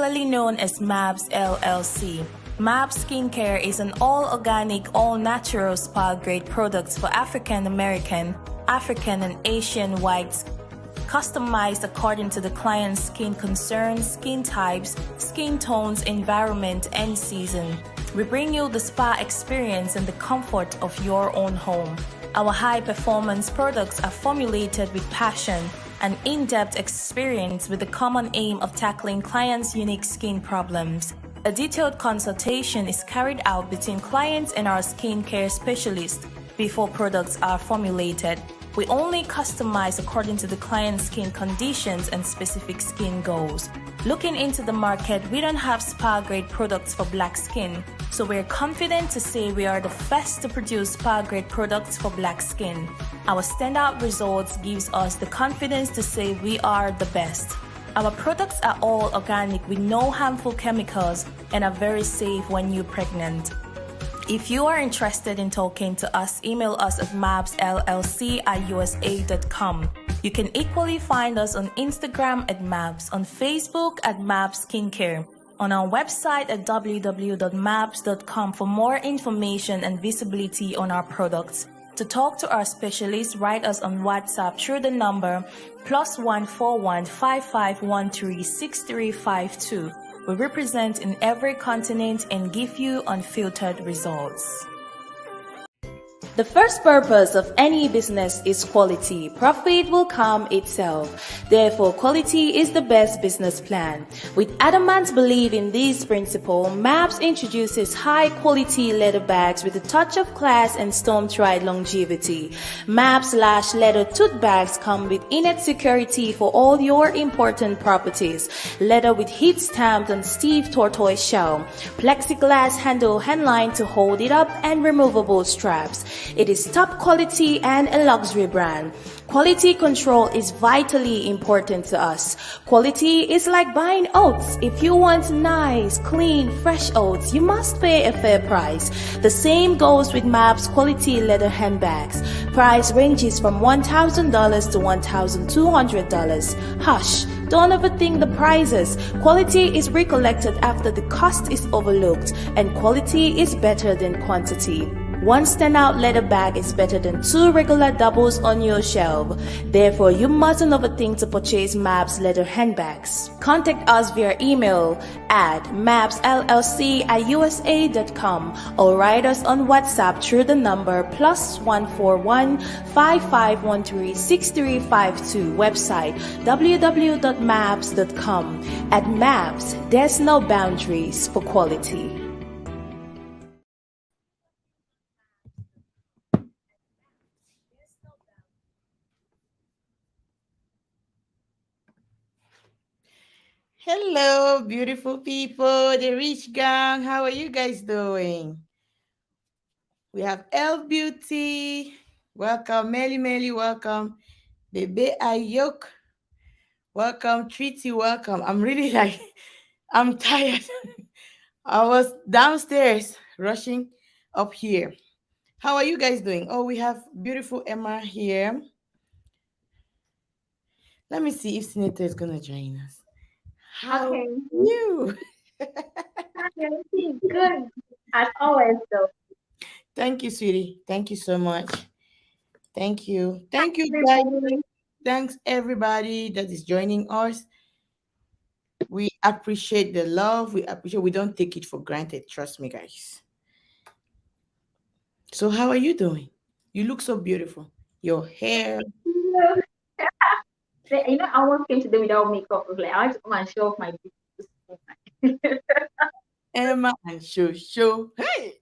popularly known as MABS LLC. MABS Skincare is an all-organic, all-natural spa-grade product for African American, African and Asian whites, customized according to the client's skin concerns, skin types, skin tones, environment, and season. We bring you the spa experience in the comfort of your own home. Our high-performance products are formulated with passion and in-depth experience with the common aim of tackling clients' unique skin problems. A detailed consultation is carried out between clients and our skincare specialist before products are formulated. We only customize according to the client's skin conditions and specific skin goals. Looking into the market, we don't have spa-grade products for black skin, so we're confident to say we are the first to produce spa-grade products for black skin. Our standout results gives us the confidence to say we are the best. Our products are all organic with no harmful chemicals and are very safe when you're pregnant. If you are interested in talking to us, email us at mabsllc@usa.com. You can equally find us on Instagram at Mabs, on Facebook at Mabs Skincare, on our website at www.mabs.com for more information and visibility on our products. To talk to our specialist, write us on WhatsApp through the number +141 5513 6352. We represent in every continent and give you unfiltered results. The first purpose of any business is quality. Profit will come itself. Therefore, quality is the best business plan. With adamant belief in this principle, MABS introduces high-quality leather bags with a touch of class and storm-tried longevity. MABS leather tote bags come with innate security for all your important properties. Leather with heat stamped and stiff tortoise shell. Plexiglass handle handline to hold it up and removable straps. It is top quality and a luxury brand. Quality control is vitally important to us. Quality is like buying oats. If you want nice, clean, fresh oats, you must pay a fair price. The same goes with MABS quality leather handbags. Price ranges from $1,000 to $1,200. Hush, don't overthink the prices. Quality is recollected after the cost is overlooked, and quality is better than quantity. One standout leather bag is better than two regular doubles on your shelf. Therefore, you mustn't overthink to purchase MABS leather handbags. Contact us via email at mabsllc@usa.com or write us on WhatsApp through the number +141 5513 6352. Website www.mabs.com. At MABS, there's no boundaries for quality. Hello, beautiful people, the Rich Gang. How are you guys doing? We have L Beauty. Welcome, Melly. Welcome, Bebe Ayok. Welcome, Treaty. Welcome. I'm really I'm tired. I was downstairs rushing up here. How are you guys doing? Oh, we have beautiful Emma here. Let me see if Senator is going to join us. How Okay. are you? Good. As always, though. Thank you, sweetie. Thank you so much. Thank you. Thank you, guys. Thanks, everybody that is joining us. We appreciate the love. We don't take it for granted. Trust me, guys. So, how are you doing? You look so beautiful. Your hair. I almost came today without makeup. Like, I want to come and show off my beauty. Emma and Shosho. Hey.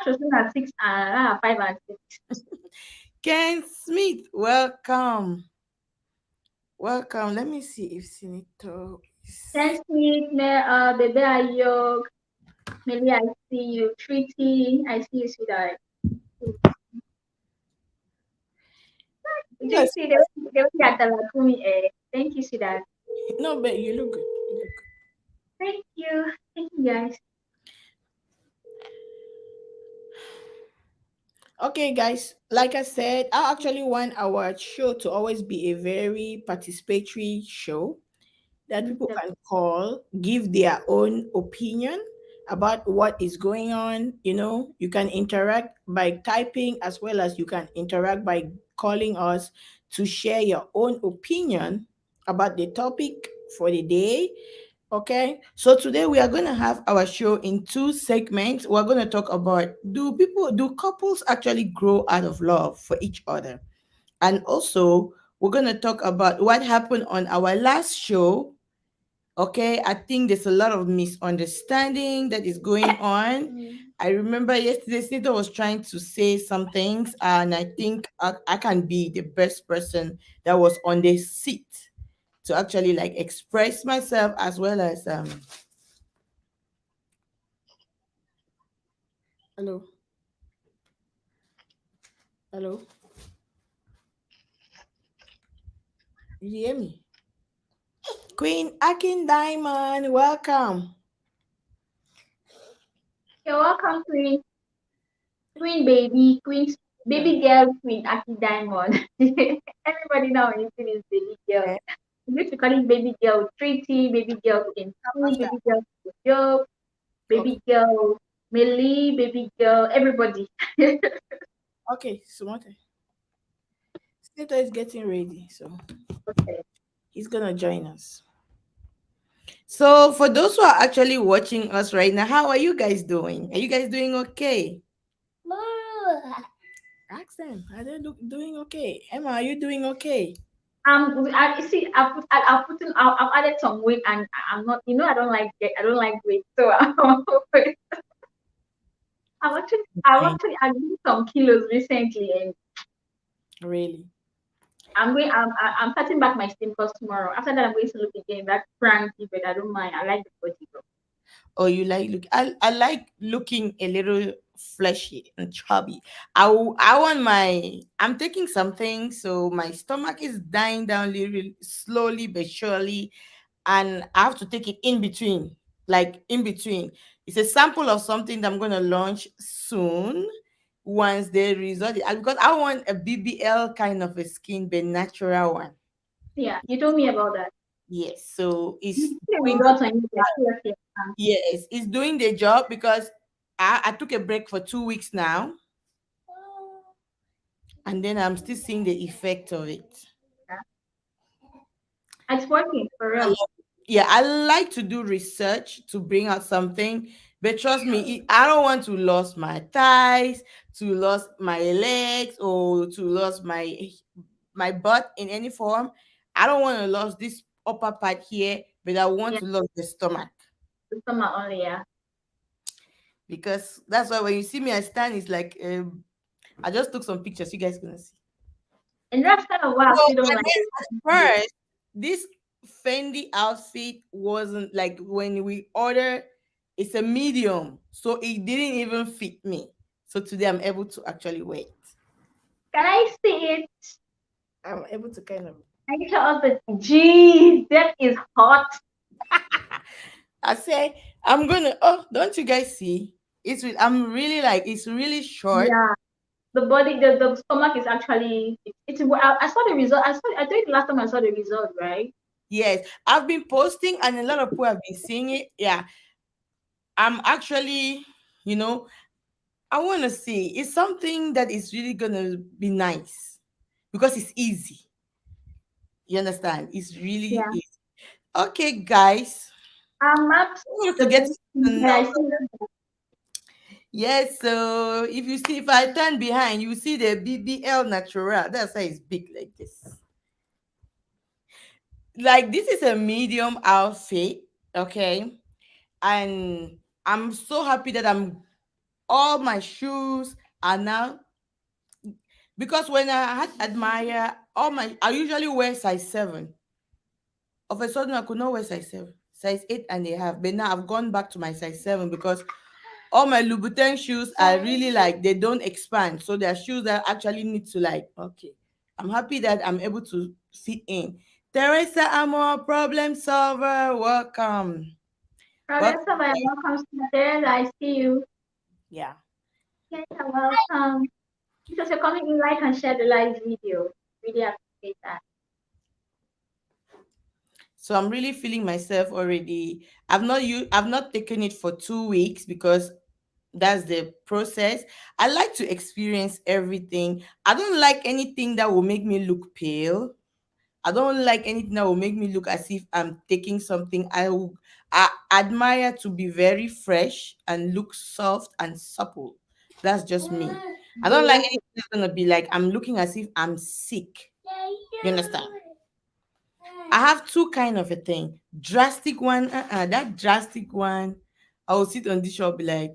Was at 6 and 5 and 6. Ken Smith, welcome. Welcome. Let me see if Senator is. Ken Smith, Bebe Ayok, maybe I see you. Treaty, I see you, sweetheart. Yes. See, they at the Lakumi. Thank you, sweetheart. No, but you look good. You look good. Thank you. Thank you, guys. Okay, guys, like I said, I actually want our show to always be a very participatory show. that Mm, people can call, give their own opinion about what is going on. You can interact by typing, as well as you can interact by calling us to share your own opinion about the topic for the day. Okay, so today we are going to have our show in two segments. We're going to talk about, do couples actually grow out of love for each other? And also, we're going to talk about what happened on our last show. Okay, I think there's a lot of misunderstanding that is going on. mm. I remember yesterday Snito was trying to say some things, and I think I can be the best person that was on the seat to actually like express myself, as well as hello, hello, did you hear me? Queen Akin Diamond, welcome. You're welcome, Queen baby, Yeah. baby girl, Queen Aki Diamond. Everybody now is is baby girl. Eh, You used to call it baby girl Treaty, baby girl in school, After. baby girl Joke, Okay, baby girl Millie, baby girl, everybody. okay, Sumote. Snito is getting ready, so Okay. he's gonna join us. So, for those who are actually watching us right now, how are you guys doing? Are you guys doing okay? Ask them. Are they doing okay? Emma, are you doing okay? I see. I've added some weight, and I'm not. I don't like weight, so Fine. I gained some kilos recently, and Really? I'm cutting back my steam because tomorrow. After that, I'm going to look again that cranky, but I don't mind. I like the body though. Or you like look? I like looking a little fleshy and chubby. I want my. I'm taking something, so my stomach is dying down little slowly but surely, and I have to take it in between, like in between. It's a sample of something that I'm gonna launch soon. Once they result, because I want a BBL kind of a skin, but natural one. Yeah, you told me about that. Yes, so it's You see the doing results on you like seriously. yes, it's doing the job, because I took a break for 2 weeks now, and then I'm still seeing the effect of it. Yeah. It's working for real. Yeah, I like to do research to bring out something, but trust me, I don't want to lose my thighs, to lose my legs, or to lose my butt in any form. I don't want to lose this upper part here, but I want Yeah, to lose the stomach, the summer only. Yeah, because that's why when you see me I stand, it's like I just took some pictures. You guys gonna see. and that's kind of why I So, still don't and like then it. at first, this Fendi outfit wasn't like, when we order, it's a medium, so it didn't even fit me. So today I'm able to actually wear it. Can I see it? I'm able to kind of. Can you show us the? Jeez, that is hot. I say I'm gonna. Oh, don't you guys see? I'm really like, it's really short. Yeah, the body, the stomach is actually. I saw the result. I told you the last time I saw the result, right? Yes, I've been posting, and a lot of people have been seeing it. Yeah, I'm actually, you know, I want to see. It's something that is really gonna be nice, because it's easy. You understand? It's really Yeah. easy. Okay, guys. Maps I want the to get best to the thing that I number. see. Yes, so if I turn behind, you see the BBL natural. That's why it's big like this. Like, this is a medium outfit, okay? And I'm so happy that all my shoes are now, because when I had admire I usually wear size 7. Of a sudden I could not wear size 7, size 8.5. But now I've gone back to my size 7, because all my Louboutin shoes are really like, they don't expand. So they're shoes that actually need to, like, okay. I'm happy that I'm able to fit in. Teresa Amor, problem solver, welcome. Problem Welcome. solver, welcome to I see you. Yeah. Yes, you're welcome. Because you're coming in, like and share the live video. Really appreciate that. So I'm really feeling myself already. I've not taken it for 2 weeks because that's the process. I like to experience everything. I don't like anything that will make me look pale. I don't like anything that will make me look as if I'm taking something. I admire to be very fresh and look soft and supple. That's just me. I don't like anything that's gonna be like I'm looking as if I'm sick. You understand? I have two kind of a thing. Drastic one, that drastic one, I will sit on this show be like,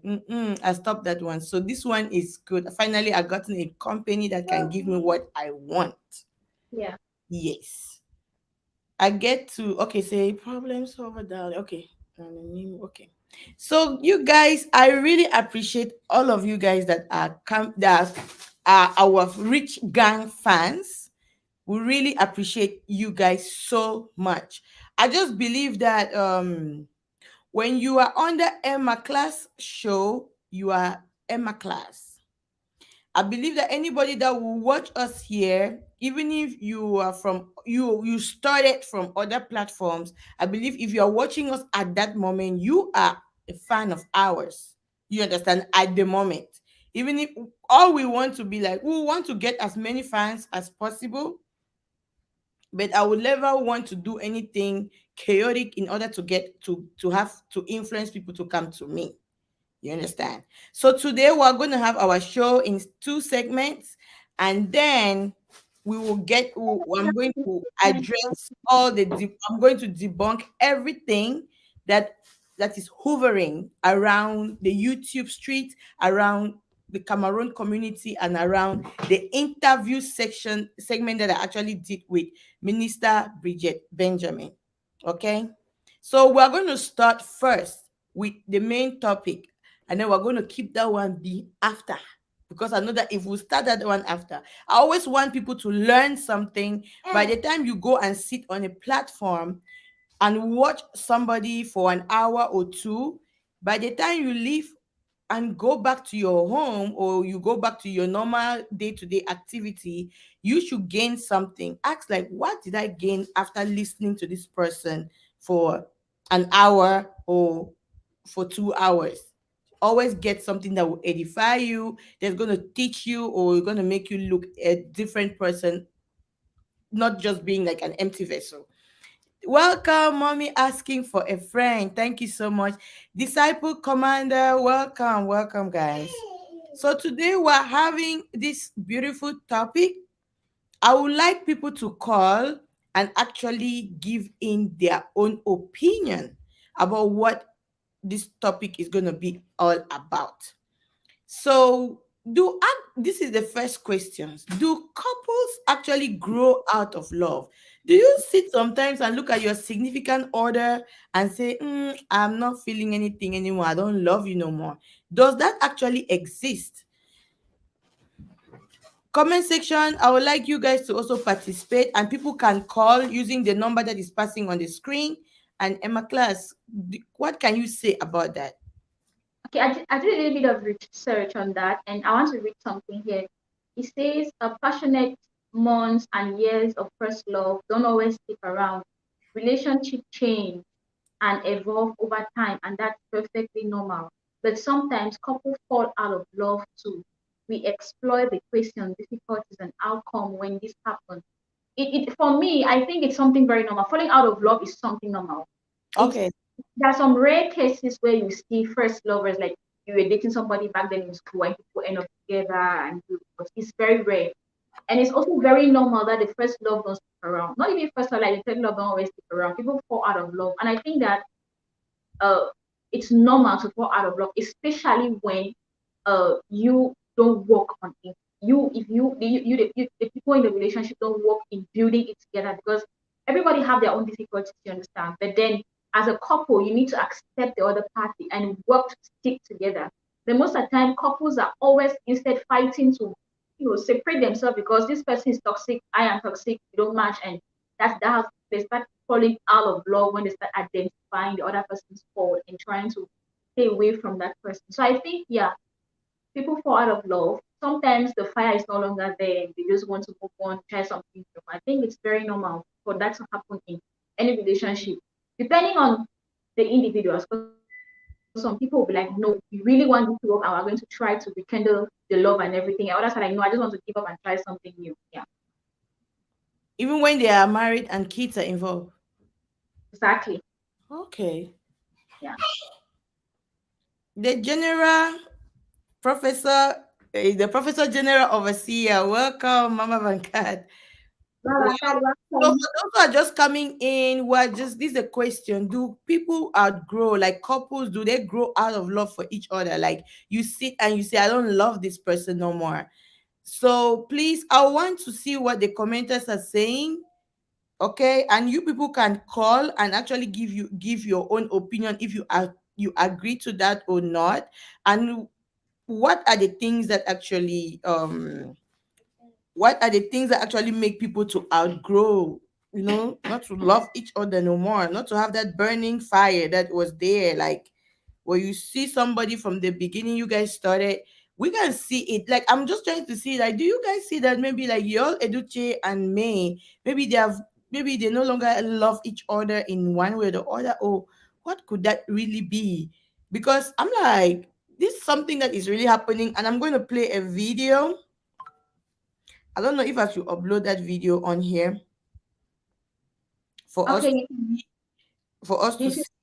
I stopped that one. So this one is good. Finally, I gotten a company that can give me what I want. Yeah. Yes. I get to okay, say problem solver darling. Okay. Okay. So you guys, I really appreciate all of you guys that that are our rich gang fans. We really appreciate you guys so much. I just believe that when you are on the Emma Class show, you are Emma Class. I believe that anybody that will watch us here, even if you are from you started from other platforms, I believe if you are watching us at that moment, you are a fan of ours. You understand? At the moment. Even if all we want to be like, we want to get as many fans as possible, but I would never want to do anything chaotic in order to get to have to influence people to come to me. You understand? So today we're going to have our show in two segments, and then we will get. I'm going to address I'm going to debunk everything that that is hovering around the YouTube street, around the Cameroon community, and around the interview section segment that I actually did with Minister Bridget Benjamin. Okay, so we're going to start first with the main topic, and then we're going to keep that one be after, because I know that if we start that one after, I always want people to learn something. By the time you go and sit on a platform and watch somebody for an hour or two, by the time you leave and go back to your home or you go back to your normal day-to-day activity, you should gain something. Ask like, what did I gain after listening to this person for an hour or for 2 hours? Always get something that will edify you, that's going to teach you, or going to make you look a different person, not just being like an empty vessel. Welcome, mommy asking for a friend. Thank you so much. Disciple Commander, welcome, welcome, guys. So today we're having this beautiful topic. I would like people to call and actually give in their own opinion about what this topic is going to be all about. So, this is the first question. Do couples actually grow out of love? Do you sit sometimes and look at your significant other and say, I'm not feeling anything anymore. I don't love you no more. Does that actually exist? Comment section, I would like you guys to also participate, and people can call using the number that is passing on the screen. And Emma Class, what can you say about that? Okay, I did a little bit of research on that, and I want to read something here. It says, passionate months and years of first love don't always stick around. Relationship change and evolve over time, and that's perfectly normal. But sometimes couples fall out of love too. We explore the question, difficulties, and outcome when this happens. For me, I think it's something very normal. Falling out of love is something normal. Okay. There are some rare cases where you see first lovers, like you were dating somebody back then in school and people end up together, and but it's very rare. And it's also very normal that the first love don't stick around. Not even first love, like the third love don't always stick around. People fall out of love. And I think that uh it's normal to fall out of love, especially when you don't work on it. The people in the relationship don't work in building it together, because everybody have their own difficulties, you understand. But then as a couple, you need to accept the other party and work to stick together. But most of the time, couples are always instead fighting to separate themselves because this person is toxic, I am toxic, we don't match, and that's they start falling out of love when they start identifying the other person's fault and trying to stay away from that person. So I think, yeah, people fall out of love. Sometimes the fire is no longer there and they just want to move on, try something new. I think it's very normal for that to happen in any relationship, depending on the individuals. Because some people will be like, no, we really want this to work, and we're going to try to rekindle the love and everything. And others are like, no, I just want to give up and try something new. Yeah, Even when they are married and kids are involved. exactly. Okay. Yeah. The general professor, the professor general overseer. Welcome, Mama Vankat. Well, Well, I can't so for welcome. those who are just coming in, we're just this is a question: do people outgrow, like couples? Do they grow out of love for each other? Like you sit and you say, "I don't love this person no more." So please, I want to see what the commenters are saying. Okay, and you people can call and actually give your own opinion if you agree to that or not, and what are the things that actually make people to outgrow, not to love each other no more, not to have that burning fire that was there, like where you see somebody from the beginning you guys started. We can see it. Like, I'm just trying to see, like, do you guys see that maybe like y'all, Eduche and May, maybe they no longer love each other in one way or the other, or what could that really be? Because I'm like, this is something that is really happening, and I'm going to play a video. I don't know if I should upload that video on here for us Okay, to see,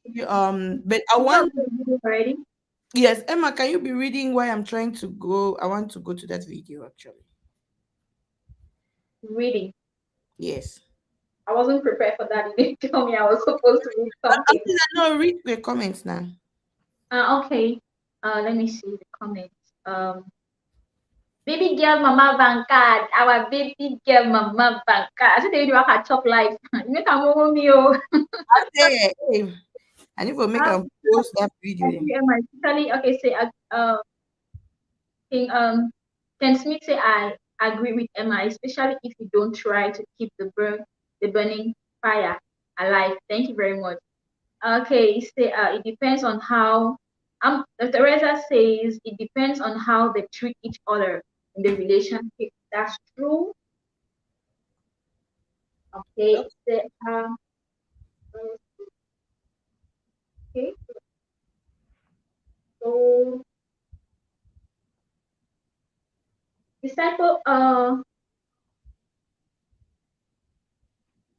you should but I you want, got the video already. yes, Emma, can you be reading why I'm trying to go? I want to go to that video actually. Reading. Yes. I wasn't prepared for that. You didn't tell me I was supposed to read I'm something. saying, no, read the comments now. Okay. Let me see the comments. Baby girl mama bankard. Our baby girl mama bankard. I said they do a chop life. You make a momo me oh. I say, hey, I need to make Ah, a post that video then. especially okay, say think Ken Smith say I agree with Emma, especially if you don't try to keep the burning fire alive. Thank you very much. Okay, say it depends on how Teresa says it depends on how they treat each other in the relationship. That's true. Okay, say okay, so disciple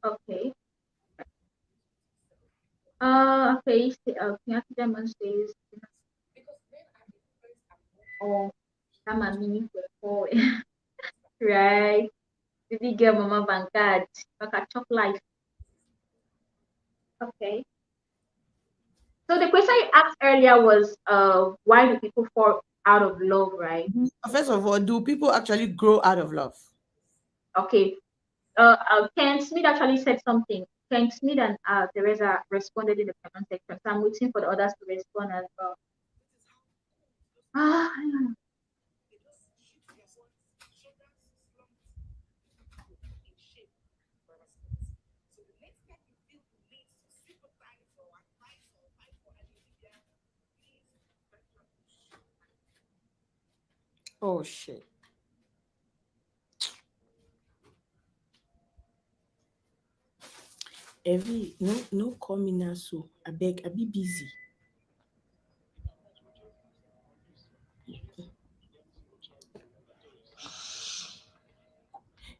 okay. Okay, say Pinaki Diamond says oh Tama mini for right. Baby girl mama bankad. Baka chop life. Okay. So the question you asked earlier was why do people fall out of love, right? First of all, do people actually grow out of love? Okay. Ken Smith actually said something. Ken Smith and Teresa responded in the comment section. So I'm waiting for the others to respond as well. Ah, Oh shit. Every no call me now, so I beg, I be busy.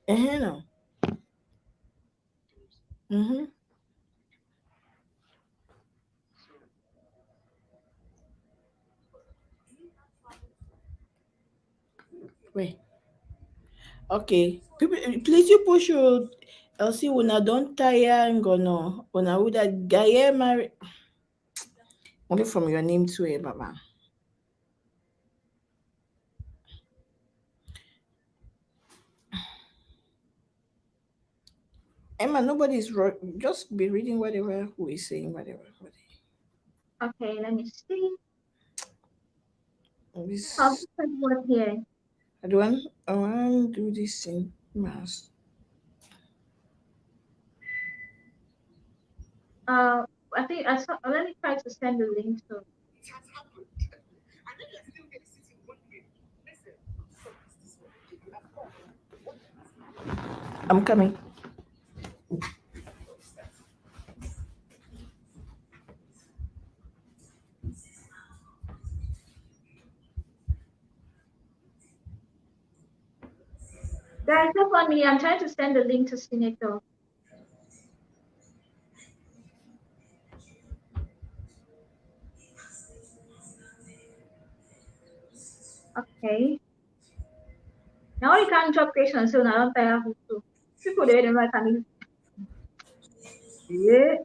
Now. Mm-hmm. Wait. Okay. People, please you push your Elsie when I don't tire and gonna when I would that guy marry only from your name to it, Mama. Emma, nobody's just be reading whatever who is saying whatever. okay, let me see. How's This this word here? I want to do this in mass. Uh, I think I saw. Let me try to send the link to. I'm coming. Guys, help on me. I'm trying to send the link to Senator. Okay. Now you can't drop questions, so now I don't tire who to. People they don't write and yeah.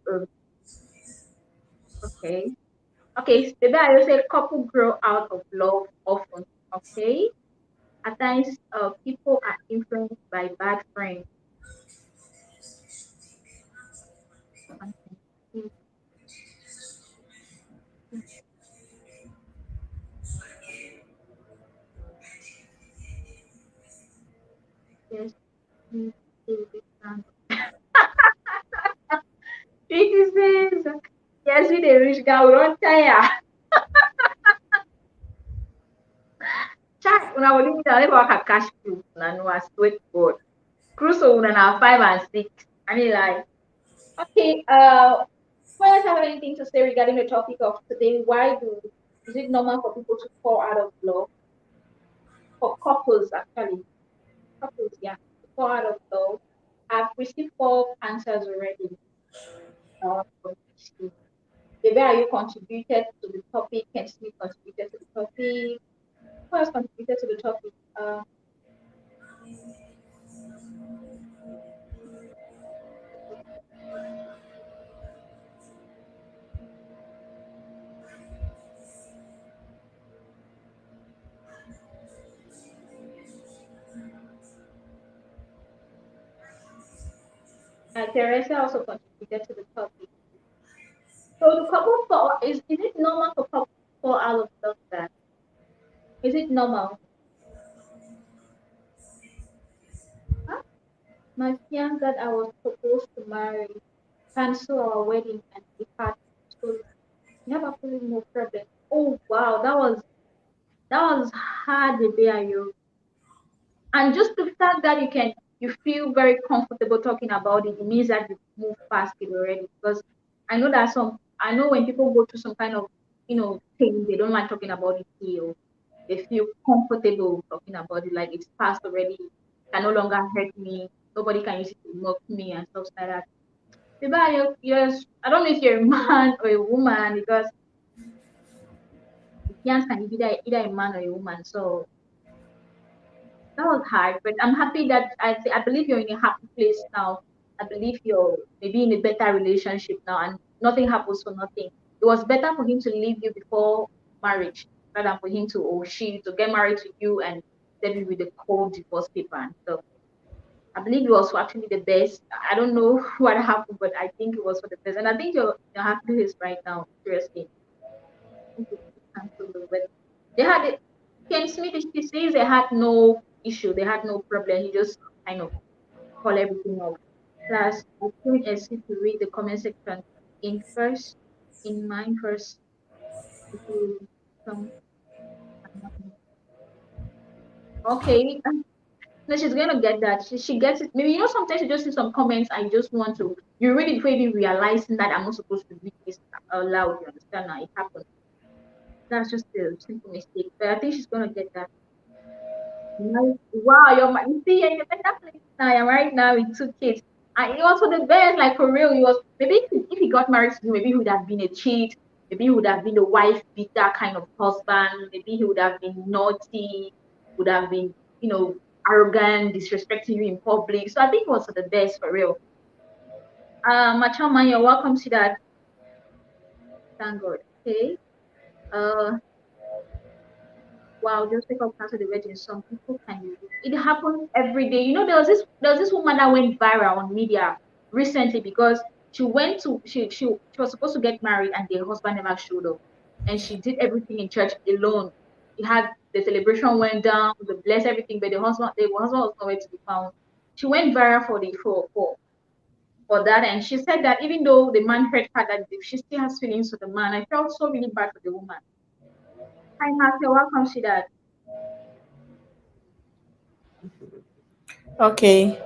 Okay. Okay. Maybe I will say couple grow out of love often. Okay. At times, people are influenced by bad friends. Yes, we do this kind of- Citizens. Yes, we the rich guy, we don't tire. Chat, when I was living there, I never had cash flow. I know I swear to God. Cruise on now 5 and 6. I mean, like, okay, who else have anything to say regarding the topic of today? Is it normal for people to fall out of love? For couples, actually. Couples, yeah, to fall out of love. I've received 4 answers already. Maybe are you contributed to the topic? Can Smith contributed to the topic? Who else contributed to the topic? Teresa also contributed to the topic. So the couple fall is it normal for couple to fall out of love? That is it normal? Huh? My fiance that I was supposed to marry cancel our wedding and depart. So never fully no problem. Oh wow, that was hard to bear you. And just the fact that you feel very comfortable talking about it, it means that you move past it already. Because I know when people go through some kind of thing, they don't like talking about it here. They feel comfortable talking about it, like it's past already, can no longer hurt me, nobody can use it to mock me and stuff like that. Yes, I don't know if you're a man or a woman because fiance can be either a man or a woman. So that was hard, but I'm happy that I believe you're in a happy place now. I believe you're maybe in a better relationship now, and nothing happens for nothing. It was better for him to leave you before marriage rather than for him to or she to get married to you and send you with a cold divorce paper and stuff. I believe it was actually the best. I don't know what happened, but I think it was for the best, and I think you're happy with this right now. Seriously, I think it's cancelled the wedding. They had it. Ken Smith, she says they had no issue, they had no problem. He just kind of call everything off. Plus, I think I see to read the comment section in mine first. If you some okay, no, she's gonna get that. She gets it. Maybe sometimes you just see some comments and you just want to you read it before even realizing that I'm not supposed to read this aloud. You understand now? It happens. That's just a simple mistake. But I think she's gonna get that. Nice. Wow, you see, you're in a better place now. You're right now with 2 kids. And it was for the best, like for real. He was maybe if he got married to you, maybe he would have been a cheat. Maybe he would have been a wife beater kind of husband. Maybe he would have been naughty, would have been, arrogant, disrespecting you in public. So I think it was for the best for real. Machama, you're welcome to that. Thank God. Okay. Uh Wow, just take up cancer the wedding. Some people can use it. It happens every day. There was this woman that went viral on media recently because she was supposed to get married and the husband never showed up. And she did everything in church alone. He had the celebration went down, the bless everything, but the husband was nowhere to be found. She went viral for that, and she said that even though the man hurt her that day, she still has feelings for the man. I felt so really bad for the woman. Hi, Martha, welcome to that. Okay.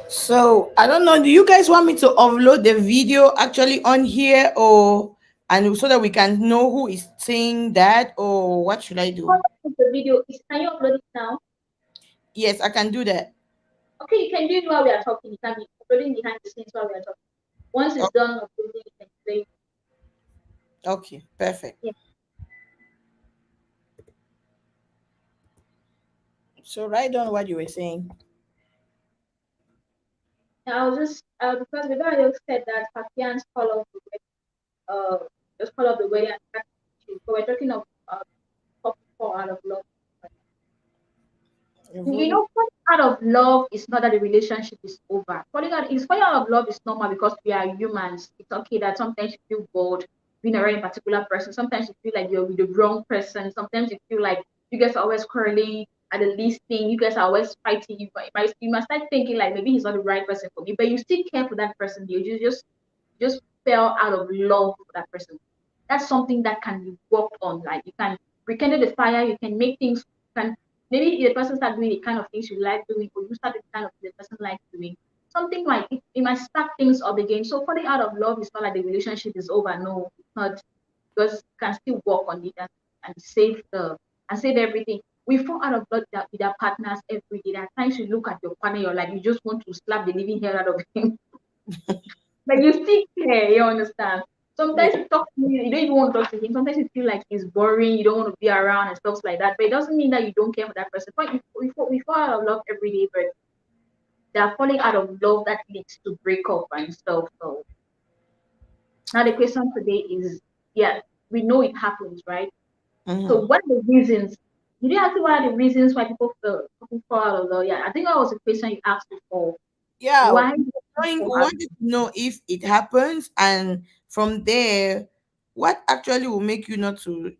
So I don't know. Do you guys want me to upload the video actually on here, or and so that we can know who is saying that, or what should I do? The video is can you upload it now? Yes, I can do that. Okay, you can do it while we are talking. You can be uploading behind the scenes while we are talking. Once it's done uploading, you can play. Okay, perfect. Yeah. So write down what you were saying. Now, I was just because the guy just said that Hakian's call of the just call of the wedding and that issue. So we're talking of couple fall out of love. You know, falling out of love is not that the relationship is over. Falling out of love is normal because we are humans. It's okay that sometimes you feel bored being around a particular person. Sometimes you feel like you're with the wrong person. Sometimes you feel like you guys are always quarreling at the least thing. You guys are always fighting. You must start thinking like maybe he's not the right person for me, but you still care for that person. You just fell out of love for that person. That's something that can be worked on. Like you can rekindle the fire. You can make things. Can maybe the person start doing the kind of things you like doing, or you start the kind of the person likes doing. Something like it might start things up again. So falling out of love is not like the relationship is over. No, it's not, because you can still work on it and save everything. We fall out of love with our partners every day. There are times you look at your partner, you're like you just want to slap the living hell out of him. But you still care, you understand? Sometimes you talk to him, you don't even want to talk to him. Sometimes you feel like he's boring, you don't want to be around and stuff like that. But it doesn't mean that you don't care for that person. But we fall out of love every day, but they're falling out of love that leads to breakup and stuff. So now the question today is, yeah, we know it happens, right? So Mm-hmm. what are the reasons? You didn't ask me what are the reasons why people fall out of love. Yeah, I think that was a question you asked before. Yeah, Why we do we people have wanted to know if it happens, and from there, what actually will make you not to,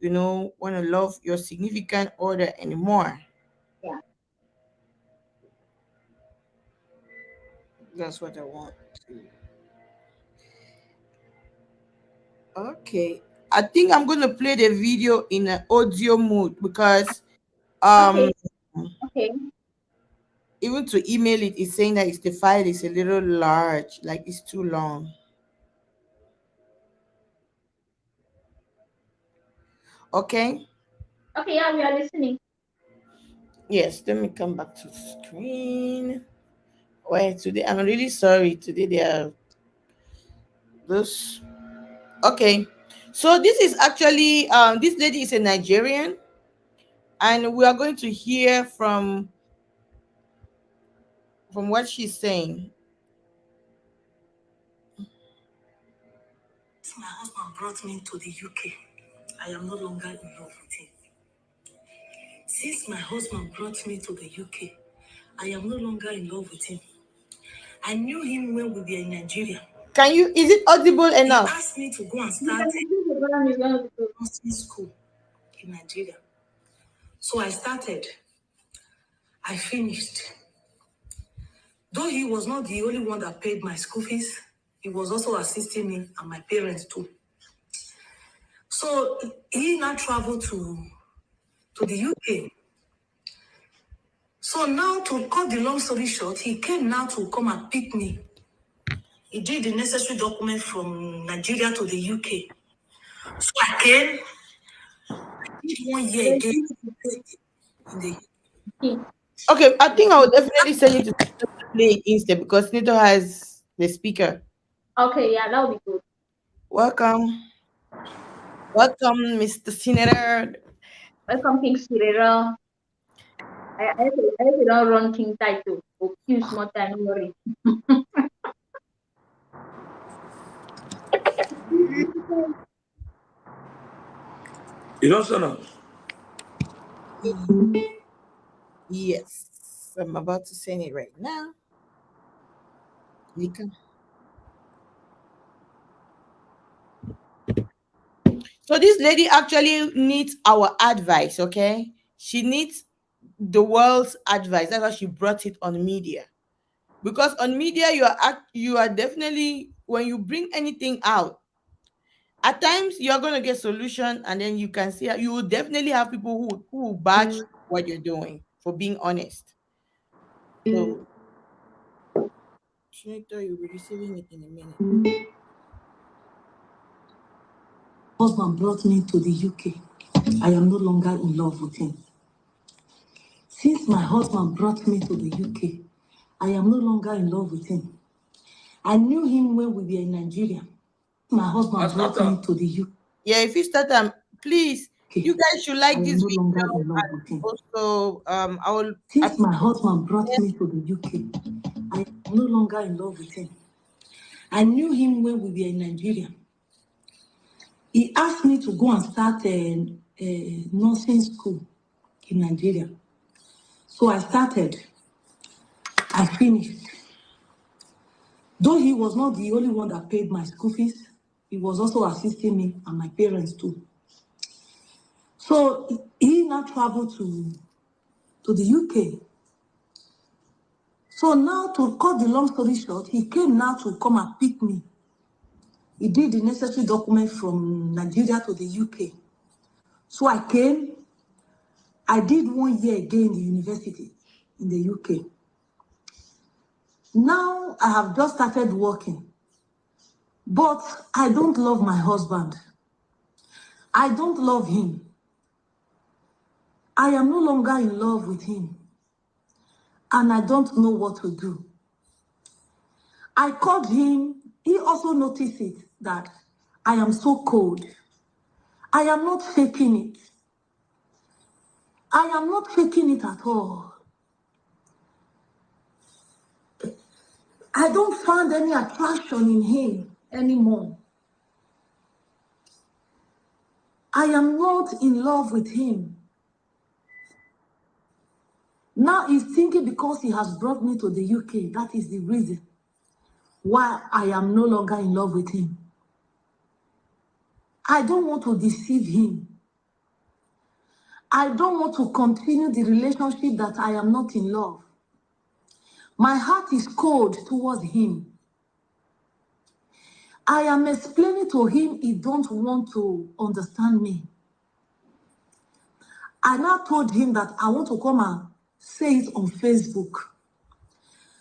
want to love your significant other anymore. yeah. That's what I want. Okay. I think I'm gonna play the video in an audio mode because Okay, um okay. even to email it is saying that the file is a little large, like it's too long. Okay. Okay, yeah, we are listening. Yes, let me come back to the screen. Wait, today I'm really sorry. Today there are this. Okay, so this is actually this lady is a Nigerian, and we are going to hear from what she's saying. My husband brought me to the UK. I am no longer in love with him. Since my husband brought me to the UK, I am no longer in love with him. I knew him when we were in Nigeria. Can you? Is it audible enough? He asked me to go and You start can increase the volume is going to be a nursing school in Nigeria. So I started. I finished. Though he was not the only one that paid my school fees, he was also assisting me and my parents too. So he now traveled to the UK. So now, to cut the long story short, he came now to come and pick me. He did the necessary document from Nigeria to the UK. So I came, did 1 year again in the key. Okay, I think I would definitely send you to play it instead because Nito has the speaker. Okay, yeah, that would be good. Welcome. Welcome, Mr. Senator. Welcome, King Sirera. I don't run King title. Oh, few small time, no worry. You don't sound up. Yes, I'm about to send it right now. You can. So this lady actually needs our advice, okay? She needs the world's advice. That's why she brought it on media. Because on media you are definitely, when you bring anything out, at times you're going to get solution, and then you can see you will definitely have people who will batch what you're doing for being honest. So Senator, you'll be receiving it in a minute. Husband brought me to the UK. I am no longer in love with him. Since my husband brought me to the UK, I am no longer in love with him. I knew him when we were in Nigeria. My husband brought me to the UK. Yeah, if you start please, you guys should like this video. No longer in love with him. Also, I will. Since my husband brought me to the UK, I am no longer in love with him. I knew him when we were in Nigeria. He asked me to go and start a nursing school in Nigeria. So I started. I finished. Though he was not the only one that paid my school fees, he was also assisting me and my parents too. So he now traveled to the UK. So now, to cut the long story short, he came now to come and pick me. He did the necessary document from Nigeria to the UK. So I came. I did 1 year again in the university in the UK. Now I have just started working. But I don't love my husband. I don't love him. I am no longer in love with him. And I don't know what to do. I called him. He also noticed it, that I am so cold. I am not faking it. I am not faking it at all. I don't find any attraction in him anymore. I am not in love with him. Now he's thinking because he has brought me to the UK, that is the reason why I am no longer in love with him. I don't want to deceive him. I don't want to continue the relationship that I am not in love. My heart is cold towards him. I am explaining to him, he don't want to understand me. I now told him that I want to come and say it on Facebook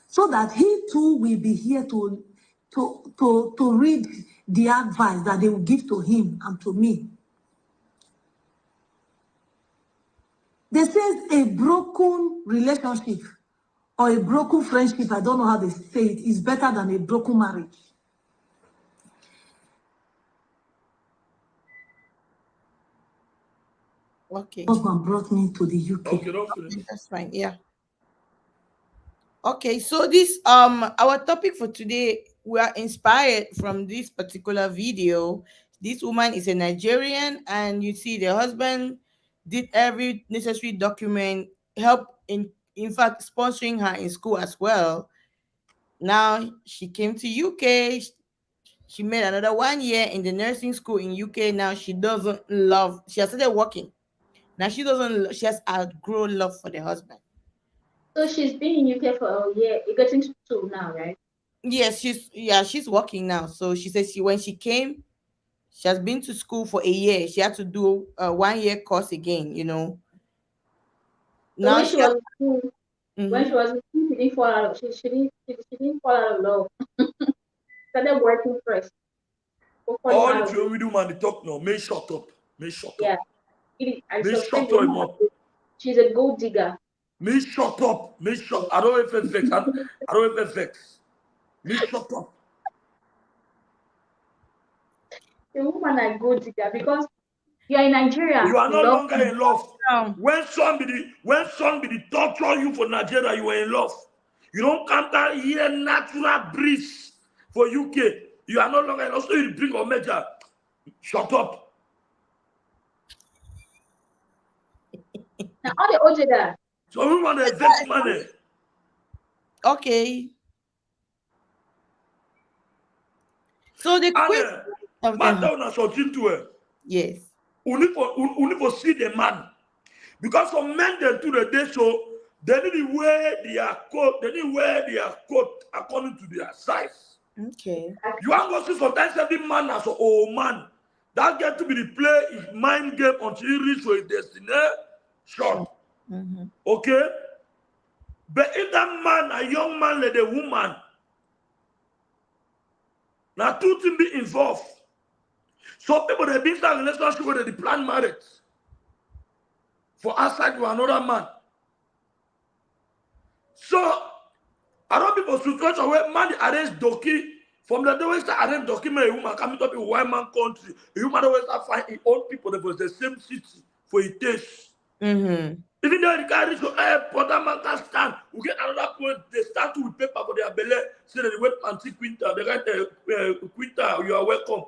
so that he too will be here to read the advice that they will give to him and to me. They say a broken relationship or a broken friendship, I don't know how they say it, is better than a broken marriage. Okay. Husband brought me to the UK. Okay, that's fine. Yeah. Okay, so this our topic for today, we are inspired from this particular video. This woman is a Nigerian, and you see the husband did every necessary document, help in fact sponsoring her in school as well. Now she came to UK. She made another 1 year in the nursing school in UK. Now she doesn't love. She has started working. Now she doesn't. She has outgrown love for the husband. So she's been in UK for a year. You're getting to 2 now, right? Yes, she's working now. So she says when she came, she has been to school for a year. She had to do a 1 year course again. So Now when she was in school, Mhm. she didn't fall out of she didn't fall out of love. Started working first. All the children we do man, they talk now. May shut up. May shut Yeah. up. I May suspect shut up. she's a gold digger. May shut up. May shut. I don't know if it's vex. I don't know if it's vex. May shut up. The woman a gold digger because you're in Nigeria. You are no longer in love. No. When somebody torture you for Nigeria, you are in love. You don't counter here natural breeze for UK. You are no longer in love. So you bring a major. Shut up. Now all the Ojeda. So we want to vex money. Okay. So the question of the yes. We need to see the man. Because some men they do the day so they need to wear their coat, according to their size. Okay. You want to see sometimes every man as an old man. That get to be the play his mind game until he reach for his destination. Mm-hmm. Okay? But if that man, a young man like a woman, now two things be involved. Some people they be in that relationship where they plan marriage for outside to another man. So, I don't people situation where man arrange doki from the day we start arrange doki, man, a woman coming to a white man country. A woman always start finding old people that was the same city for a taste. Mm-hmm. Even though the guy reach to airport, that man can stand. We get another point. They start with paper for their belly. Say that they wait until Quinta. They write Quinta, you are welcome.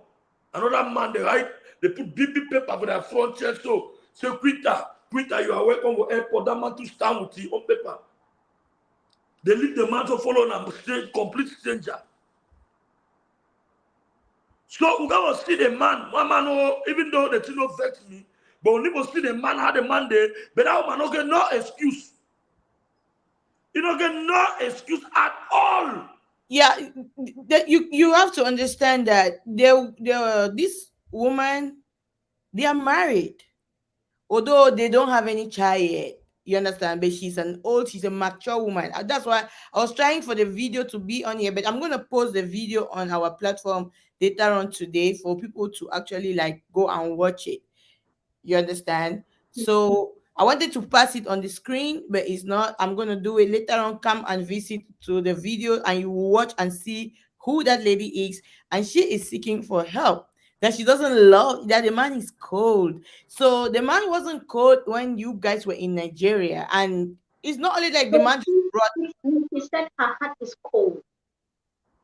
Another man, they write, they put big paper for their front chest. So say Quinta, you are welcome for airport. That man to stand with his own paper. They leave the man to follow them, complete stranger. So we gotta see the man. One man, even though the thing don't vex me, but we need to see the man how the man there. But that man don't get no excuse. You don't get no excuse at all. Yeah, that you have to understand that this woman, they are married, although they don't have any child yet. You understand? But she's a mature woman. That's why I was trying for the video to be on here, but I'm gonna post the video on our platform later on today for people to actually like go and watch it. You understand? So I wanted to pass it on the screen, but it's not. I'm gonna do it later on. Come and visit to the video, and you will watch and see who that lady is. And she is seeking for help. That she doesn't love that the man is cold. So the man wasn't cold when you guys were in Nigeria, and it's not only like the So man just brought. she said her heart is cold,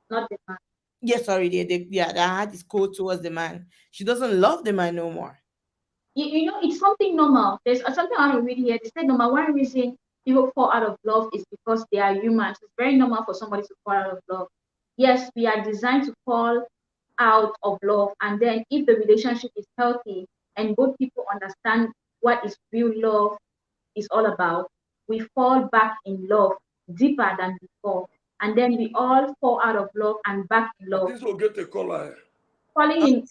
not the man. Yes, sorry, yeah, the heart is cold towards the man. She doesn't love the man no more. You know, it's something normal. There's something I want to read here. They said number one reason people fall out of love is because they are humans. It's very normal for somebody to fall out of love. Yes, we are designed to fall out of love, and then if the relationship is healthy and both people understand what is real love is all about, we fall back in love deeper than before, and then we all fall out of love and back in I love. think we'll get a caller. Falling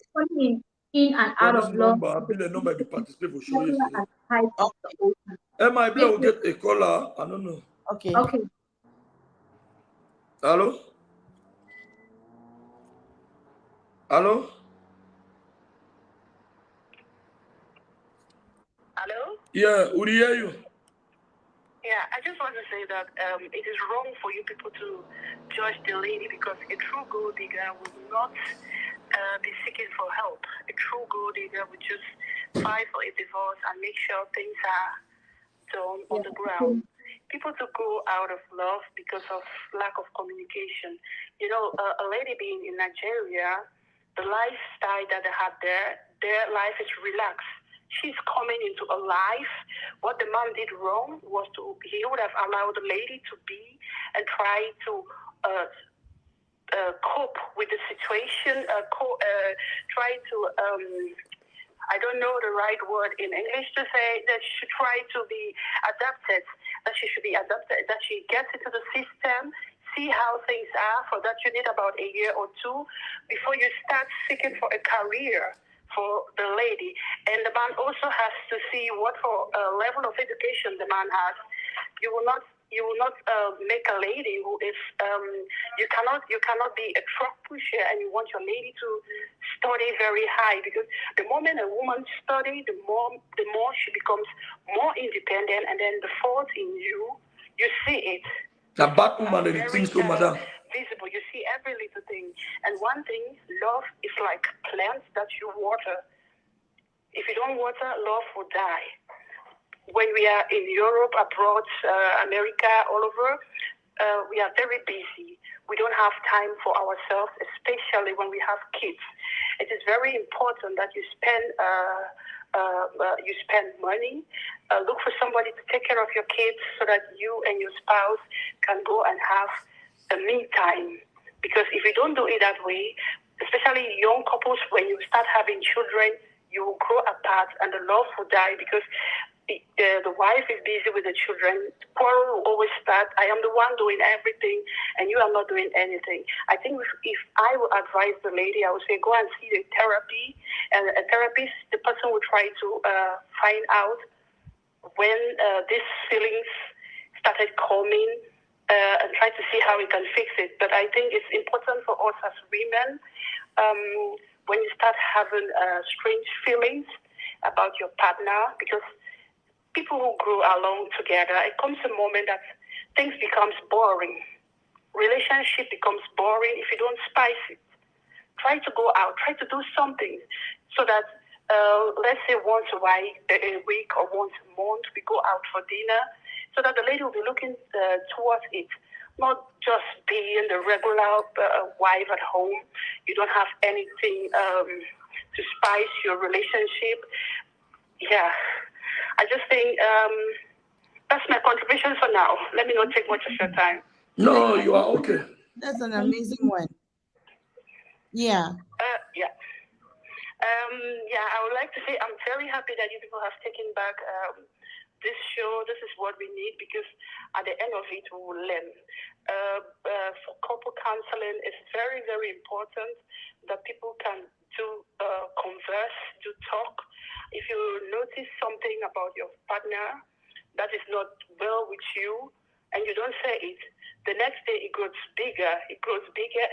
in and For out this of love number, is be the number you participate for show similar yesterday. as the height of the ocean. MIB Yes, will get a caller. I don't know. Okay. okay. Hello? Hello? Hello? Yeah, we hear you. Yeah, I just want to say that it is wrong for you people to judge the lady because a true gold digger will not be seeking for help. A true gold digger will just fight for a divorce and make sure things are done on the ground. People to go out of love because of lack of communication. You know, a lady being in Nigeria, the lifestyle that they have there, their life is relaxed. She's coming into a life. What the man did wrong was he would have allowed the lady to be and try to cope with the situation, try to, I don't know the right word in English to say, that she should try to be adapted, that she should be adapted, that she gets into the system, see how things are. For that, you need about a year or two before you start seeking for a career for the lady. And the man also has to see what for level of education the man has. You will not make a lady who is you cannot be a truck pusher and you want your lady to study very high, because the moment a woman studies, the more she becomes more independent, and then the fault in you see it. The bad woman that thinks so, madam. Visible. You see every little thing. And one thing, love is like plants that you water. If you don't water, love will die. When we are in Europe, abroad, America, all over, we are very busy. We don't have time for ourselves, especially when we have kids. It is very important that you spend money. Look for somebody to take care of your kids so that you and your spouse can go and have a me time. Because if you don't do it that way, especially young couples, when you start having children, you will grow apart and the love will die, because the wife is busy with the children. Quarrel will always start. I am the one doing everything and you are not doing anything. I think if I would advise the lady, I would say go and see the therapy. And a therapist, the person will try to find out when these feelings started coming and try to see how we can fix it. But I think it's important for us as women, when you start having strange feelings about your partner, because people who grow along together, it comes a moment that things becomes boring. Relationship becomes boring if you don't spice it. Try to go out, try to do something so that, let's say once a week or once a month, we go out for dinner so that the lady will be looking towards it, not just being the regular wife at home. You don't have anything to spice your relationship. Yeah, I just think that's my contribution for now. Let me not take much of your time. No, you are okay. That's an amazing one. Yeah. Yeah. I would like to say I'm very happy that you people have taken back this show. This is what we need, because at the end of it, we will learn. For couple counseling, it's very, very important that people can converse, talk. If you notice something about your partner that is not well with you, and you don't say it, the next day it grows bigger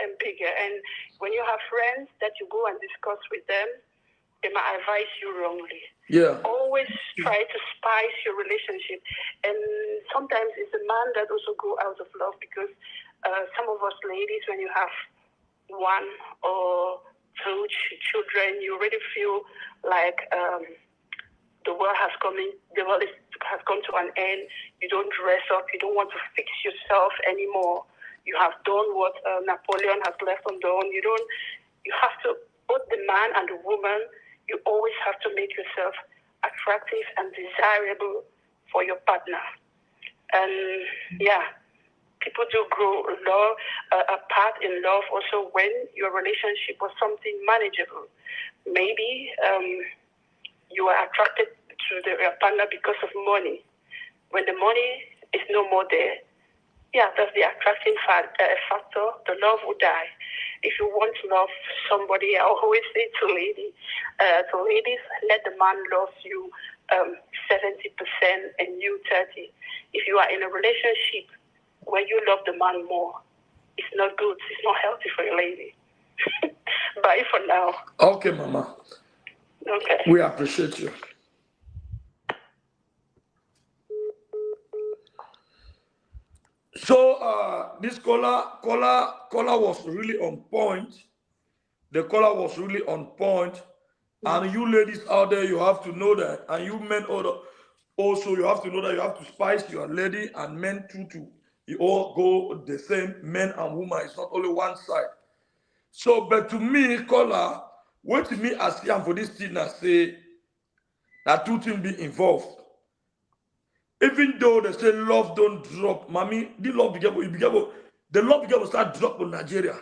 and bigger. And when you have friends that you go and discuss with them, they might advise you wrongly. Yeah. Always try to spice your relationship. And sometimes it's the man that also go out of love, because some of us ladies, when you have one or two children, you already feel like the world has come to an end. You don't dress up. You don't want to fix yourself anymore. You have done what Napoleon has left undone. You have to, both the man and the woman, you always have to make yourself attractive and desirable for your partner. And people do grow apart in love also when your relationship was something manageable. Maybe you are attracted to your partner because of money. When the money is no more there, that's the attracting factor. The love will die. If you want to love somebody, I always say to ladies, let the man love you 70% and you 30%. If you are in a relationship where you love the man more, it's not good. It's not healthy for your lady. Bye for now. Okay, Mama. Okay. We appreciate you. So this caller was really on point. The caller was really on point. And you ladies out there, you have to know that. And you men also, you have to know that you have to spice your lady, and men too. You all go the same, men and women. It's not only one side. So, but to me, caller, what to me as young for this thing, I say that two things be involved. Even though they say love don't drop, mommy, the love begin to start drop in Nigeria.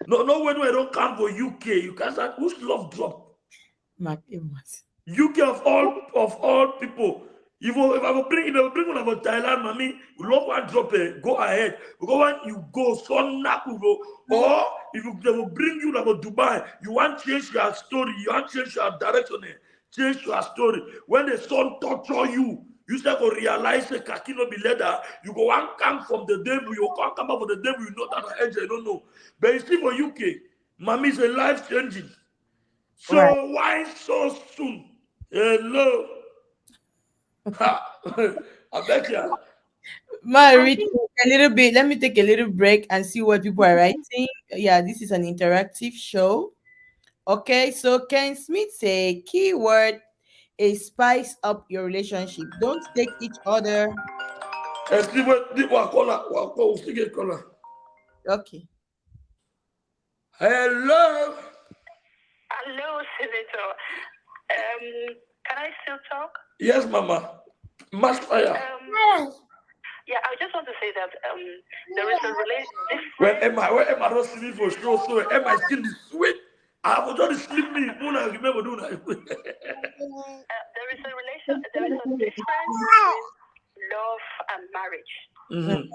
No, when we don't come for UK, you can start. Whose love drop? UK of all people. If I will bring one about Thailand, mommy, love one drop it. Go ahead. Because when you go, son nakugo, or if they will bring you about Dubai, you want to change your story, you want to change your direction, change your story. When the son torture you, you start to realize that Kakino be leader, you go and come from the devil, you can't come out from the devil, you know that angel, you don't know. But you see for UK, mommy is a life changing. So why so soon? Hello. I bet you. A little bit. Let me take a little break and see what people are writing. Yeah, this is an interactive show. Okay, so Ken Smith say keyword is spice up your relationship. Don't take each other. Okay. Hello. Hello, Senator. Can I still talk? Yes, Mama. Mass fire. I just want to say that there is a relationship. Where am I not sleeping for sure? So am I still sweet? I was just sleeping. I remember doing that. There is a difference between love and marriage. Mm-hmm.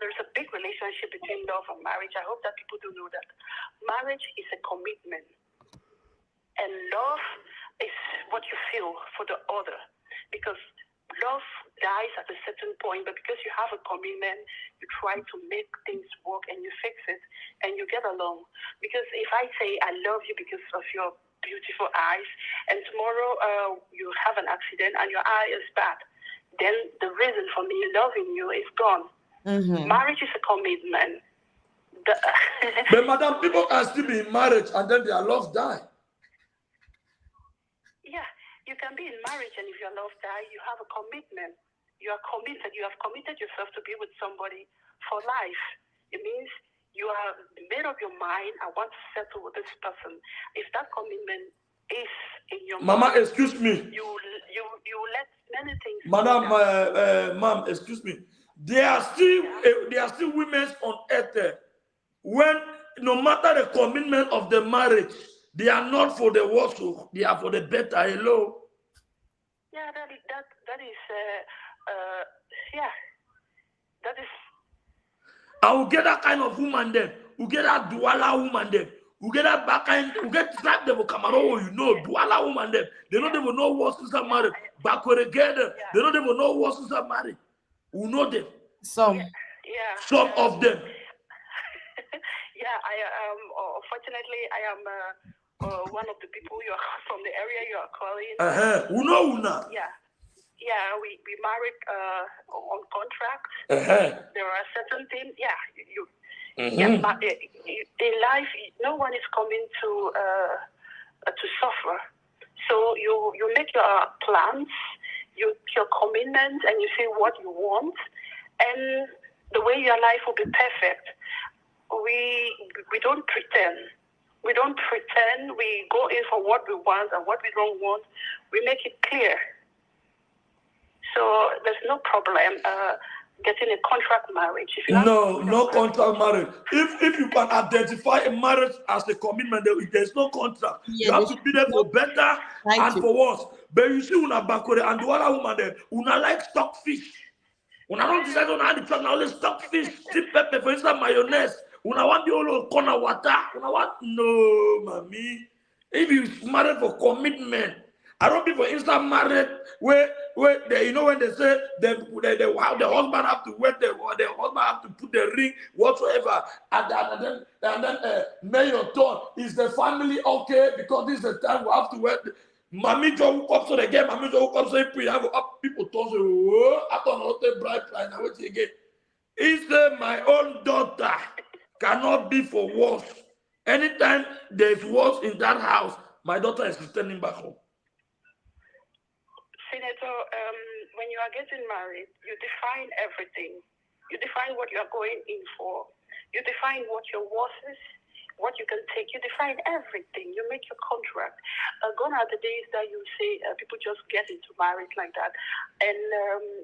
There's a big relationship between love and marriage. I hope that people do know that. Marriage is a commitment. And love is what you feel for the other. Because love dies at a certain point, but because you have a commitment, you try to make things work and you fix it and you get along. Because if I say I love you because of your beautiful eyes, and tomorrow you have an accident and your eye is bad, then the reason for me loving you is gone. Marriage is a commitment. But madam, people can still be in marriage and then their love die. Yeah, you can be in marriage and if your love die, you have a commitment. You are committed. You have committed yourself to be with somebody for life. It means you have made up your mind, I want to settle with this person. If that commitment is in your Mama, mind, excuse me. You let many things. Madam, ma'am, excuse me. There are still women on earth when no matter the commitment of the marriage, they are not for the worse, they are for the better. Hello. Yeah, that is I will get that kind of woman then. We get that Douala woman then. We get that back kind. We get that devil Camaro. You know, Douala woman then. They don't even know what since I'm married. Backward again. They don't even know what since I'm married. We know them. Some of them. Yeah, unfortunately, I am one of the people you are from the area you are calling. Una. Yeah, we married on contract. There are certain things. Yeah, in life, no one is coming to suffer. So you make your plans, your commitments, and you say what you want, and the way your life will be perfect. We don't pretend. We don't pretend. We go in for what we want and what we don't want. We make it clear. So there's no problem getting a contract marriage. No contract marriage. If you can identify a marriage as a commitment, there's no contract. You have to be there for better and for worse. But you see, una bakore and the other woman there, una like stockfish. Una don't decide on how to chop now. Only stockfish, chip pepper, for instance, mayonnaise. Una want the whole corner water. Una want no, mommy. If you married for commitment. I don't be for instant married where they, you know when they say the husband have to wear the husband have to put the ring whatsoever and then may your thought is the family okay because this is the time we have to wear the Mami Jo who comes to the game, Mami Jo who comes to the have up people told say oh I don't know the bright line now wait again. He said my own daughter cannot be for worse. Anytime there's worse in that house, my daughter is returning back home. Senator, when you are getting married, you define everything. You define what you are going in for. You define what your worth is, what you can take. You define everything. You make your contract. Gone are the days that you say people just get into marriage like that. And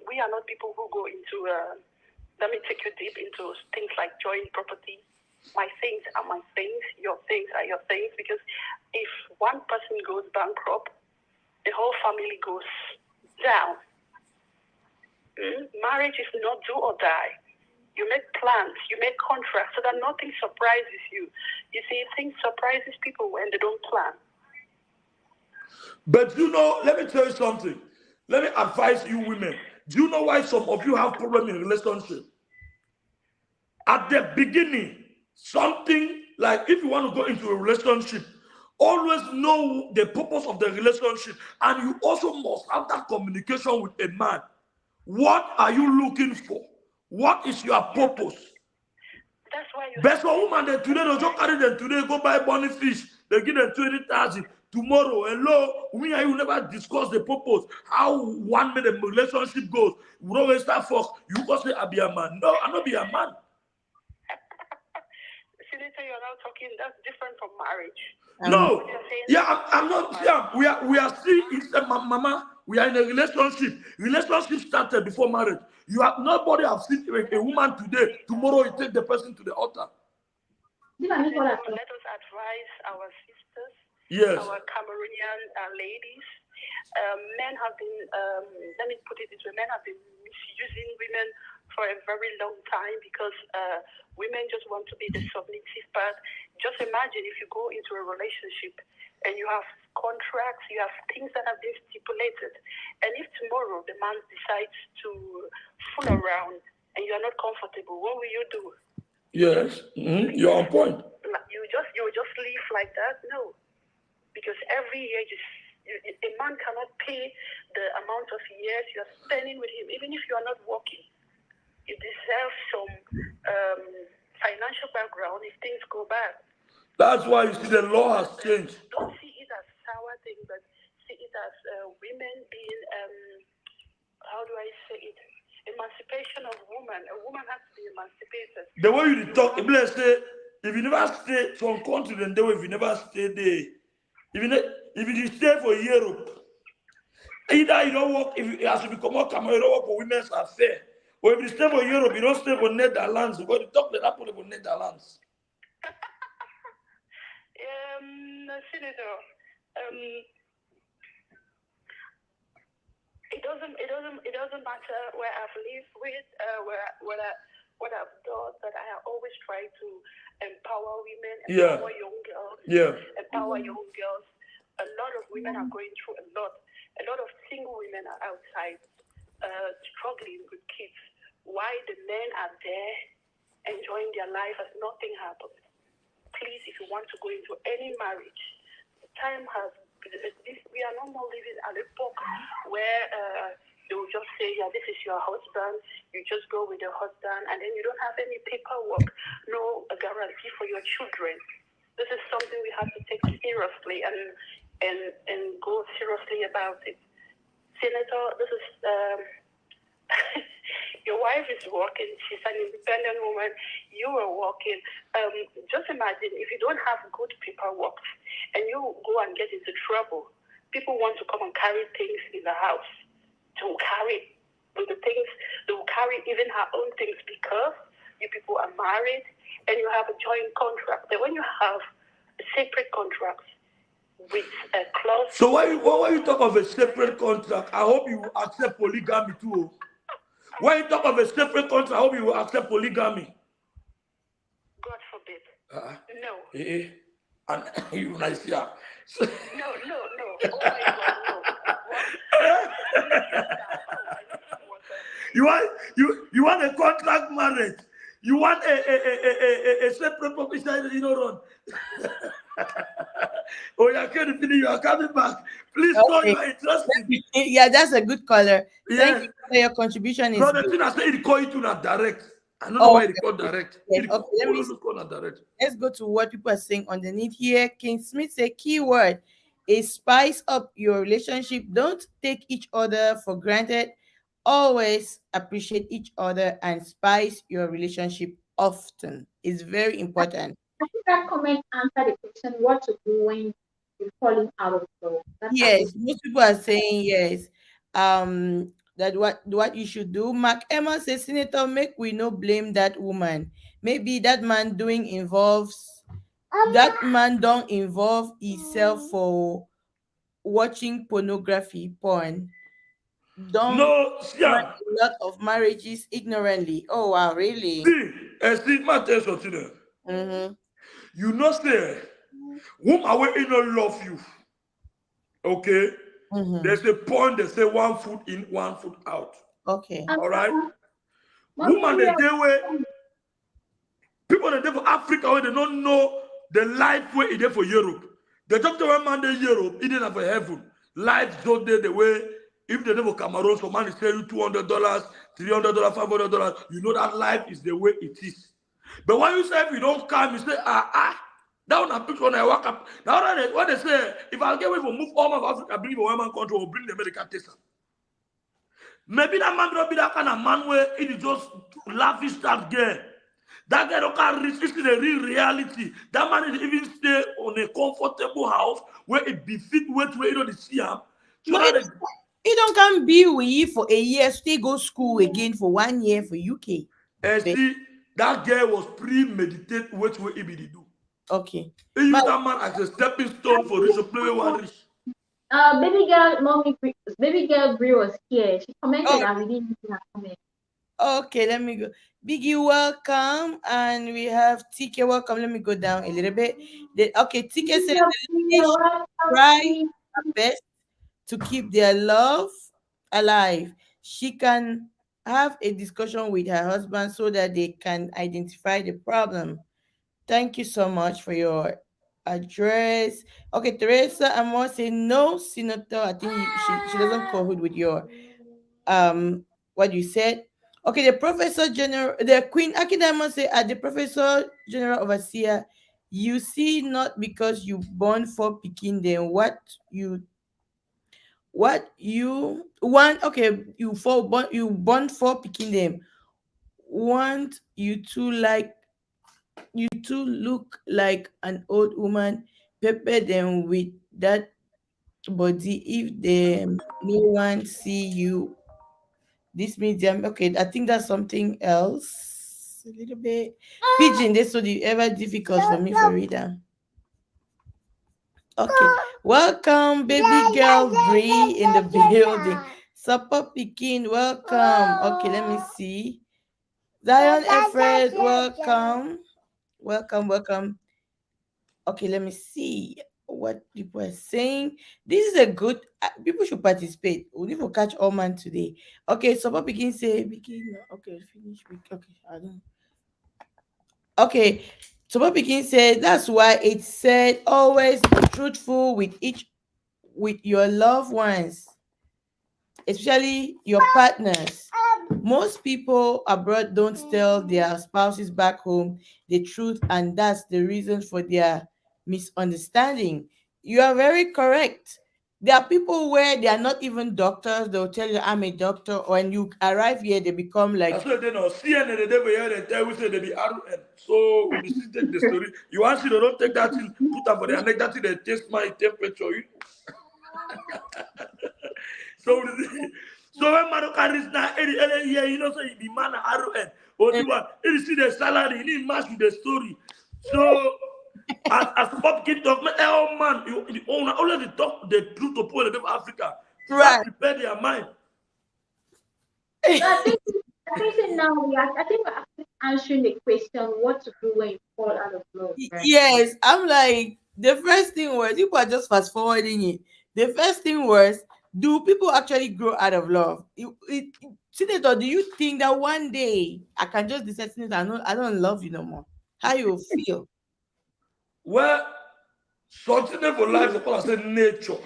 we are not people who go into, let me take you deep into things like joint property. My things are my things. Your things are your things. Because if one person goes bankrupt, the whole family goes down. Marriage is not do or die. You make plans, you make contracts so that nothing surprises you. You see, things surprises people when they don't plan. But you know, let me tell you something. Let me advise you women. Do you know why some of you have problems in relationship? At the beginning, something like if you want to go into a relationship, always know the purpose of the relationship, and you also must have that communication with a man. What are you looking for? What is your purpose? That's why you. Best for woman that today they just carry them today go buy bunny fish. They give them 20,000 tomorrow. Hello, we and you never discuss the purpose. How one minute relationship goes. We don't waste that fuck. You go say I be a man. No, I not be a man. Senator, you're now talking. That's different from marriage. No, yeah, I'm not. Yeah, we are still. It's mama. We are in a relationship. Relationship started before marriage. You have nobody have seen a woman today. Tomorrow you take the person to the altar. Let us advise our sisters, our Cameroonian ladies. Men have been. Let me put it this way: men have been misusing women for a very long time because women just want to be the submissive part. Just imagine if you go into a relationship and you have contracts, you have things that have been stipulated. And if tomorrow the man decides to fool around and you are not comfortable, what will you do? Yes, you're on point. You just leave like that? No. Because every year a man cannot pay the amount of years you're spending with him, even if you are not working. You deserve some financial background if things go bad. That's why you see the law has changed. Don't see it as sour thing, but see it as women being, how do I say it? Emancipation of woman. A woman has to be emancipated. The way you talk, if let's say, if you never stay from country, then the way if you never stay there, if you stay for Europe, either you don't work, if you have to become more Cameroon, you don't work for women's affair. Or if you stay for Europe, you don't stay for Netherlands, because you talk like that for Netherlands. Senator, it doesn't matter where I've lived with, what I've done, but I have always tried to empower women, empower young girls, empower young girls. A lot of women are going through a lot. A lot of single women are outside struggling with kids. Why the men are there enjoying their life as nothing happened. Please, if you want to go into any marriage, the time has, we are no more living at a epoch where they will just say, yeah, this is your husband, you just go with your husband, and then you don't have any paperwork, no guarantee for your children. This is something we have to take seriously and go seriously about it. Senator, this is your wife is working. She's an independent woman. You are working. Just imagine if you don't have good paperwork and you go and get into trouble. People want to come and carry things in the house. To carry with the things, they will carry even her own things because you people are married and you have a joint contract. But when you have a separate contract with a clause. So when you talk of a separate contract, I hope you accept polygamy too. When you talk of a separate contract, I hope you will accept polygamy. God forbid. No. And you nice, yeah. No. Oh my God, no. What? You want a contract marriage? You want a separate property? You know, run. Oh, you're kidding me. You are coming back. Please, no, you are interested. Yeah, that's a good caller. Yeah. Thank you for your contribution. No, the thing I say, it call you to not direct. I don't know why it called direct. Yes. Let's go to what people are saying underneath here. King Smith said, keyword is spice up your relationship. Don't take each other for granted. Always appreciate each other and spice your relationship often. It's very important. I think that comment answered the question, what to do when you're falling out of love. Yes, most people are saying yes. That what you should do. Mark Emma says, Senator, make we no blame that woman. Maybe that man don't involve himself for watching pornography, porn. No, Run yeah. a lot of marriages ignorantly. Oh wow, really? See, my tell something. Mm-hmm. You know, say, whom I will not love you. Okay? Mm-hmm. There's a point they say 1 foot in, 1 foot out. Okay. All right? Woman, the day where people in for Africa where they don't know the life where it is for Europe. They talk to one man in Europe, it didn't have a heaven. Life so there the way if they never Cameroon, so man is telling you $200, $300, $500, you know that life is the way it is. But when you say if you don't come, you say, that one I pick when I walk up. Now what they say, if I get away from move all of Africa, bring the woman country or bring the medical test. Maybe that man don't be that kind of man where it is just lavish that girl. That guy don't can reach this is the real reality. That man is even stay on a comfortable house where it befit where you don't see him. So no, he don't come be with you for a year, still go school again for 1 year for UK. And see, that girl was premeditated what he be do. Okay. He used that man as a stepping stone for this play one rich. Baby girl Brie was here. She commented and we didn't see her comment. Okay, let me go. Biggie, welcome. And we have TK, welcome. Let me go down a little bit. Okay, TK said try her best to keep their love alive. She can have a discussion with her husband so that they can identify the problem. Thank you so much for your address. Okay, Teresa Amor say no, Senator. I think she doesn't cohere with your what you said. Okay, the Professor General, the Queen Akidama say at the Professor General Overseer, you see not because you born for picking them what you want. Okay, you born for picking them want you to look like an old woman, pepper them with that body if them no one see you. This means them okay. I think that's something else. A little bit pigeon. This would be ever difficult for me for reader. Okay, welcome, baby girl Bree in the building. Supper Pekin, welcome. Okay, let me see. Zion Efred, welcome. Welcome. Okay, let me see what people are saying. This is a good. People should participate. We need to catch all man today. Okay, so what begin say begin. Okay, finish. Okay, I don't. Okay, so what begin say that's why it said always be truthful with your loved ones, especially your partners. Most people abroad don't tell their spouses back home the truth, and that's the reason for their misunderstanding. You are very correct. There are people where they are not even doctors, they'll tell you, I'm a doctor. When you arrive here, they become That's like, why they know CNN the day we hear they tell we say they be RN. So we see take the story. You want to see they don't take that thing, put up for their neck, that thing they test my temperature. So so when man carries now any year, you know, so he be man RN. Or the one, you see the salary, he need match with the story. So as Bob King talk, man, oh man, you only talk the truth to people in Africa. right. Start prepare their mind. So I think now I think we're actually answering the question what to do when you fall out of love, right? Yes, I'm like, the first thing was, people are just fast forwarding it. The first thing was, do people actually grow out of love? Senator, do you think that one day I can just decide, Senator, I don't love you no more? How you feel? Well, something for life, of course, I say nature.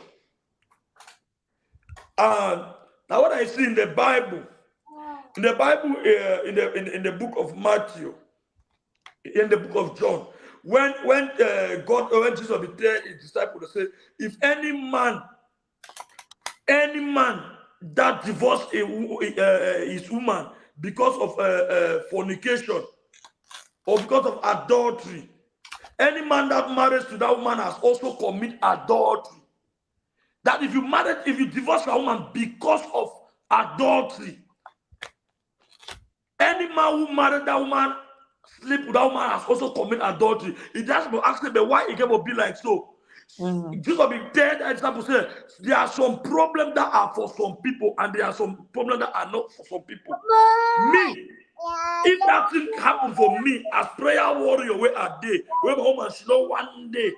And now what I see in the Bible, in the book of Matthew, in the book of John, when Jesus be there, his disciples say, if any man that divorced his woman because of fornication or because of adultery, any man that marries to that woman has also committed adultery. That if you divorce a woman because of adultery, any man who married that woman, sleep with that woman, has also committed adultery. It just be asking, but why it can be like so? Jesus will be dead. Example say there are some problems that are for some people, and there are some problems that are not for some people. Me, if that thing happen for me as prayer warrior, where are they? Where my woman she know one day.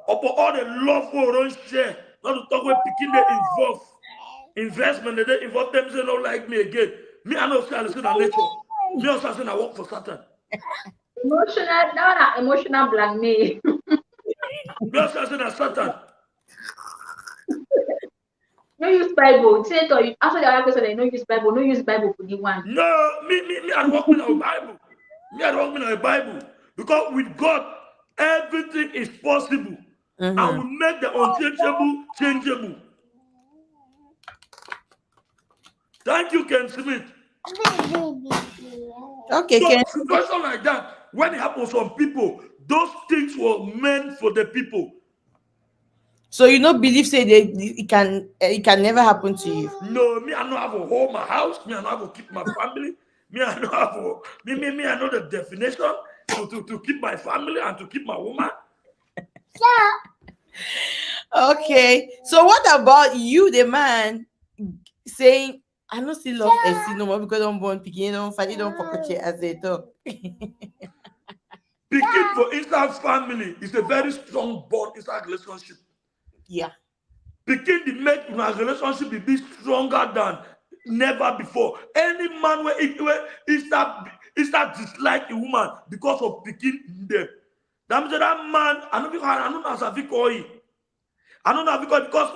Upon all the love we don't share, not to talk with picking they involve investment, they involve them say don't like me again. Me, I know say I listen to nature. Me also say I work for Satan. Emotional, now emotional blackmail. Me also say that Satan. No use Bible. Senator, you answer the other question. They no use Bible. No use Bible for the one. No, me, I work with our Bible. Me, I work with our Bible. Because with God, everything is possible. And we make the unchangeable changeable. Thank you, Ken Smith. Okay, So, Ken. situation like that, when it happens to some people, those things were meant for the people. So you don't believe say it can never happen to you? No, me, I don't have to hold my house. Me, I don't have to keep my family. Me, I don't have to. Me, I know the definition to keep my family and to keep my woman. Okay. So what about you, the man, saying I don't still love SC no more because I'm born picking, don't fight it, don't pocket as they talk. Picking for inside family is a very strong bond inside relationship. Yeah. Picking the make my relationship be stronger than never before. Any man where he start dislike a woman because of picking them, That means that man, I don't know as a victory. I don't know because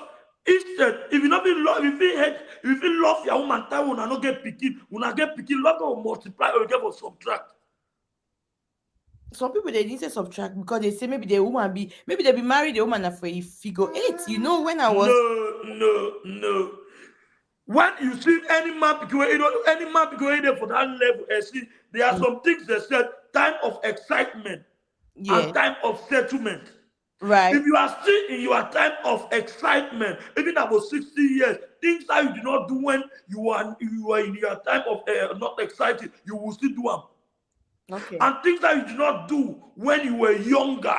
instead, if you not be love, if you hate, if you love your woman, time will not get picky, will not get picky, love will multiply or get for subtract. Some people they didn't say subtract because they say maybe the woman maybe they be married the woman for a figure 8. You know when I was No. When you see any man any man going there for that level, see, there are some things that said time of excitement and time of settlement. right. If you are still in your time of excitement, even about 60 years, things that you did not do when you are in your time of not excited, you will still do them. Okay. And things that you did not do when you were younger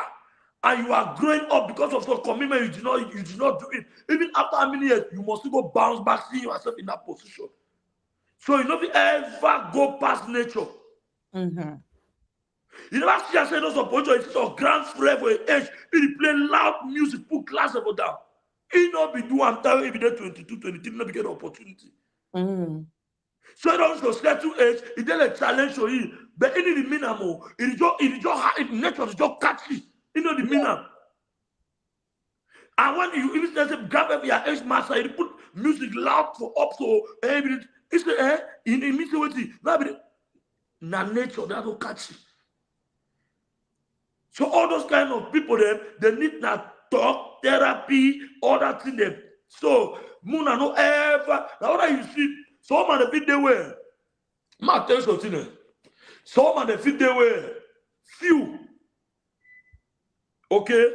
and you are growing up because of some commitment, you did not do it. Even after how many years, you must still go bounce back, see yourself in that position. So you don't ever go past nature. Mm-hmm. You never see yourself those opportunities or grand friend for age. He play loud music, put glass over down. He not be doing I'm telling you, if he 22, 23, not be get the opportunity. Mm-hmm. So it also settle age, it then a challenge for you. But in the minimum, it just nature is just catchy. You know the minimum. And when you even say grab up your age master, you put music loud for up so everything. It's the in means what na nature that will catch you. So all those kind of people then they need that talk, therapy, all that thing them. So Muna no ever now what you see some of the fit they were. Ma tell you something. Some of the fit they were few. Okay?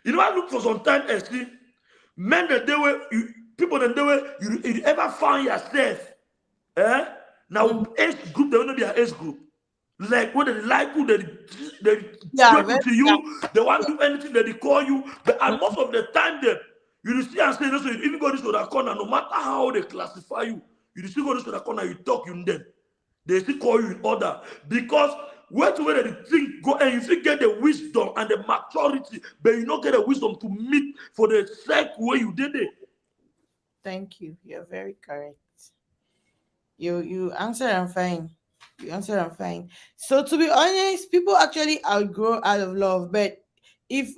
You know I look for some time and see men that they were people that they were you ever find yourself now age group they will not be an age group. Like what they like who they talk to you, they want to do anything that they call you. But and most of the time them you see and say, so you even go this to the corner, no matter how they classify you, you still go this to the corner, you talk you them. They still call you in order. Because where the thing go and you still get the wisdom and the maturity, but you don't get the wisdom to meet for the sake where you did it. Thank you. You're very correct. You answer I'm fine. You answer I'm fine. So to be honest, people actually outgrow out of love. But if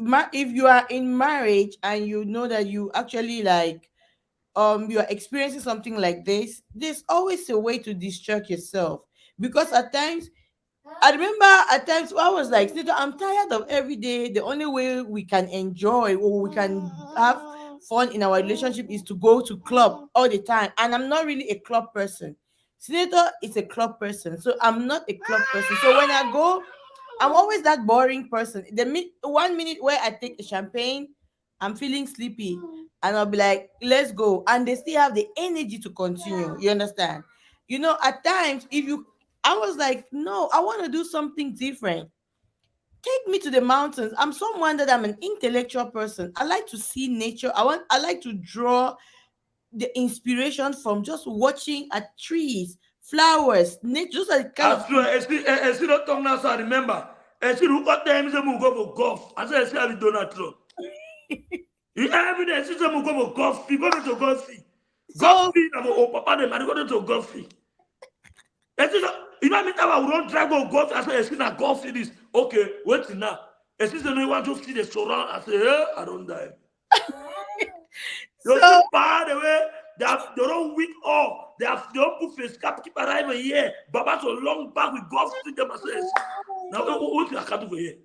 you are in marriage and you know that you actually like you are experiencing something like this, there's always a way to distract yourself. Because at times I remember at times I was like, "Snito, I'm tired of every day. The only way we can enjoy or we can have fun in our relationship is to go to club all the time." And I'm not really a club person. Senator is a club person, so I'm not a club person. So when I go, I'm always that boring person. 1 minute where I take a champagne, I'm feeling sleepy, and I'll be like, "Let's go," and they still have the energy to continue. You understand? You know, at times, if you I was like, no, I want to do something different. Take me to the mountains. I'm someone that I'm an intellectual person. I like to see nature. I like to draw the inspiration from just watching at trees, flowers, nature, just like kind I of swear, I see not talk now, so I remember. I see who got them say we go for golf. I say I see how we Donald Trump. You every day see them go for golf. You go to golf fee. Golf so fee, I'm oh papa them, and go to golf fee. I see you know me time we don't drive go golf. I say I see na golf fee this. Okay, wait now. I see no want to see the surround. I say, I don't die. You see far away. They don't weak off. They don't put face cap, keep arriving here. Baba so long back with golf stick them. I say, now what you can't do for here?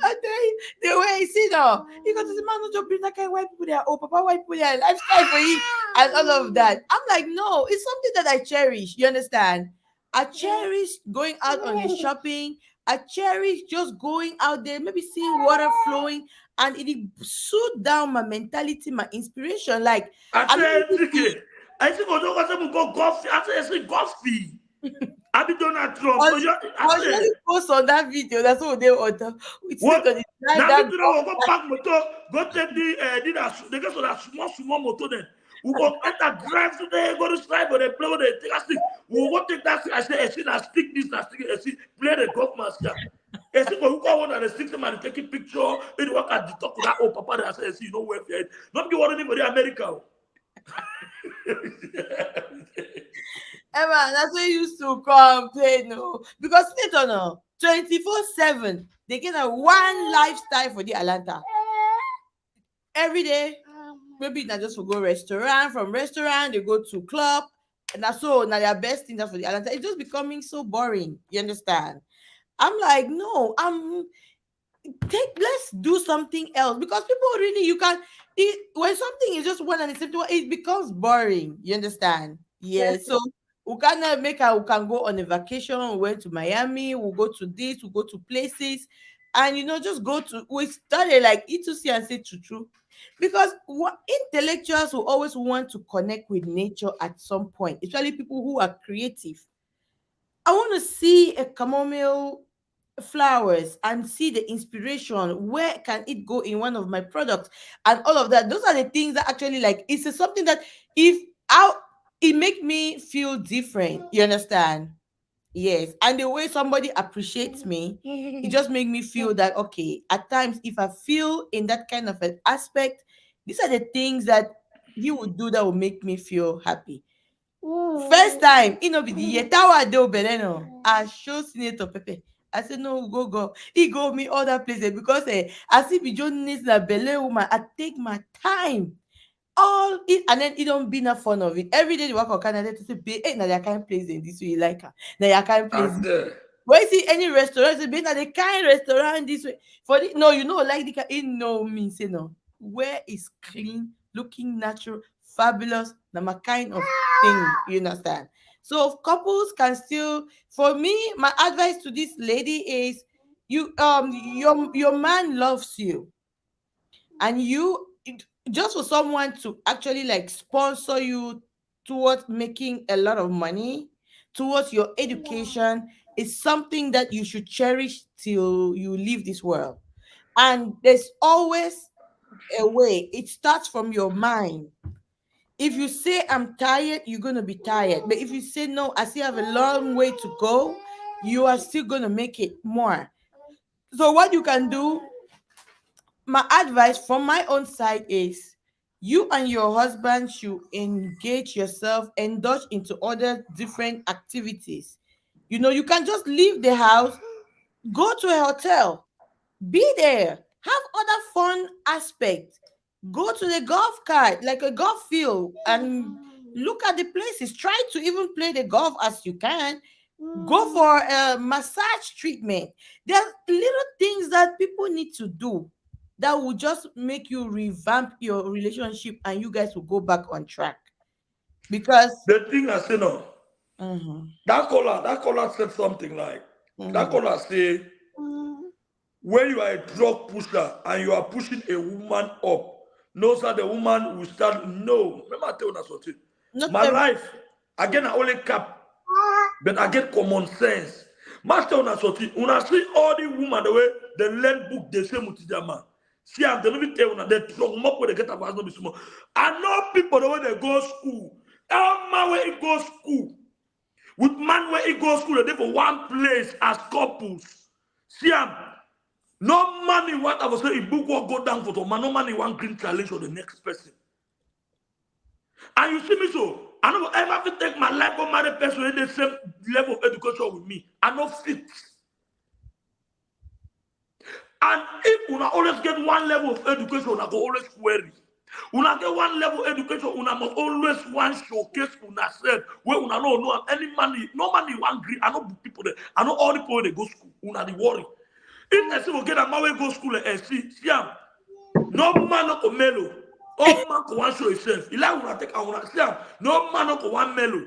I tell you, the way I see now, he goes to the man, not bring that kind of white people there. Oh, papa, white people there, lifestyle for you, and all of that. I'm like, no, it's something that I cherish. You understand? I cherish going out on a shopping. I cherish just going out there, maybe seeing water flowing, and it suit down my mentality, my inspiration. Like I I'm say, ticket. I think we go golf. I say golf fee. I be Donald Trump. So I was really post on that video. That's what they order. It's what? on the Now that me to know go park motor, go take the get so that small motor then. We go enter drive today, go to drive or they play with the take a stick. We go take that stick. I say, I see that stick this, that stick, I see play the golf master. I see go one and the stick them and taking picture. They work at the top of that old papa. I say, I see you know where you head. Not be worrying for the America. Emma, that's what you used to complain, no. Because later no, 24/7. they get a one lifestyle for the Atlanta. Every day, maybe not just for go restaurant, from restaurant, they go to club. And that's so now their best thing that for the Atlanta. It's just becoming so boring. You understand? I'm like, no, let's do something else because people really when something is just one and the same thing, it becomes boring. You understand? Yeah. Yes. So we can go on a vacation. We went to Miami. We'll go to this. We'll go to places, and just go to. We started like E2C and say true, because intellectuals will always want to connect with nature at some point, especially people who are creative. I want to see a chamomile flowers and see the inspiration. Where can it go in one of my products and all of that? Those are the things that actually like it's something that if out it make me feel different. You understand? Yes. And the way somebody appreciates me, it just make me feel that okay, at times if I feel in that kind of an aspect, these are the things that he would do that will make me feel happy. First time, be the year tower do beleno. I show Senator Pepe. I said no, go. He go me other places because as if he just needs a belle woman. I take my time. All it and then it don't be enough fun of it. Every day you walk on Canada to say, babe, hey, now I can't place in this way you like her. Now I can't place. And there. When you see any restaurant, say, babe, now the kind restaurant this way. For the no, like the kind, it no means say no. Where is clean, looking natural, fabulous, now my kind of thing, you understand? So couples can still, for me, my advice to this lady is your man loves you, and just for someone to actually like sponsor you towards making a lot of money towards your education is something that you should cherish till you leave this world. And there's always a way. It starts from your mind. If you say I'm tired, you're gonna be tired. But if you say no, I still have a long way to go, you are still gonna make it more. So what you can do, my advice from my own side is you and your husband should engage yourself, indulge into other different activities. You can just leave the house, go to a hotel, be there, have other fun aspects, go to the golf cart, like a golf field, and look at the places. Try to even play the golf as you can. Go for a massage treatment. There are little things that people need to do that will just make you revamp your relationship and you guys will go back on track. Because The thing I say no. Mhm, That caller said something like that mhm. caller say when you are a drug pusher and you are pushing a woman up, knows that the woman will start. No, remember I tell you something. Not My every life, again, I only cap, but I get common sense. Master una sorti, una see all the women the way they learn book they say mutijama. See, I'm the only tell una they strong up when they get up as no be small. I know people the way they go school. All man where he go school. With man where he go school, they for one place as couples. See, no money what I was saying, book will go down for the man, no money one green challenge for the next person. And you see me so, I don't ever have to take my life or marry person in the same level of education with me. I don't fit. And if una always get one level of education, una go always query. Una get one level of education, una must always one showcase una self where una know any money, no money one green. I know people there. I know all the people they go school. Una the worry. If I say we get a man wey go school and see am, no man no go mellow. All man go one show himself. He like una take and una see am. No man no go one mellow.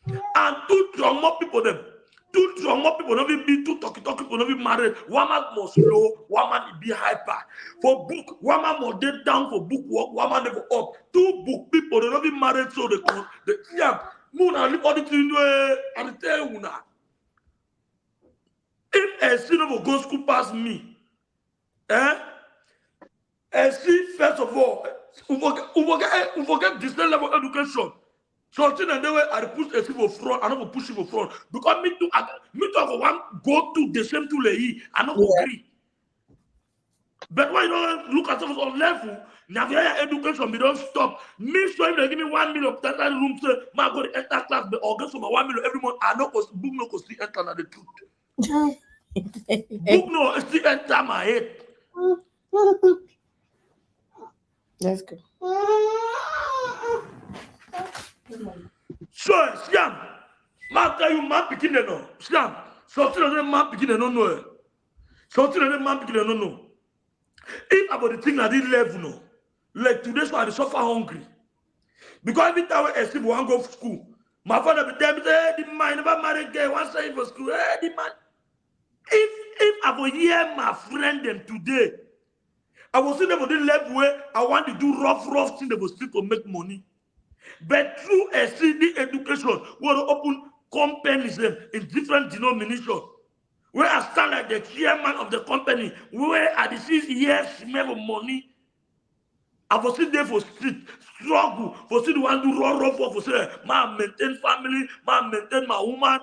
And two strong more people them. Two strong more people no be two talky people no be married. One man must slow, one man be hyper. For book, one man must get down for book work, one man never up. Two book people they no be married so they see am. Muna leave all the things and tell una. If a sinner will go school past me, and see, first of all, we forget this level of education. Something and then I push a people front, I don't push people front. Because me too, I go one go to the same tool I don't agree. But when you don't look at us on level, now education, we don't stop. Me showing they give me 1 million that room, say, my God, enter class, but August for my 1 million every month, I know book no go see enter the truth. Book no still enter my head. Let's go. So, Siam, man tell you man picking no. Siam, something on them man picking no no. Something on them man picking no no. If about the thing at this level no, like today so I dey suffer hungry. Because every time I see one go to school, my father be tell me say, hey, the man never marry girl, one say for school, hey, the man. If I will hear my friend them today, I will see them for the level where I want to do rough thing they will still to make money. But through a CD education, we will open companies in different denominations. Where I stand like the chairman of the company, where I see years smell of money. I will sit there for street, struggle, for see the one do rough work, for say, man maintain family, man maintain my woman.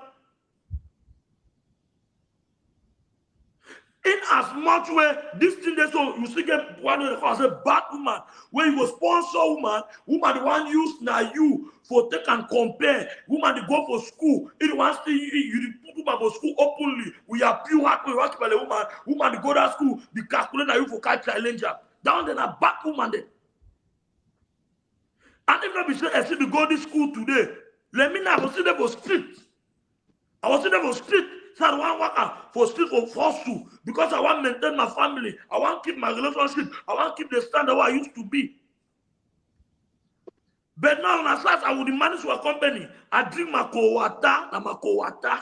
In as much way, this thing they so you see get one of the bad woman, where you go sponsor woman the one use now you for take and compare, woman they go for school, it wants to you put woman for school openly, we are pure heart, we work by the woman they go to school, the calculate you for catch challenger, down then a bad woman there. And if not be say I see the go to school today, let me know I was see them for street. I was see them for street. So I want work for street for force because I want to maintain my family. I want to keep my relationship. I want to keep the standard where I used to be. But now, when I start, I would manage to a company. I drink my co-water and my co-water.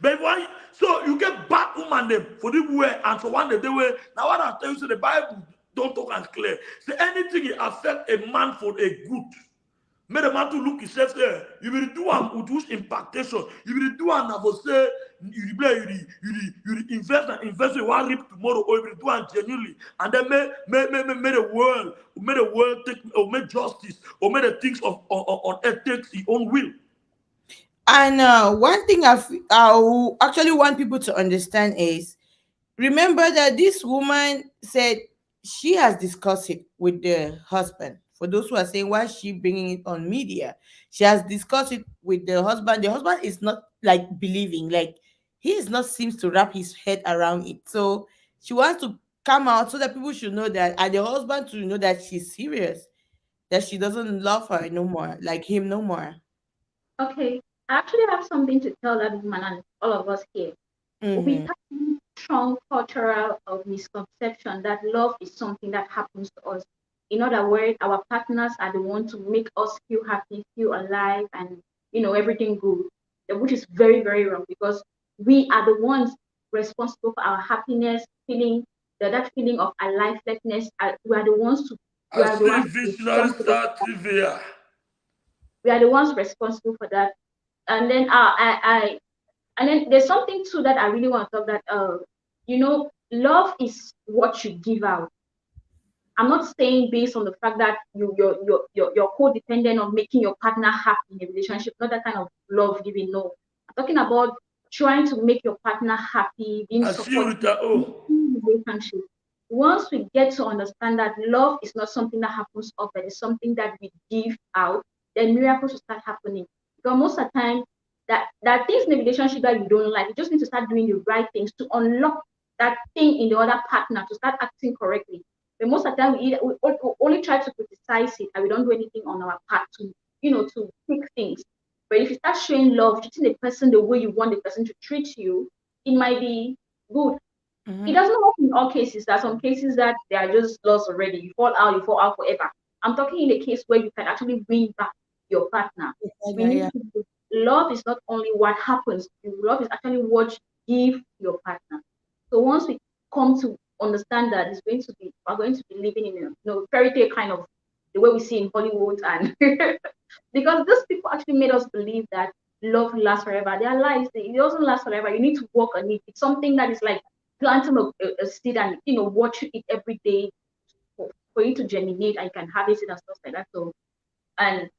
But why? So you get bad woman them for the way and so one day they were. Now what I tell you, so the Bible don't talk and clear. Say anything it affect a man for a good. Make the man to look himself there. You will do am with which impactation. You will do am for say you invest and invest in one reap tomorrow, or you will do am genuinely, and then make the world take or make justice or make the things on earth takes his own will. And one thing I actually want people to understand is, remember that this woman said she has discussed it with the husband. For those who are saying why is she bringing it on media, she has discussed it with the husband. The husband is not like believing, like he is not seems to wrap his head around it. So she wants to come out so that people should know that, and the husband to know that she's serious, that she doesn't love her no more, like him no more. Okay, I actually have something to tell that woman and all of us here. We Mm-hmm. have a strong cultural misconception that love is something that happens to us. In other words, our partners are the ones to make us feel happy, feel alive, and everything good, which is very, very wrong because we are the ones responsible for our happiness, feeling that feeling of aliveness. We are the ones to we I are the see ones visionary star TV. we are the ones responsible for that. And then and then there's something too that I really want to talk that love is what you give out. I'm not saying based on the fact that you're codependent on making your partner happy in a relationship, not that kind of love giving. No, I'm talking about trying to make your partner happy, being I see you supportive with that. in Oh, the relationship. Once we get to understand that love is not something that happens up, but it's something that we give out, then miracles will start happening. Because most of the time, that things in the relationship that you don't like, you just need to start doing the right things to unlock that thing in the other partner to start acting correctly. But most of the time, we only try to criticize it, and we don't do anything on our part to fix things. But if you start showing love, treating the person the way you want the person to treat you, it might be good. Mm-hmm. It doesn't work in all cases. There are some cases that they are just lost already. You fall out forever. I'm talking in the case where you can actually win back your partner. We need Yeah. to love is not only what happens, love is actually what you give your partner. So once we come to understand that we're going to be living in a fairy tale kind of the way we see in Hollywood, and because those people actually made us believe that love lasts forever. Their lives, it doesn't last forever. You need to work on it. It's something that is like planting a seed and watching it every day for you to germinate and you can harvest it and stuff like that. So, and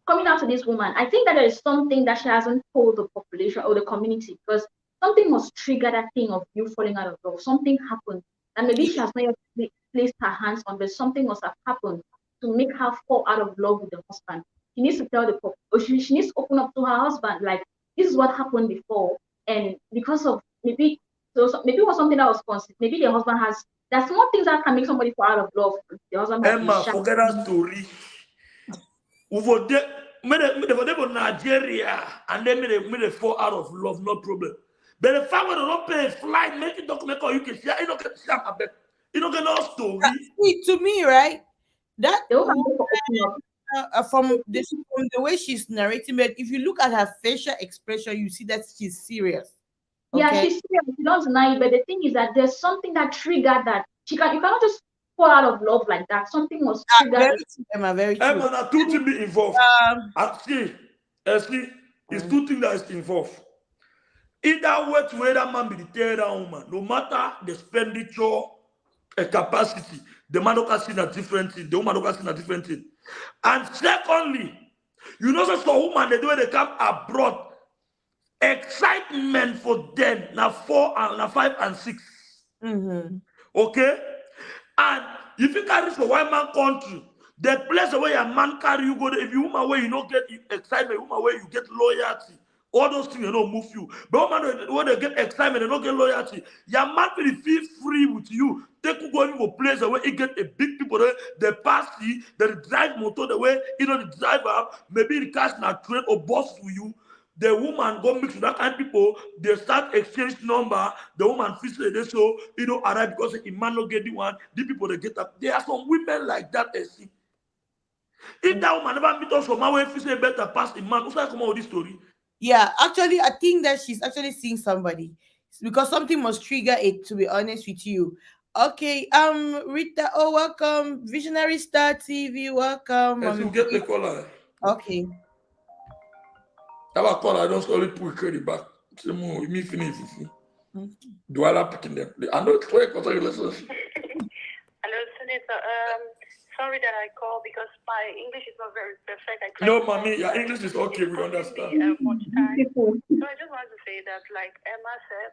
coming out to this woman, I think that there is something that she hasn't told the population or the community, because something must trigger that thing of you falling out of love. Something happened, and maybe she has not yet placed her hands on, but something must have happened to make her fall out of love with the husband. she needs to tell the couple, or she needs to open up to her husband, like, this is what happened before, and because of maybe it was something that was constant. Maybe the husband has, there's small things that can make somebody fall out of love. The husband might be Emma, shy. forget that story. Over there, they go Nigeria and then made they fall out of love, no problem. But the fact that they don't pay a flight, make it document or you can share, you don't get share a bit. You don't get no story. See, to me, right? That The husband will open up. from the way she's narrating, but if you look at her facial expression, you see that she's serious. Yeah, Okay? she's serious. She don't deny it, but the thing is that there's something that triggered that. You cannot just fall out of love like that. Something was triggered. Very true, Emma, very true. Emma, now two things be involved. See, it's two things that is involved. Either way to where that man be the tell that woman, no matter the expenditure, capacity, the man don't see a different thing, the woman don't see a different thing. And secondly, you know, so woman, they do they come abroad, excitement for them now 4 and now 5 and 6. Okay? And if you carry for white man country, the place where a man carry you go there, if you woman where you don't get excitement, woman where you get loyalty, all those things they don't move you. But woman when they get excitement, they don't get loyalty. Your man will feel free with you. They could go to a place where you get a big people there, they pass you, they drive motor the way, you know, the driver, maybe the cash not train or boss to you. The woman go mix with that kind of people, they start exchange number, the woman feels they so, you know, arrive because the man not get the one, the people they get up. There are some women like that, they see. If that woman never meet us from my way, if you better pass the man, who's like come out with this story? Yeah, actually, I think that she's actually seeing somebody because something must trigger it, to be honest with you. Okay, Rita, oh, welcome. Visionary Star TV, welcome. As you get the caller. Okay. Have a caller, I don't only put credit back. Say more, me finish. Do I like picking them? I know it's clear because I listen. Hello, Senator. Sorry that I called because my English is not very perfect. No, mommy, your English is okay. We understand. Much time. So I just wanted to say that, like Emma said,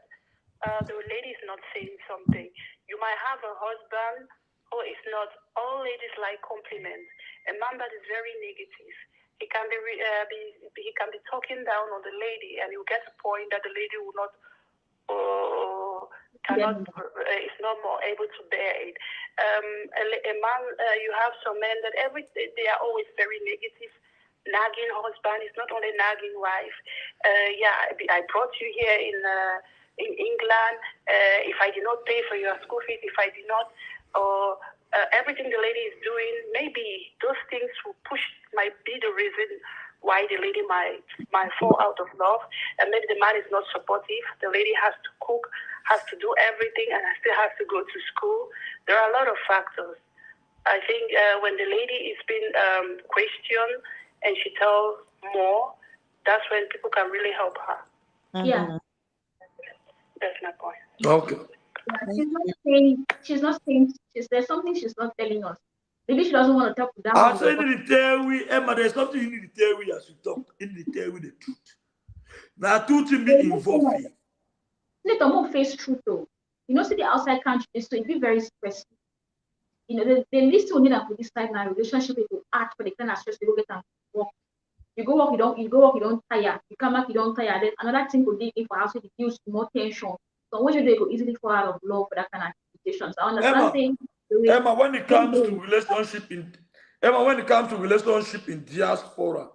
the lady is not saying something. You might have a husband who is not. All ladies like compliments. A man that is very negative. He can be talking down on the lady, and you get a point that the lady will not. Is not more able to bear it. A man, you have some men that they are always very negative, nagging husband. It's not only nagging wife. I brought you here in England. If I did not pay for your school fees, if I did not, everything the lady is doing, maybe those things might be the reason why the lady might fall out of love, and maybe the man is not supportive. The lady has to cook, has to do everything, and still has to go to school. There are a lot of factors. I think when the lady is being questioned and she tells more, that's when people can really help her. Yeah. That's my point. Okay. She's not saying, there's something she's not telling us. Maybe she doesn't want to talk to that. I say you need to tell we, Emma, there's something you need to tell we as you talk. You need to tell we the truth. Now, two things be involved here. Let them all face truth though. You know, see the outside country, so it be very stressful. You know, they list to need to put this type of relationship people act for the kind of stress they go get and work. You go work, you don't tire. You come back, you don't tire. Then another thing could be for house it gives more tension. So what you do, you go easily fall out of love for that kind of situations. I understand saying. Emma, when it comes to relationship in diaspora,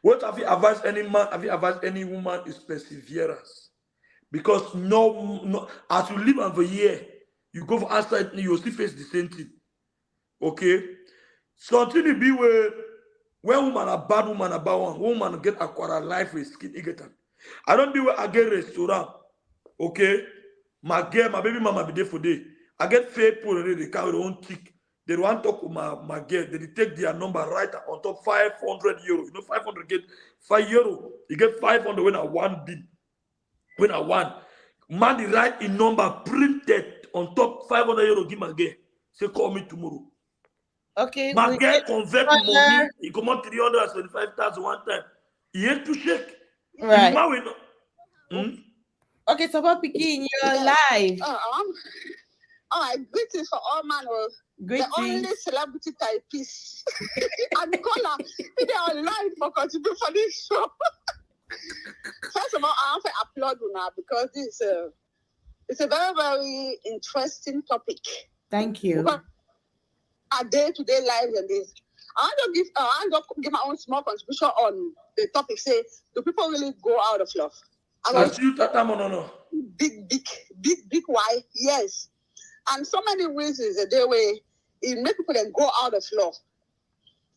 what have you advised any man? Have you advised any woman is perseverance? Because no, as you live over here, you go for outside, you still face the same thing. Okay, something be where when woman a bad woman a bad one, woman get acquire life with skin. I don't be where I get restaurant. Okay, my baby mama be there for day. I get fake people, they carry their own tick. They want to talk with my girl. They take their number right on top 500 euro. You know, 500 get 5 euro. You get 500 when I want bid. When I want. Man, they write in number printed on top 500 euro. Give my girl. Say, call me tomorrow. Okay. My girl convert money. He come out 325,000 one time. He ain't to shake. Right. Okay, so Papa Pikin, you're live. All right, greetings for all man. The only celebrity typist. And Nicola, they are online for contributing for this show. First of all, I have to applaud you now because it's a very, very interesting topic. Thank you. Because our day-to-day lives and this. I want to give my own small contribution on the topic. Say, do people really go out of love? Big why? Yes. And so many reasons that they way it make people then go out of love.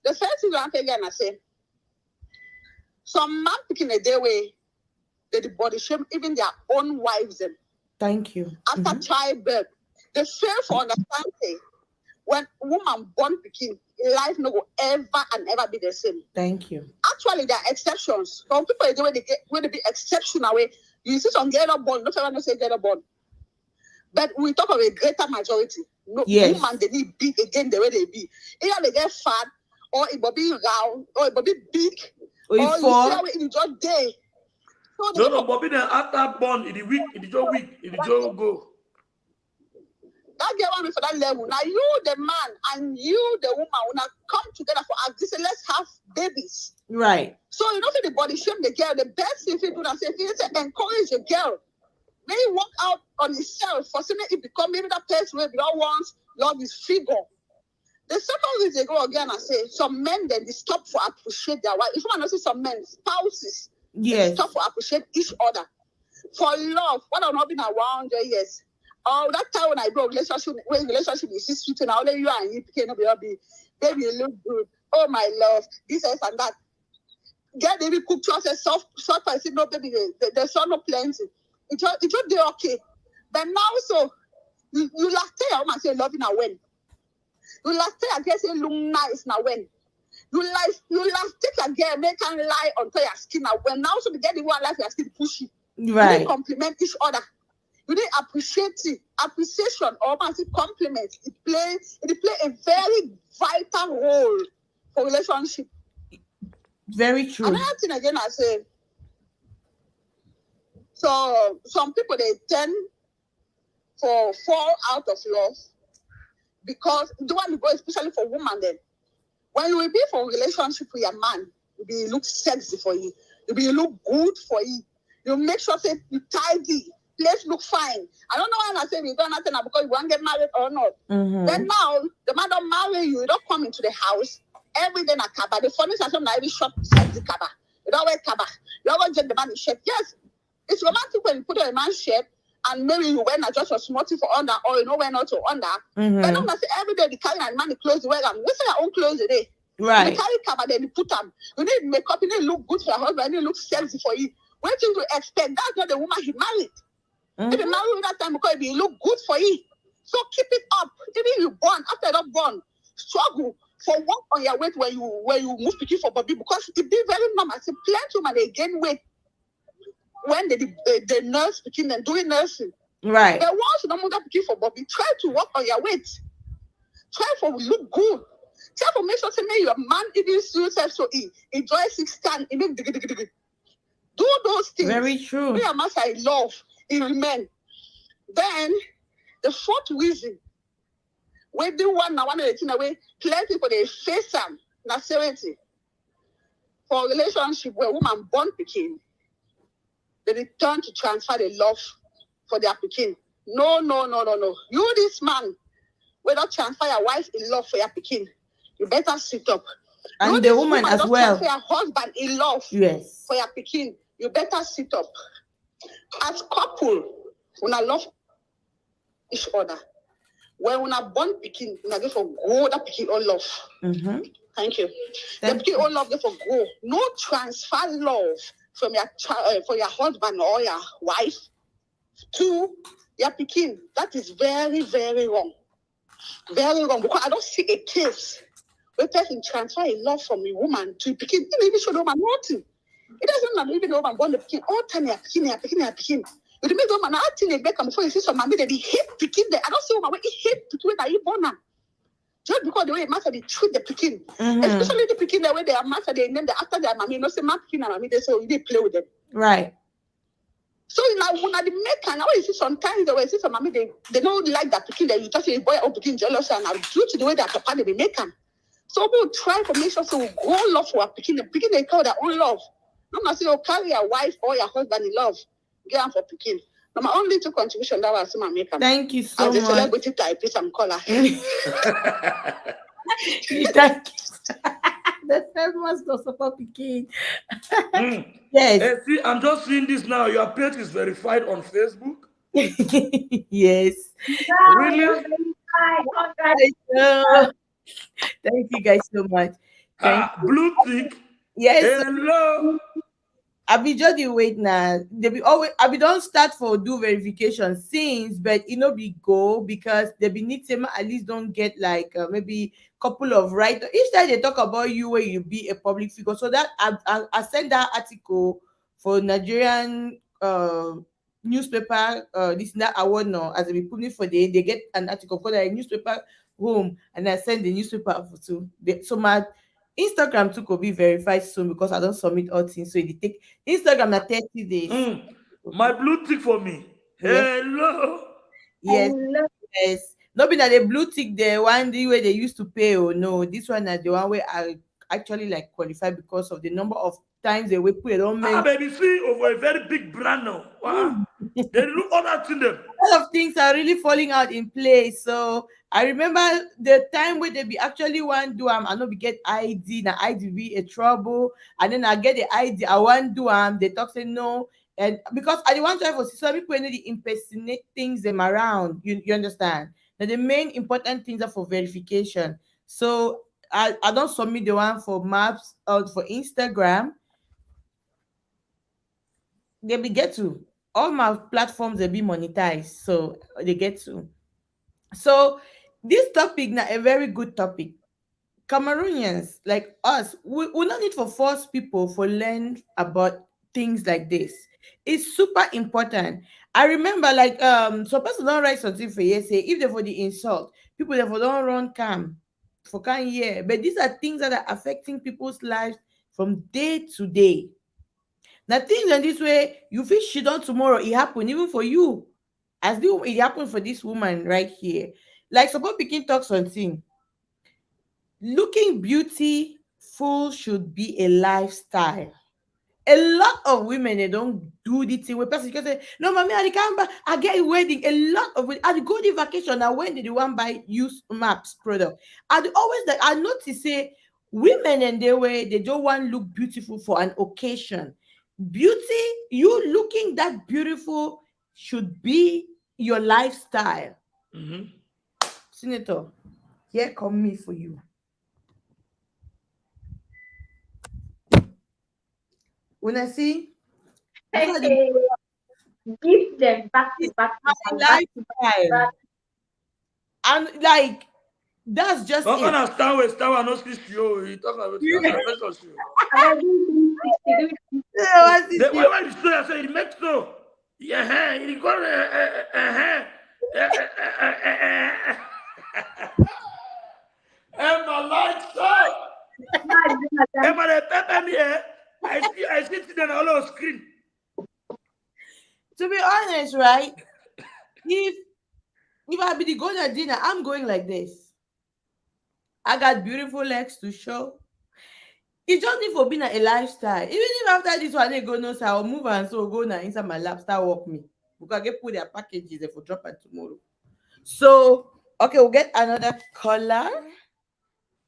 The first thing I again I say, some man picking a day way they body shame even their own wives them. Thank you. After childbirth, they fail for understanding when woman born picking, life no go ever and ever be the same. Thank you. Actually, there are exceptions. Some people the way they get when they be exceptional way. You see some get up born, not everyone say get up born. But we talk of a greater majority. No, yes. Woman they need big again the way they be. Either they get fat, or it will be round, or it will be big, or you see how it enjoy day. So no, Bobby then after born in the week, in the job week, in the job go. That get one for that level. Now you the man and you the woman will not come together for this. Let's have babies. Right. So you don't feel the body shame the girl. The best thing if you do that, if you say encourage the girl, maybe work out on himself for something it become maybe that person where we don't want love is figure. The second reason they go again and say some men then they stop for appreciate their wife. If you want to see some men, spouses, yes, they stop for appreciate each other. For love, what I've not been around years. Oh, that time when I go relationship is sweet and only you and you can't be baby, you look good. Oh my love, this and that. Get baby cook chocolate soft I said no baby, there's no plenty. It just be okay. But now so you last day I want to say loving a when. You last day I guess it look nice now when. You last take a girl make and lie onto your skin now when now so we get the one life your skin pushy. Right. You compliment each other. You need appreciation or compliment. It play a very vital role for relationship. Very true. Another thing again I say, so some people they tend to fall out of love because the one you go especially for women then. When you will be for a relationship with your man, you be look sexy for you. You be look good for you. You make sure say you tidy. Place look fine. I don't know why I say we don't nothing because you want to get married or not. Mm-hmm. Then now the man don't marry you. You don't come into the house every day in a kaba. The funny thing is not every shop sells the kaba. You don't wear kaba. You don't get the man in shape. Yes, it's romantic when you put on a man's shape and maybe you wear not just a small thing for under or you know wear not to under. Mm-hmm. But don't say every day the carry and man the clothes you wear them. We say your own clothes today. Right. You carry kaba then you put them. You need makeup. You need to look good for your husband. You need to look sexy for you. What you expect? That's not the woman he married. Mm-hmm. If you marry that time because it look good for you. So keep it up. Even you born, after you're born, struggle for work on your weight when you move picking for body because it be very normal. See, plenty women they gain weight when they nurse picking and doing nursing. Right. But once you don't move picking for body, try to work on your weight. Try for look good. Try for make sure to make your man even see yourself so he enjoy 6 10. Do those things. Very true. Me and I love in men. Then the fourth reason, we do one of the things away, plenty people they face some nascerity for a relationship where woman born picking, they return to transfer the love for their picking. No. You this man, will not transfer your wife in love for your picking. You better sit up. And the woman as well. Transfer your husband in love for your picking. You better sit up. As couple, when I love each other, when we are born picking, we are going for go that picking all love. Mm-hmm. Thank you. The picking all love, for go. No transfer love from your for your husband or your wife to your picking. That is very, very wrong. Very wrong because I don't see a case where person transfer a love from a woman to a picking. It even show the woman nothing. It doesn't matter even the woman born the picking. All time you're picking. You make the woman acting a back before you see some mommy that they hate picking there. I don't see woman when he hate picking that you born now. Just because the way master they treat the picking. Mm-hmm. Especially the picking the way they are master they name the after their mommy. No say man picking and mommy they say you need play with them. Right. So now when the maker, now you see sometimes they see some mommy they don't like that picking that you just say boy or picking jealous and due to the way that papa they be making. So we'll try to make sure so we go love for picking they call their own love. No matter you carry your wife or your husband in love, get them for picking. No, my only two contribution that was my maker. Thank you so much. As a celebrity type, some color. Thank you. The famous gospel picking. Yes. See, I'm just seeing this now. Your page is verified on Facebook. Yes. Really? Thank you guys so much. Blue tick. Yes. Hello. I be just the wait now. They be always I be don't start for do verification since, but be go because they be need to at least don't get like maybe couple of right. Each time they talk about you where you be a public figure. So that I sent that article for Nigerian newspaper this that award now as they put me for they get an article for the newspaper home and I send the newspaper to so my Instagram too could be verified soon because I don't submit all things. So it take Instagram at 30 days. My blue tick for me. Yes. Hello. Yes. Hello. Yes. Not be that the blue tick the one the way they used to pay or no. This one is the one where I actually like qualify because of the number of times they will put it on me. Baby, see over a very big brand now. Wow. They look other to them. A lot of things are really falling out in place. So I remember the time where they be actually want do I know we get ID, now ID be a trouble, and then I get the ID, I want do they talk say no, and because I want to have a some people need to impersonate things them around. You understand? Now the main important things are for verification. So I don't submit the one for maps or for Instagram. They be get to all my platforms they be monetized, so they get to. So this topic now a very good topic. Cameroonians like us, we not need for force people for learn about things like this. It's super important. I remember like some person don't write something for you say if they for the insult, people they for don't run cam for can year. But these are things that are affecting people's lives from day to day. Now things in this way, you feel she done tomorrow, it happen even for you. As it happened for this woman right here. Like suppose Pikin talk something. Looking beautiful should be a lifestyle. A lot of women they don't do the thing with person because say, no, mommy, I can't buy, I get a wedding. A lot of it, I go on vacation. Now when did you want buy use maps product? I always like I notice say women and their way they don't want look beautiful for an occasion. Beauty, you looking that beautiful should be your lifestyle. Senator, here come me for you. When I see give them back to back to back to back. And like that's just How it. can I stand with Star and not see you? You talk about Why you say I say it makes so? Yeah, you got Emma like so. Emma the pepper me. I see it on all the screen. To be honest, right? If I be the going at dinner, I'm going like this. I got beautiful legs to show. It just need for being a lifestyle. Even if after this one they go no, so I'll move and so go now inside my lap, start walk me. Because I get put their packages if we drop it tomorrow. So okay, we'll get another caller.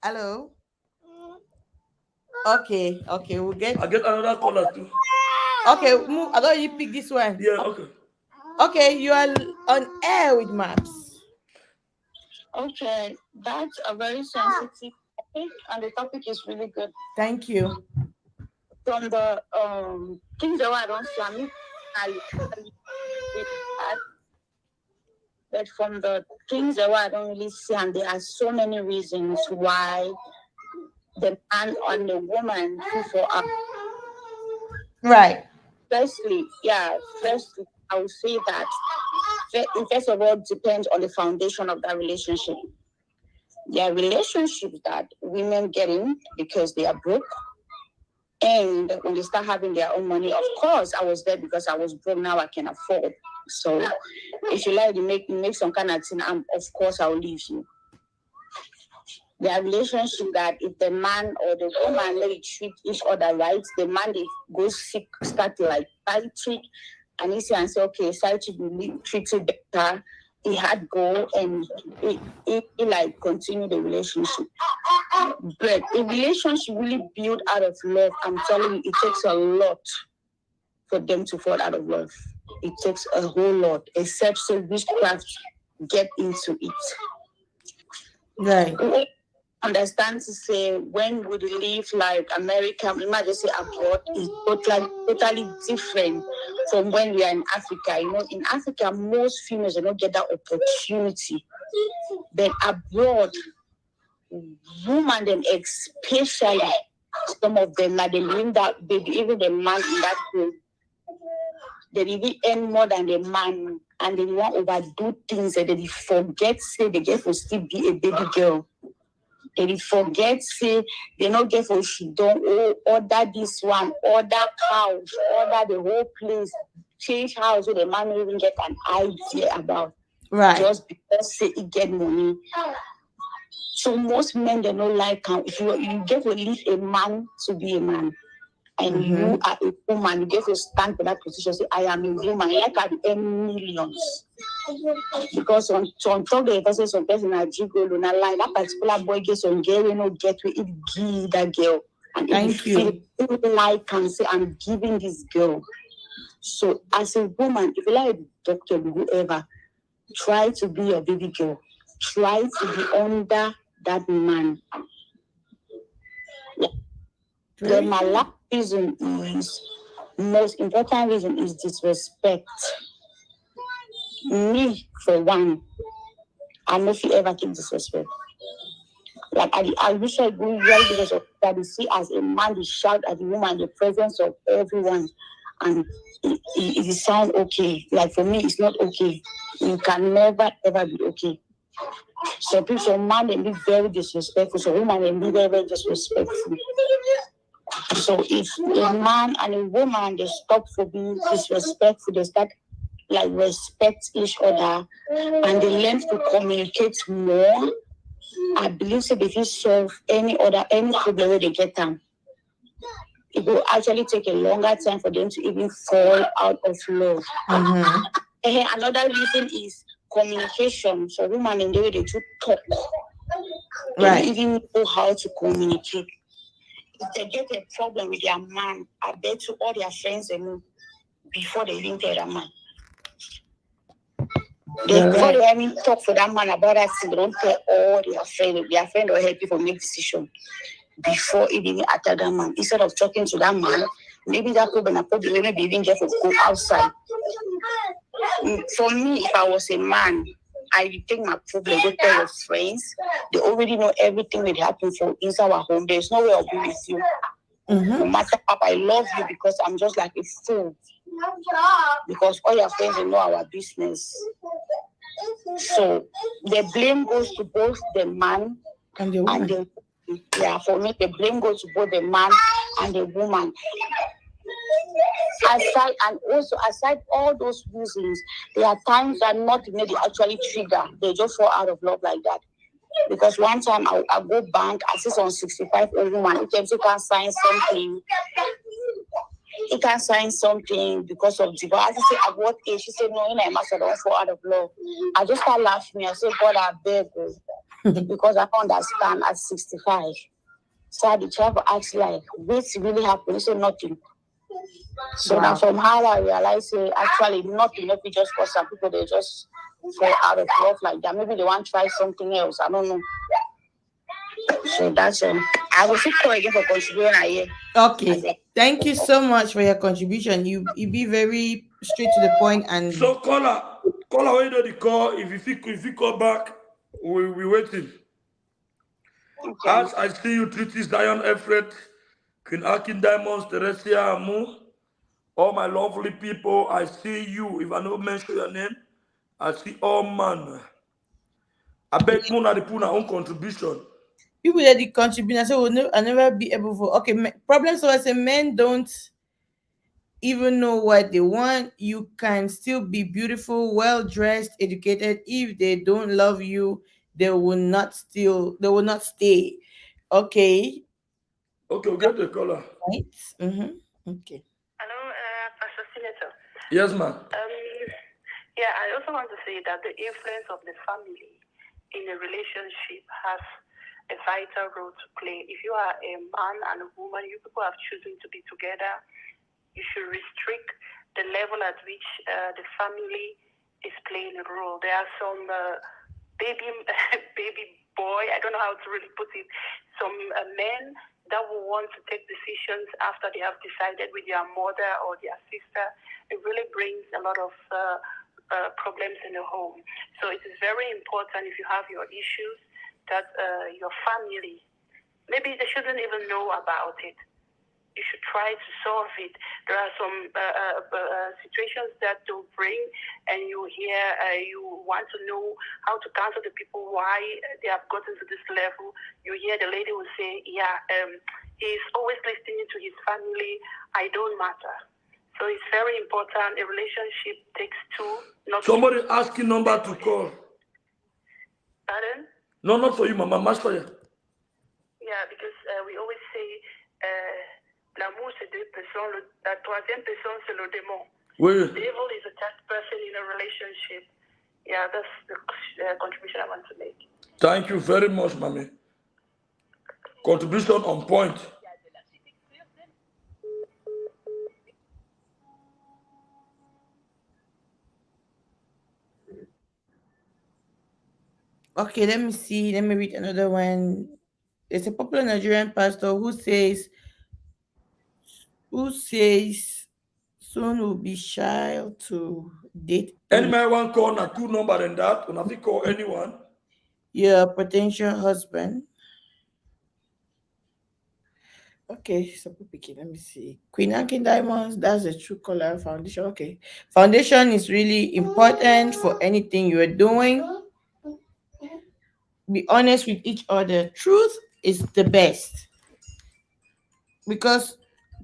Hello. Okay, we'll get. I get another caller too. Okay, move. I don't you pick this one. Yeah, okay. Okay, you are on air with maps. Okay, that's a very sensitive topic, and the topic is really good. Thank you. From the things that I don't see, I mean, but from the things that I don't really see, and there are so many reasons why the man and the woman who for up. Right. Firstly, I would say that first of all depends on the foundation of that relationship. There are relationships that women get in because they are broke. And when they start having their own money, of course, I was there because I was broke. Now I can afford. So if you like to make some kind of thing, of course I'll leave you. Their relationship that if the man or the woman they treat each other right, the man they go sick, start to like side trick, and he say and say, okay, side trick will treat you better. He had go and he like continue the relationship. But a relationship really built out of love, I'm telling you, it takes a lot for them to fall out of love. It takes a whole lot, except so witchcraft get into it. Right. Understand to say when we live like America, we might just say abroad is totally different from when we are in Africa. You know, in Africa, most females do not get that opportunity. But abroad, women them especially some of them like they bring that baby, even the man in that home, they even earn more than the man, and they want overdo things and they forget say they get to still be a baby girl. They forget, say, they not get for she don't order this one, order house, order the whole place, change house so the man don't even get an idea about. Right. Just because say he get money. So most men they don't like how if you get to leave a man to be a man. And you are a woman, you get to stand for that position, say, I am a woman, like I earn millions. Because on top the person, some person are jiggle on a line, that particular boy gets on girl, you know, get to it, give that girl. And thank you. Feel like and say, I'm giving this girl. So as a woman, if you like a doctor, whoever, try to be your baby girl. Try to be under that man. The last reason is, most important reason is disrespect. Me, for one, I know if you ever keep disrespect. Like I wish I go well because of that. You see, as a man, you shout at the woman in the presence of everyone, and it sound okay. Like for me, it's not okay. You can never ever be okay. So people, some man they be very disrespectful. So woman they be very, very disrespectful. So if a man and a woman they stop for being disrespectful, they start like respect each other and they learn to communicate more, I believe so they can solve any problem where they get them. It will actually take a longer time for them to even fall out of love. Another reason is communication. So women in the way they do talk, right, they even know how to communicate. If they get a problem with their man, I bet to all their friends they know before they even tell that man. Before they even talk for that man about that thing, they don't tell all their friends. Their friend will help people make decision before even attack that man. Instead of talking to that man, maybe that problem, maybe even get to go outside. For me, if I was a man, I would take my problem, go tell your friends. They already know everything that happens for inside our home. There's no way I'll be with you. No matter how I love you because I'm just like a fool. Because all your friends know our business. So the blame goes to both the man and the woman. For me, the blame goes to both the man and the woman. Aside all those reasons, there are times that not they actually trigger. They just fall out of love like that. Because one time I go bank, I see some 65-year-old woman. He can sign something. He can sign something because of divorce. I say, at what age? She said, no, I must don't fall out of love. I just start laughing. I said, God, I beg you. Because I don't understand at 65. So I try to ask, like, what's really happened? He said, nothing. So now from how I realize, actually, nothing. Maybe just for some people, they just fall out of love like that. Maybe they want to try something else. I don't know. So that's I will keep again for contributing here. Okay. Thank you so much for your contribution. You be very straight to the point and so caller when you know the call. If you call back, we waiting. Okay. As I see you, Treaty Zion Efret, Queen Akin Diamonds, Teresia Amu, all my lovely people, I see you. If I don't mention your name, I see all man. I beg Mona the Puna own contribution. people that they contribute and say, I'll never be able for. Okay, problem. So I say men don't even know what they want. You can still be beautiful, well dressed, educated. If they don't love you, they will not stay. Okay, Okay, we'll get the caller. right. Okay. Hello, Pastor Senator. Yes, ma'am. Yeah, I also want to say that the influence of the family in a relationship has a vital role to play. If you are a man and a woman, you people have chosen to be together, you should restrict the level at which the family is playing a role. There are some baby boy, I don't know how to really put it, some men that will want to take decisions after they have decided with their mother or their sister. It really brings a lot of problems in the home. So it is very important, if you have your issues, that your family, maybe they shouldn't even know about it. You should try to solve it. There are some situations that they'll bring, and you hear, you want to know how to counsel the people why they have gotten to this level. You hear the lady will say, yeah, he's always listening to his family. I don't matter. So it's very important. A relationship takes two. Not Somebody asking number to call. Pardon? No, not for you, Mama. Master. Yeah, because we always say, l'amour c'est deux personnes, la troisième personne c'est le démon. Oui. The devil is a third person in a relationship. Yeah, that's the contribution I want to make. Thank you very much, Mommy. Contribution on point. Okay, let me see. Let me read another one. There's a popular Nigerian pastor who says soon will be shy to date Any man want call na two number than that? When I call anyone. your potential husband. Okay, so let me see. Queen Ankin Diamonds, that's a true color foundation. Okay. Foundation is really important for anything you are doing. Be honest with each other. Truth is the best. Because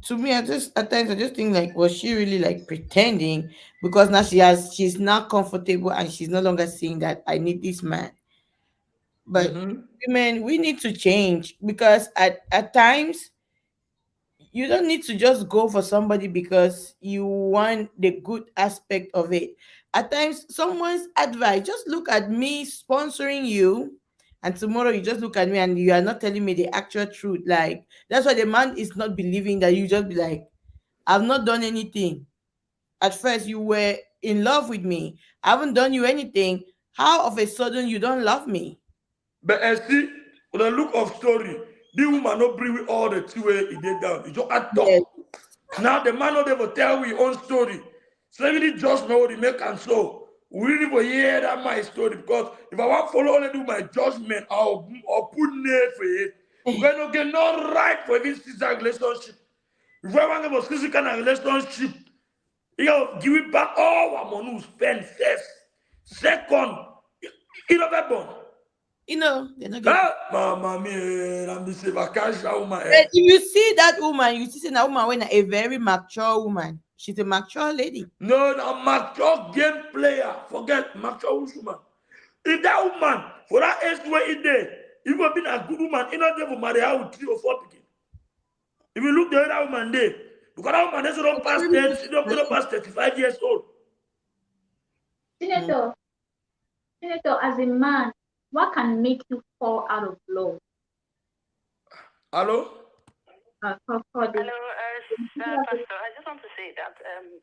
to me, at times I just think like, was she really like pretending? Because now she's not comfortable and she's no longer saying that I need this man. But women, we need to change because at times you don't need to just go for somebody because you want the good aspect of it. At times, someone's advice, just look at me sponsoring you, and tomorrow you just look at me and you are not telling me the actual truth. Like, that's why the man is not believing that you just be like, I've not done anything. At first, you were in love with me. I haven't done you anything. How of a sudden you don't love me? But see, with the look of story, the woman not bring with all the two way he did down. He just had Yes. talk. Now the man not ever tell we own story. So really just know the make and so. We really for hear that my story because if I want to follow only do my judgment, I'll put name for it. Because no get no right for even physical relationship. If I want to have a physical relationship, you know, give it back all our money we spend first. Second, you know that born. You know, they're not getting. Mama, I'm the vacation woman. If you see that woman, you see that woman when a very mature woman. She's a mature lady. No, mature game player. Forget mature woman. If that woman, for that age where it there, if you have been a good woman, you not ever marry her with 3 or 4 people. If you look the other woman there, because that woman is don't pass 10, she don't pass 35 years old. Senator, as a man, what can make you fall out of love? Hello? Hello, Pastor. I just want to say that in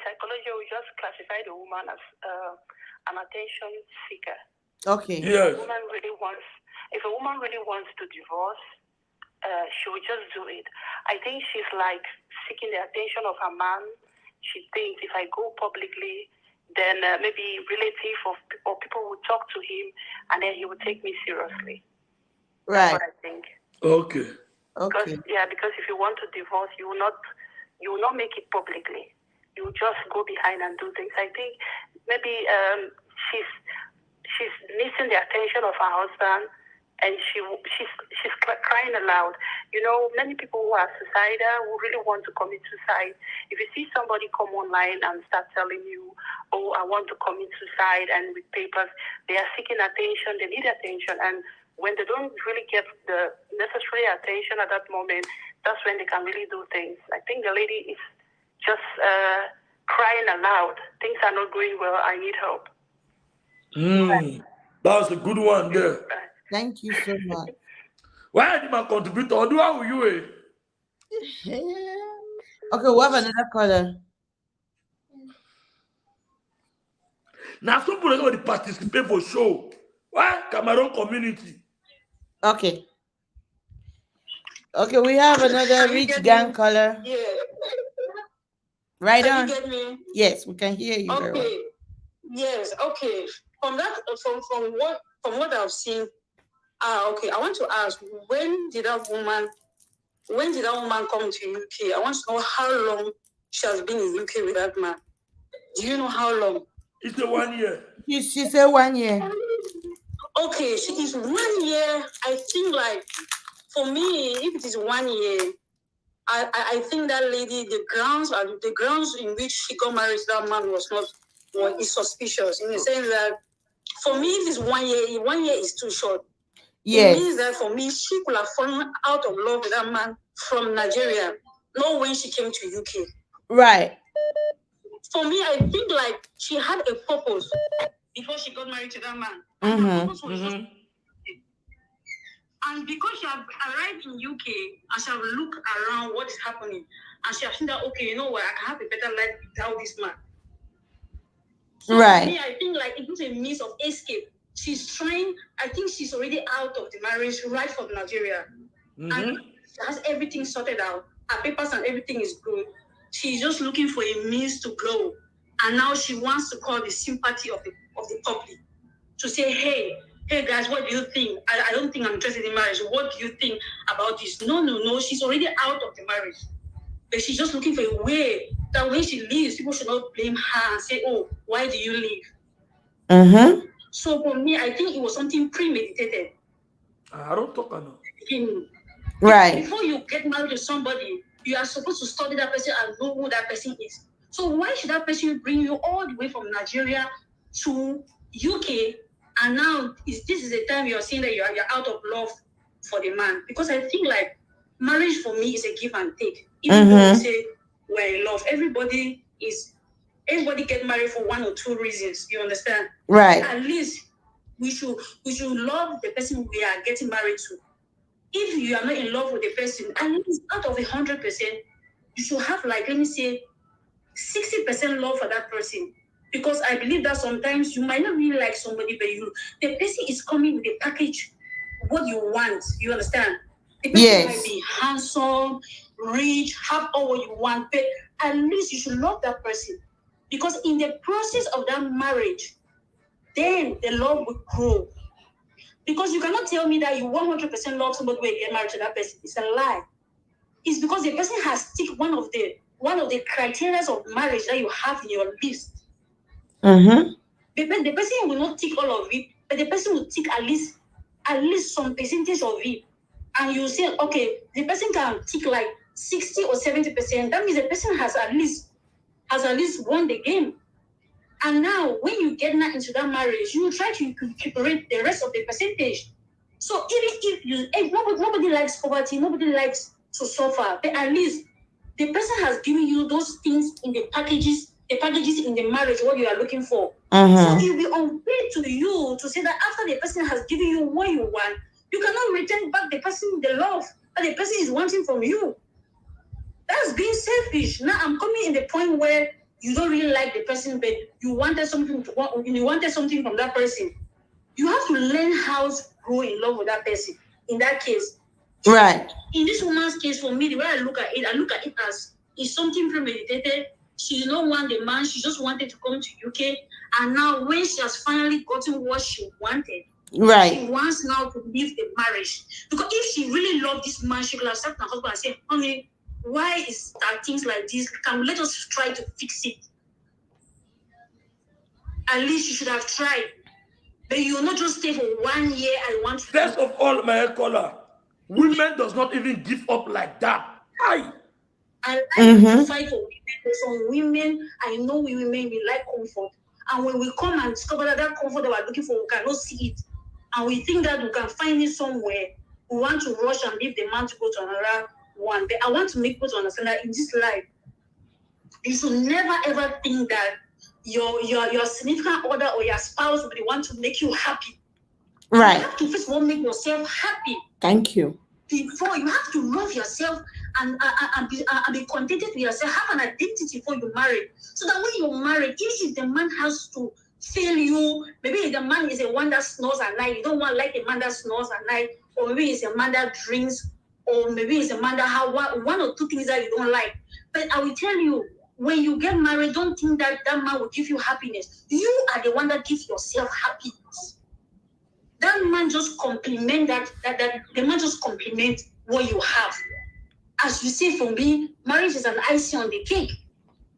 psychology, we just classify the woman as an attention seeker. Okay. Yes. If a woman really wants to divorce, she will just do it. I think she's like seeking the attention of her man. She thinks if I go publicly, then maybe relative or people will talk to him, and then he will take me seriously. Right. That's what I think. Okay. Because if you want to divorce, you will not make it publicly. You will just go behind and do things. I think maybe she's missing the attention of her husband. and she's crying aloud. You know, many people who are suicidal, who really want to commit suicide, if you see somebody come online and start telling you, oh, I want to commit suicide, and with papers, they are seeking attention, they need attention, and when they don't really get the necessary attention at that moment, that's when they can really do things. I think the lady is just crying aloud. Things are not going well. I need help. That was a good one there. Thank you so much. Why did my contributor do how you? Okay, we have another caller. Now some people already participate for show. Why Cameroon community? Okay. Okay, we have another rich gang caller. Yeah. Right Can on. you get me? Yes, we can hear you very well. Okay. Yes. Okay. From what I've seen, okay. I want to ask, when did that woman come to UK? I want to know how long she has been in UK with that man. Do you know how long? It's a 1 year. She said 1 year. Okay, she is 1 year. I think, like, for me, if it is 1 year, I think that lady, the grounds in which she got married to that man is suspicious, in the sense that for me, if it's 1 year, 1 year is too short. Yes. It means that for me, she could have fallen out of love with that man from Nigeria, not when she came to UK. Right. For me, I think like she had a purpose before she got married to that man. And her purpose was just, and because she have arrived in UK and she have looked around what is happening, and she have seen that, okay, you know what, I can have a better life without this man. So right. For me, I think like it was a means of escape. She's trying, I think she's already out of the marriage right from Nigeria. And she has everything sorted out. Her papers and everything is good. She's just looking for a means to grow. And now she wants to call the sympathy of the public to say, hey guys, what do you think? I don't think I'm interested in marriage. What do you think about this? No. She's already out of the marriage. But she's just looking for a way that when she leaves, people should not blame her and say, oh, why do you leave? So for me, I think it was something premeditated. I don't talk enough. Right. Before you get married to somebody, you are supposed to study that person and know who that person is. So why should that person bring you all the way from Nigeria to UK? And now this is the time you're saying that you're out of love for the man. Because I think like marriage for me is a give and take. Even though we say we're in love, everybody get married for one or two reasons. You understand? Right. At least we should love the person we are getting married to. If you are not in love with the person, at least out of 100%, you should have like, let me say, 60% love for that person. Because I believe that sometimes you might not really like somebody, but the person is coming with a package, what you want. You understand? The person might be handsome, rich, have all what you want, but at least you should love that person. Because in the process of that marriage, then the love will grow. Because you cannot tell me that you 100% love somebody when you get married to that person. It's a lie. It's because the person has ticked one of the criteria of marriage that you have in your list. The person will not tick all of it, but the person will tick at least some percentage of it. And you say, okay, the person can tick like 60 or 70%. That means the person has at least won the game. And now, when you get into that marriage, you try to recuperate the rest of the percentage. So even if nobody likes poverty, nobody likes to suffer, but at least the person has given you those things in the packages in the marriage, what you are looking for. So it will be unfair to you to say that after the person has given you what you want, you cannot return back the person the love that the person is wanting from you. That's being selfish. Now I'm coming in the point where you don't really like the person, but you wanted something from that person. You have to learn how to grow in love with that person. In that case, right. In this woman's case, for me, the way I look at it as it's something premeditated. She did not want the man. She just wanted to come to UK, and now when she has finally gotten what she wanted, right, she wants now to leave the marriage. Because if she really loved this man, she could have said to her husband and said, "Honey, why is that things like this? Let us try to fix it." At least you should have tried. But you will not just stay for 1 year and want to. First of all, my caller, women does not even give up like that. Aye. I like to fight for women. Some women, I know we women, we like comfort. And when we come and discover that comfort that we're looking for, we cannot see it. And we think that we can find it somewhere. We want to rush and leave the man to go to another one. But I want to make people to understand that in this life, you should never ever think that your significant other or your spouse will want to make you happy. Right. You have to first of all make yourself happy. Thank you. Before you have to love yourself and be contented with yourself, have an identity before you marry. So that when you're married, if the man has to fail you, maybe the man is a one that snores at night, you don't want like a man that snores at night, or maybe it's a man that drinks, or maybe it's a man that has one or two things that you don't like. But I will tell you, when you get married, don't think that that man will give you happiness. You are the one that gives yourself happiness. That man just compliment that the man just compliment what you have. As you say, for me, marriage is an icing on the cake.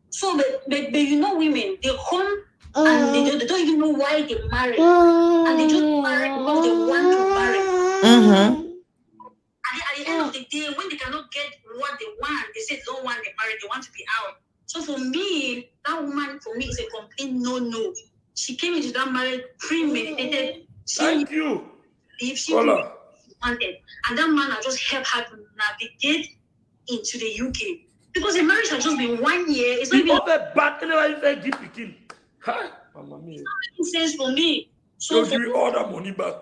So, but you know, women, they come and they don't even know why they marry, and they just marry because they want to marry. At the end of the day, when they cannot get what they want, they say they don't want to marry, they want to be out. So for me, that woman for me is a complete no. She came into that marriage premeditated. Thank you. If she wanted, and that man had just helped her to navigate into the UK. Because the marriage had just been 1 year. It's not even bad. Anyway, say give picking. Hi, Mama mia. sense for me. So give you all that money back.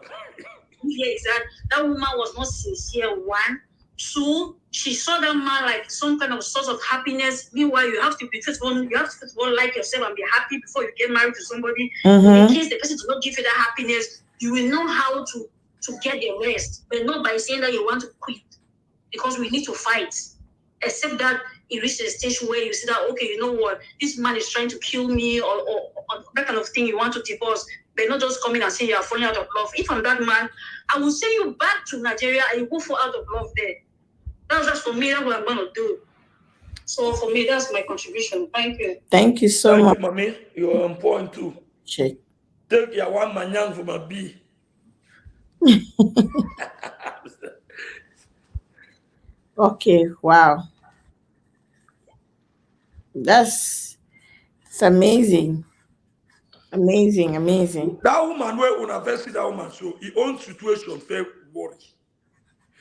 Yeah, exactly. That woman was not sincere. 1, 2, she saw that man like some kind of source of happiness. Meanwhile, you have to be first of all, like yourself and be happy before you get married to somebody. In case the person does not give you that happiness, you will know how to get the rest, but not by saying that you want to quit, because we need to fight. Except that it reaches a stage where you see that, okay, you know what, this man is trying to kill me, or that kind of thing, you want to divorce, but not just coming and saying you are falling out of love. If I'm that man, I will send you back to Nigeria and you go fall out of love there. That's for me, that's what I'm going to do. So for me, that's my contribution. Thank you. Thank you so much. You, Mommy. You're on point too. Check. Take your one manyang for my B. Okay, wow. It's amazing. Amazing. That woman where una first see that woman, so his own situation fair worry.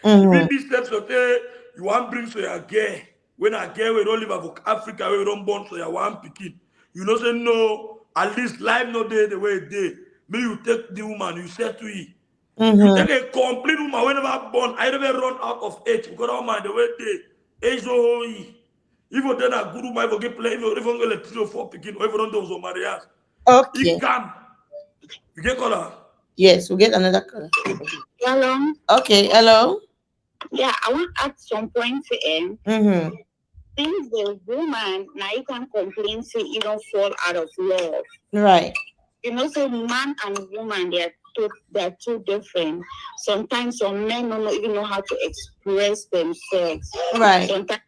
Even these steps of you want bring so your girl. When a girl we don't live in Africa, we don't born so you want picking. You know say no, at least life no day the way it day. May you take the woman, you say to it. You take a complete woman whenever born, I never run out of age because that woman the way they age so if you then a good woman, if you get play, if you get 3 or 4 picking, or if you don't do so marriage. Okay. It can. You get color? Yes, we'll get another color. Hello. Okay, hello. Yeah, I want to add some points here. Since the woman now you can complain, say you don't fall out of love. Right. You know, so man and woman they're two different. Sometimes some men don't even know how to express themselves. Right. Sometimes,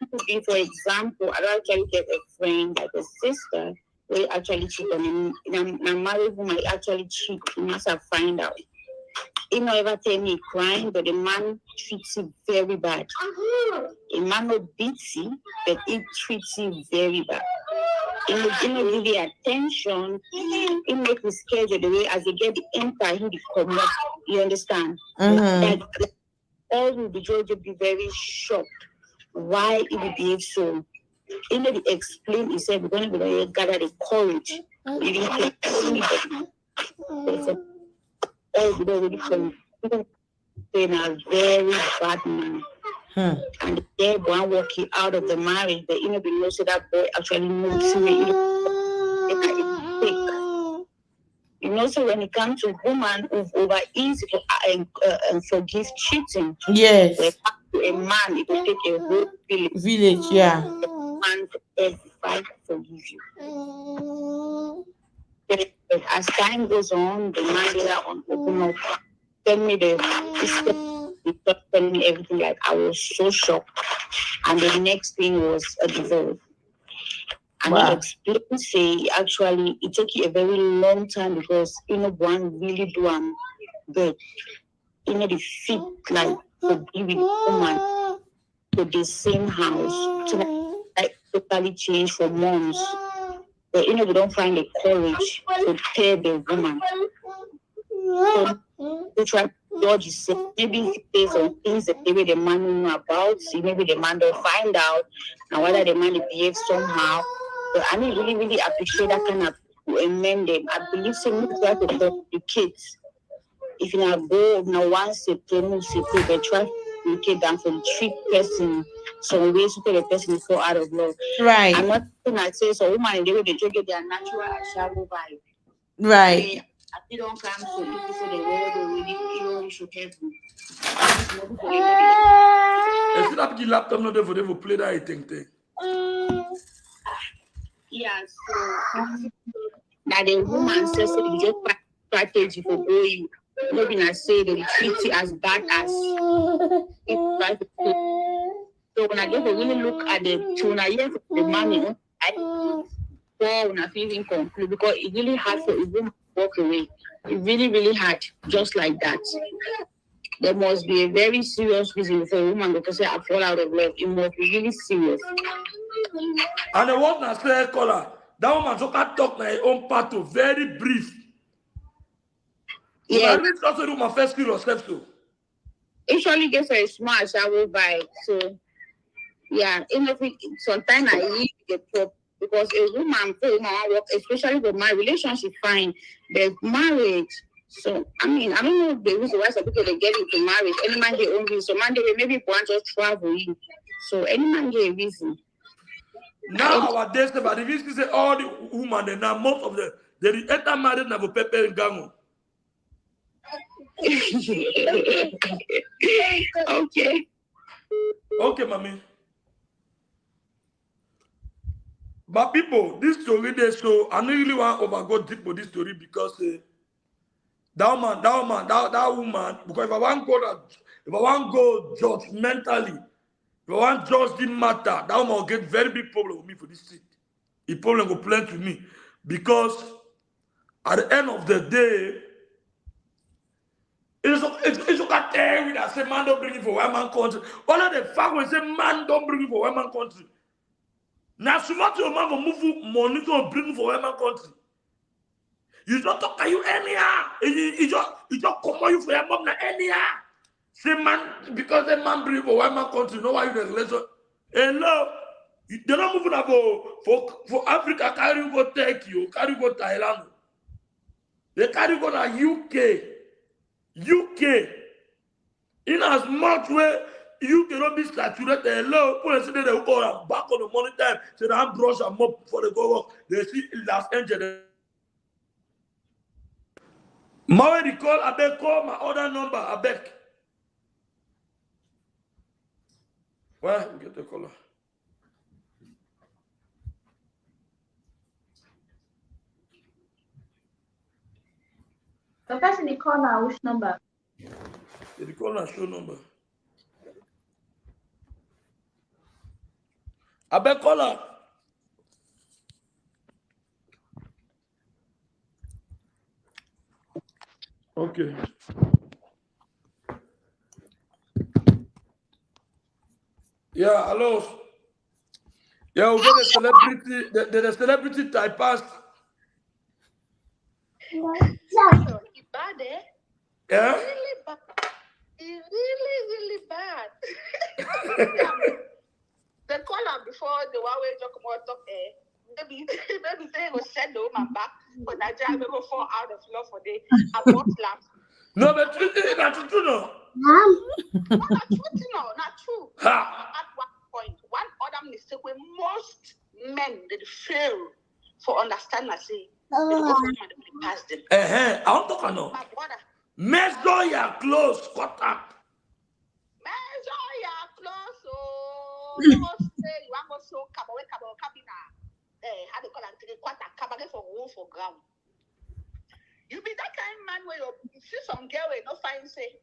for example, I don't actually get a friend like a sister who actually cheat on him. A married woman actually cheat. You must have find out. He not ever tell me crying, but the man treats you very bad. A man not beats you, but he treats you very bad. He not give you attention. He make you scared of the way as you get the enter, he come up. You understand? That all will be going to be very shocked why he will behave so. He may explain. He said we're going to be gather the courage. He didn't tell anybody. All the way from being a very bad man. And they one walking out of the marriage, they even be know so that boy actually moves away. You know, so when it comes to woman who's over easy to forgive cheating, yes, a man it will take a whole village, yeah. A man to fight forgive you. But as time goes on, the man later on open up, tell me tell me everything. Like I was so shocked, and the next thing was a divorce. And he explained, say, actually, it take you a very long time because, one really do but, they fit like to be with woman to the same house to like totally change for months. But, we don't find the courage to tell the woman. So, to try to dodge it. Maybe he says some things that maybe the man don't know about. See, maybe the man don't find out. And whether the man behaves somehow. So I really, really appreciate that kind of to amend them. I believe some people try to help the kids. If you now go now once a payment, they try to educate them from treat person some ways to the person fall out of love. Right. I'm not saying I say so woman they will take their natural and shallow vibe. Right. They don't come so people say the world already you should help me. Is it that the laptop not there for them to play that thing? Yeah, so that the woman says so you just strategy for going. Maybe I say they treat you as bad as it. So when I get to really look at when I hear the money, when I feel incomplete because it really hard for a woman to walk away. It really, really hard, just like that. There must be a very serious reason for a woman to say I fall out of love. It must be really serious. And the one that said caller, that woman so can talk my own part to very brief. Yeah. I really also do my first feel yourself too. Usually gets a smart shower vibe. So yeah, sometimes I really get top because a woman work, especially with my relationship fine, there's marriage. So I mean, I don't know the reason why some people they get into marriage. Any man their own reason. So man they maybe want just travel in. So any man get a reason. Now our days, but the reason say all the women and now most of them they enter marriage now for pepper and gango. Okay. Okay, mommy. But people, this story they show, I don't really want to overgo deep with this story because that woman, because if I want to go judgmentally, if I want to judge the matter, that woman will get very big problem with me for this thing. The problem will plan to me because at the end of the day, it's okay with that say man don't bring it for one man country. All of the fact when say man don't bring it for one man country. Now souvent your man will move money to bring it for one man country. You don't talk to you anyhow. You just come on you for your mom na anyhow. Say man because the man bring it for one man country. Know why you the relation? Hello, they're not moving about for Africa. Carry you go Turkey, carry you go Thailand. They carry you go to UK, in as much way you cannot be saturated. Hello, people say they will go back on the morning time, say they brush and mop before they go work. They see Los Angeles. Mawe call, I beg call my other number, I beg. Well, we get the caller. The person in the corner, which number? The caller show number. I beg caller. Okay. Yeah, hello. Yeah, we get a celebrity. The celebrity type pass. Bad, eh? Yeah. Really bad. It's really bad. The caller before the one way talk about talk maybe they will send the woman back, but Nigeria will fall out of love for the abort lamp. No, but it's not true, no. Not true. At one point, one other mistake where most men they fail for understanding. I say they go for woman they pass them. I want to talk now. My brother. Measure your clothes, cut up. Measure your clothes, oh. You must say you want to show cabina. How they call it? Quarter cabane for room for ground. You be that kind of man where you see some girl where no fine say.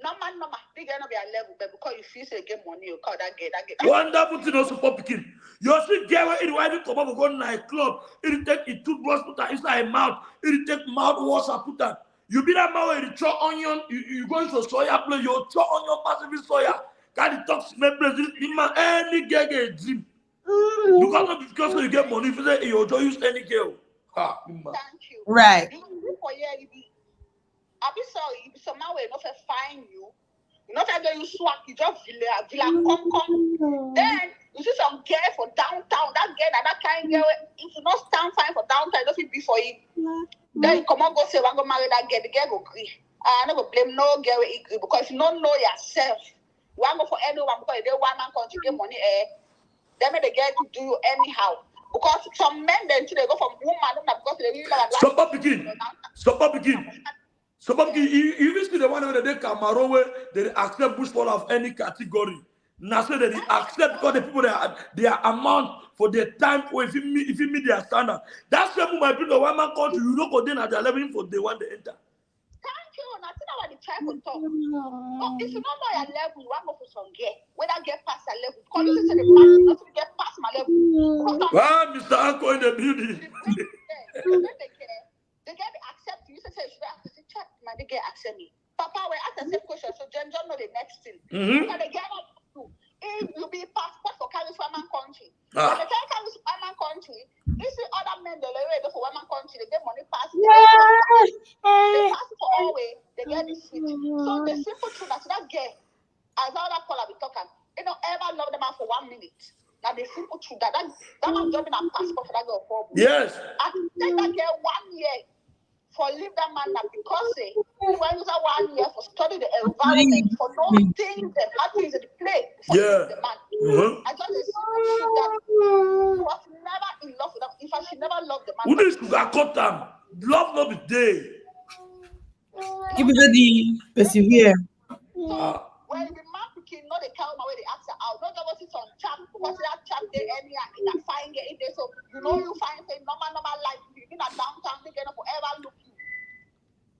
Normally number, big end of your level, but because you feel say get money, you call that get. Wonderful thing also for picking. You see, get where it wife come up and go to nightclub. It take it toothbrush put that inside a mouth. It take mouthwash and put that. You be that man where you chop onion. You go into soya play. You chop onion massive soya. Got the toxic members. Any girl get a dream. Because you get money. If you say you don't use any girl. Thank you. Right. I'll be sorry. If somehow we not find you. You know that you swag, you just villa come. Then you see some girl for downtown. That girl, that kind of girl, if you not stand fine for downtown, it doesn't be for you. Then you come on, go say, I'm going to marry that girl. The girl go agree. I never blame no girl will agree because you don't know yourself. You want to go for anyone because they want man country get money. They make the girl to do you anyhow. Because some men then they go from woman because they really love. Stop begin. So, but you even see the one where they Cameroon where they accept bushfall of any category. Now, so they accept because the people they are amount for their time for if you meet their standard. That's why my people one man country you know go then at their level for the one they enter. Thank you. Now, what the try to talk. But if you don't know your level, you want to go for some girl. Whether get past your level, because you say the man not to get past my level. Wow, Mr. Uncle in the building. They get accept you. You say should I check? Man, they get accept me. Papa, we ask the same question. So John know the next thing. Because they get up to if you be passport for carry for one country. When they can't carry for one country, you see other men they go for one country. They get money pass. They pass for all way. They get the sweet. So the simple truth that girl, as all that call I be talking, they don't ever love the man for 1 minute. Now the simple truth that man dropping a passport for that girl for. Yes. I take that girl 1 year. For leave that man that because when you 1 year for study the environment for no things and things in the play for the man. I just assume that he was never in love with them. In fact, she never loved the man. Who needs to cut them? Love not be day. Everybody persevere. So when the man became not the count away the answer out, not about it on chat because that chat they any in a fine get in there. So you know you find say normal life you in a downtown they can forever look you.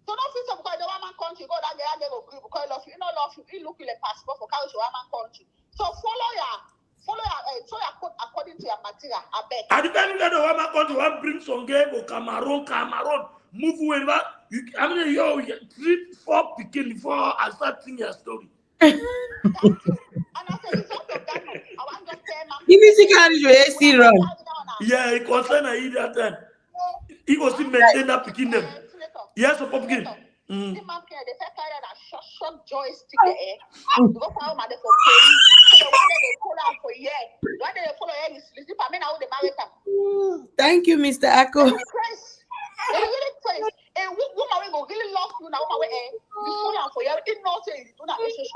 So don't feel so because the woman country go that they go agree because love you not love you, he look you like passport for carry to woman country. So follow your code according to your material. I beg. At the time that the woman country want bring some game for Cameroon, move away. I mean, you 3-4 picking before I start seeing your story. Thank you. And I said, it's not your done. I want to tell my Give me your AC run. Yeah, he concerned I eat that time. He was still maintain that picking them. Yes, so pumpkin. The man can they first carry that short joystick there. You go for my for paying. So one day they pull out for year. One day they follow here is sleep. I mean how they marry them. Thank you, Mr. Ako. They really crazy. A woman will really love you now. Woman you pull out for year. It no say you do not relationship.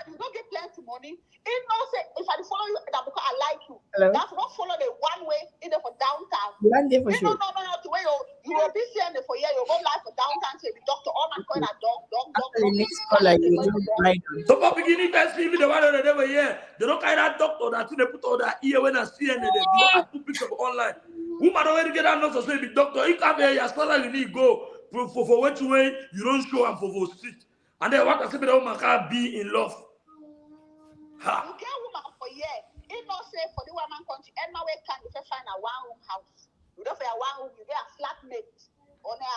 You don't get plenty money. It no say if I follow you that because I like you. Hello? That's not follow the one way either for downtown. One day for sure. No. To where you will be seeing for here. You go live for downtown. Say the doctor. All man calling a dog. After the next call, like you So for beginning, guys, even the one that they were here, they don't carry that doctor that they put all that ear when I see and they do and put pictures online. Woman already get that nurse to say the doctor. He can't be your salary. You need go for which way you don't show and for street. And then what I say, the woman can't be in love. You get woman for year. It not say for the woman country. And now we can if you find a one-room house. You don't find a one-room. You get a flatmate. On a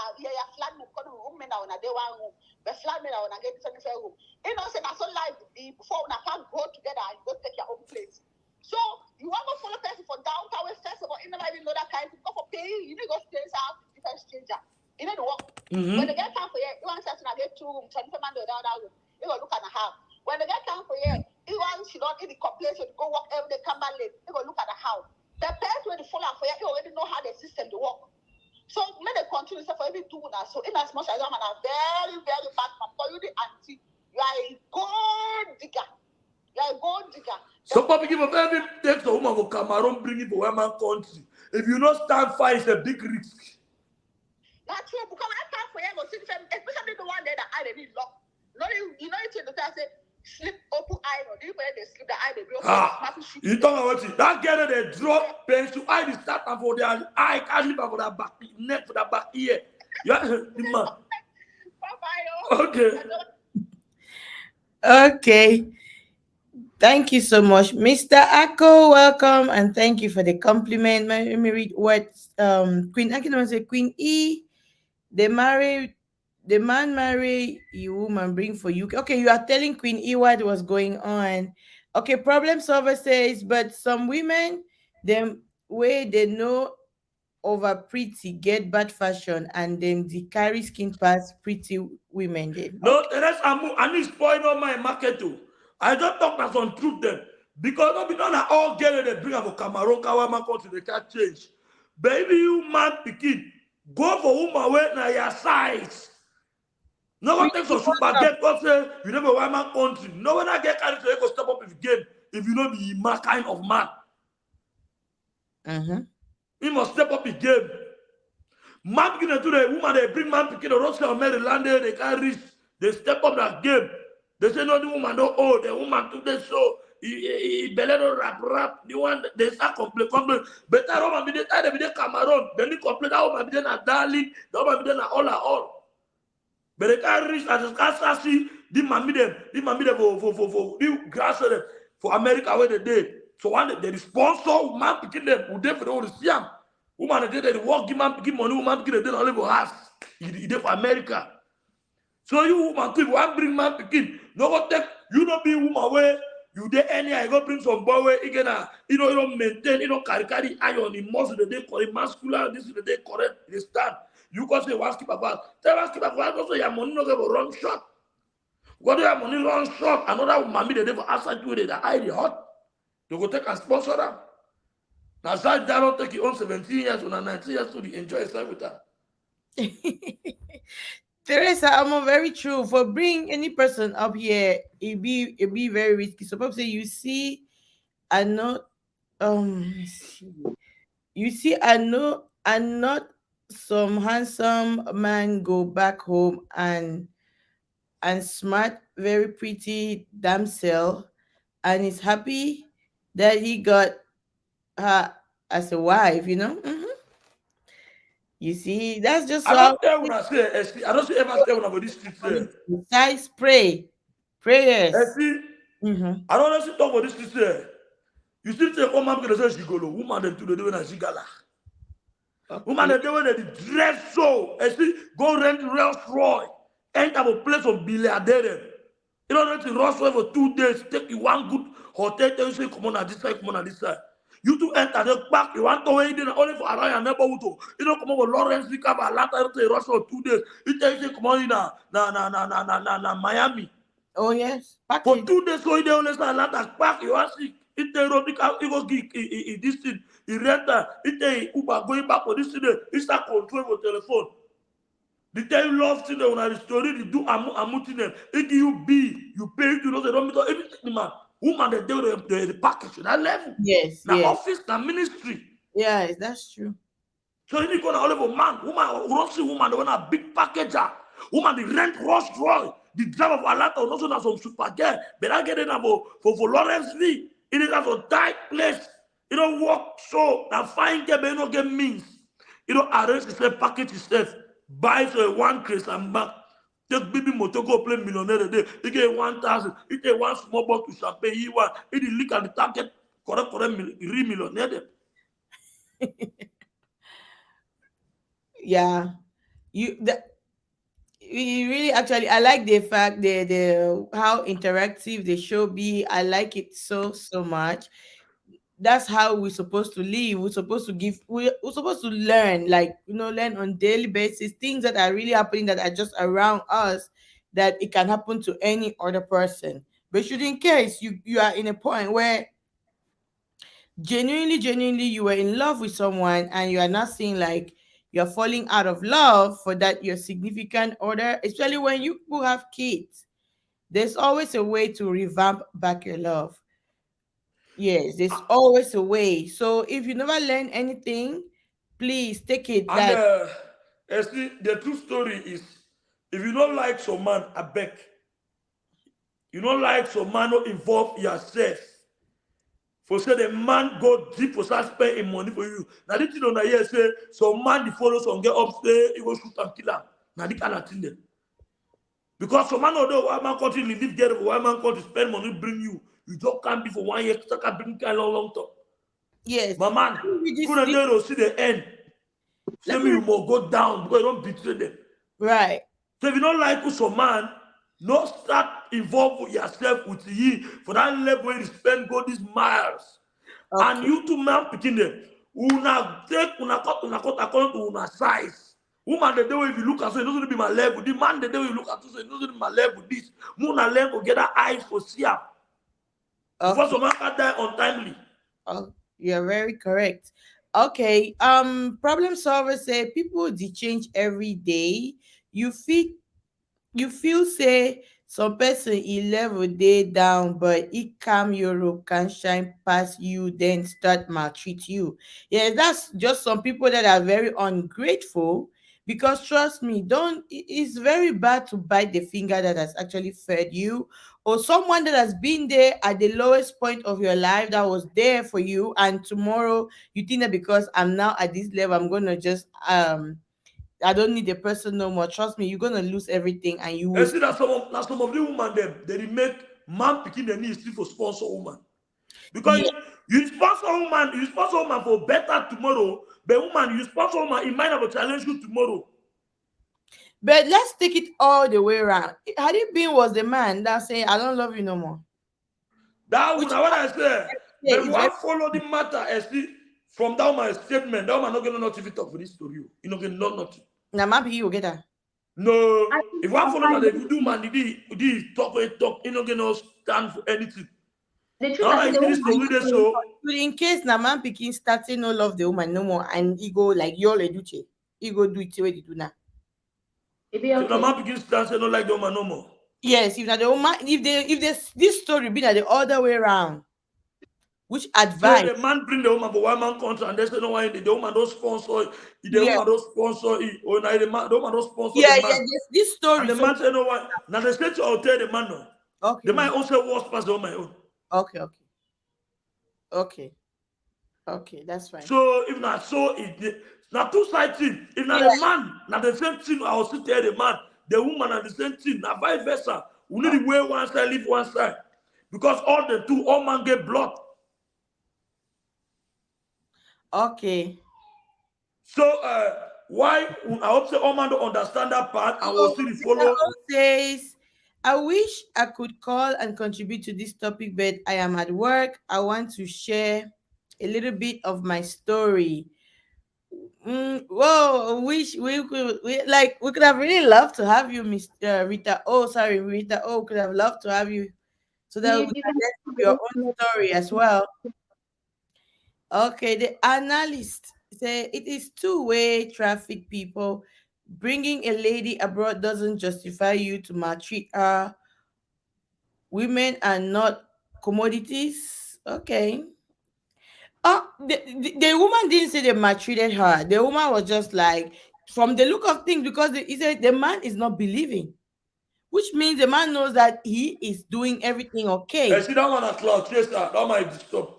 flatmate. Because the room men on a day one room. But flatmate on a get different room. It not say that's so life be before when I can't go together and go take your own place. So you want to follow person for downtown first of all. You never even know that kind of go for pay. You need to go stay out different stranger. You know the work. When they get time for you want to get 2 rooms. 24 man do that room. You go look at the house. When they get time for you. Even she don't even complain, so go work every day, come back late. You go look at the house. The parents when they follow for you already know how the system to work. So when they continue for every 2 now. So in as much as I'm a very, very bad man, for you the auntie, you are a gold digger. So Papa give a very text a woman for Cameroon bring it for woman country. If you not stand fire, it's a big risk. That's true, because when I stand for you, especially the one there that I didn't lock. You know it's the time say sleep open eye or do you better they sleep the eye they blow you talk about it. That girl they drop pencil eye the start and for their eye can't live for that back neck for that back ear. Yeah, the man. Papa, okay. Okay. Thank you so much, Mr. Akko. Welcome and thank you for the compliment. Let me read what Queen Akino say. Queen E, they marry the man marry you woman bring for you. Okay, you are telling Queen E what was going on. Okay, problem solver says, but some women them way they know over pretty get bad fashion and them the carry skin past pretty women then. No, Okay. the rest I need spoil on my market too. I don't talk that some truth them. Because no be done all girl they bring up for Cameroon, Kawama country, they can't change. Baby, you man pikin, go for woman where na your size. No one takes some super get God say you never want man country. No one I get carried to go step up with game if you know be my kind of man. Mm-hmm. He must step up his game. Man begin to the woman they bring man pikin to Russia or Maryland they can't reach. They step up that game. They say no the woman no oh the woman today so he belly no rap. The one they start complain. Better woman be the time they be the Cameroon. Then they complain that woman be the darling. The woman be the all. But they can't reach as a scarcity. The mammy them for the grass for America where they did. So one they sponsor man picking them who they for the Siam. Woman they work give man give money woman picking them only for house. He did for America. So you woman too, one bring man picking. No go take you not be woman where you dey any I go bring some boy where again you don't maintain you don't carry iron in muscle the day correct muscular this is the day correct they stand. You can say one keep about tell one keep about also your money no get a run shot. What do your money run short? Another mommy the day for outside you they eye the hot. They go take and sponsor them. Now side that don't take your own 17 years or 19 years to enjoy yourself with that. Teresa, I'm very true. For bring any person up here, it be very risky. Suppose say you see, I know, let me see. You see, I not some handsome man go back home and smart, very pretty damsel, and is happy that he got her as a wife. Mhm. You see, that's just I how don't tell when I say I don't ever tell when I go this street say. besides prayers. See, Mm-hmm. I don't honestly talk about this street say. You still say, oh, man, because she go, woman, they do the doing as she gala. Woman, Okay. they do the dress so. And see, go rent Rolls Royce. Enter a place of billiardaire. You don't rent the Rolls Royce for 2 days. Take you one good hotel. Tell you say, come on at this side, come on at this side. You to enter the back. You want to wait in only for around your neighborhood. You don't come over Lawrence, we come Atlanta, to Russia for 2 days. You tell you say, come on in Miami. Oh yes, For package. 2 days, so they only start land back. You want see it he go give this thing, he renter, it Uber going back for this thing, he start control for telephone. They tell you love thing when I story, they do amuting them. They give you B, you pay you know they don't meet everything man. Woman they do the package to that level. Yes, Now yes, office, now ministry. yes. That's true. So you need to go all over man, woman, they want a big packager. Woman, the rent Rolls Royce, the driver for Atlanta, also not some super girl. But I get it now for Lawrence V. It is a tight place. You don't work so that fine girl, but you don't get means. You don't arrange yourself, package yourself, buy so one case and back. Take baby motor go play millionaire a day. You get 1,000. You take one small bottle of champagne. You want it the lick and the target correct real millionaire. Yeah, you really actually I like the fact the how interactive the show be. I like it so much. That's how we're supposed to live. We're supposed to give. We're supposed to learn, like learn on daily basis things that are really happening that are just around us, that it can happen to any other person. But should in case you are in a point where genuinely you were in love with someone and you are not seeing like you're falling out of love for that your significant other, especially when you people have kids, there's always a way to revamp back your love. Yes, there's always a way. So if you never learn anything, please take it And that see, the true story is, if you don't like some man, I beg. You don't like some man, not involve yourself. For say the man go deep for start spending money for you. Now this thing on the here say some man the follow some get upstairs, he go shoot and kill him. Now the kind of thing there. Because some man know why man country live there, why man country spend money bring you. You just can't be for 1 year, so can bring kind long time. Yes. My man, Let me read couldn't they see the end? Say let me me you must go down because you don't betray them. right. So if you don't like some man, no start involve yourself with ye for that level where you spend go these miles. And Okay. you two man picking them. Una take una cut according to una size. Woman the day if you look at so it doesn't be my level. The man the day you look at so it doesn't be my level. This Muna learn to get that eyes for see am. Before Okay. some man can die untimely. Oh, you're very correct. Okay. Problem solver say people they change every day. You feel you feel say some person he level day down, but he calm Europe can shine past you, then start maltreat you. Yeah, that's just some people that are very ungrateful. Because trust me, don't it's very bad to bite the finger that has actually fed you, or someone that has been there at the lowest point of your life that was there for you, and tomorrow you think that because I'm now at this level, I'm gonna just I don't need the person no more. Trust me, you're gonna lose everything and you will. And see that some of the woman them they make man picking the need still for sponsor woman. Because Yeah. you sponsor woman for better tomorrow, but woman, you sponsor woman, it might have a challenge you tomorrow. But let's take it all the way around. Had it been was the man that saying I don't love you no more, That which woman, what I say, yeah, but if is I follow the matter and see from that my statement, that woman not gonna not if it talk for this story. You know, gonna not nothing. now my you will get her. No, I if think I I follow that, find if you do man, did talk, you know, gonna stand for anything. the truth Now I I say the see this woman story there, actually so But in case na man picking starting no love the woman no more and he go like y'all do it, he go do it the way they do now. it be so the okay. man begins to stand say no like the woman no more. Yes, if na the woman if this story be like the other way around, which Say advice? the man bring the woman for one man country and they say no why the woman don't sponsor it, the Yeah, woman don't sponsor it, or now the woman don't sponsor the yeah, man. this And story. the So man say no why. Now the state will tell the man no. The okay, man also worse past the woman own. okay, okay, okay, okay, that's fine. So if not so it now two side thing. If not Yeah. the man, now the same thing I will still tell the man, the woman are the same thing. Now vice versa. We need to wear one side, leave one side. Because all the two, all man get blood. Okay. So why I hope say all man don't understand that part and will So still Mr. follow. O says, I wish I could call and contribute to this topic, but I am at work. I want to share a little bit of my story. Whoa, wish we could have really loved to have you, Mr. Rita. Oh, sorry, Rita. Oh, could have loved to have you so that we You can can get your own story as well. see Okay, the analyst say it is two-way traffic, people. Bringing a lady abroad doesn't justify you to maltreat her. Women are not commodities. Okay. Oh, the woman didn't say they maltreated her. The woman was just like, from the look of things, because he said the man is not believing, which means the man knows that he is doing everything I okay. see that one at cloud tracer, that might disturb.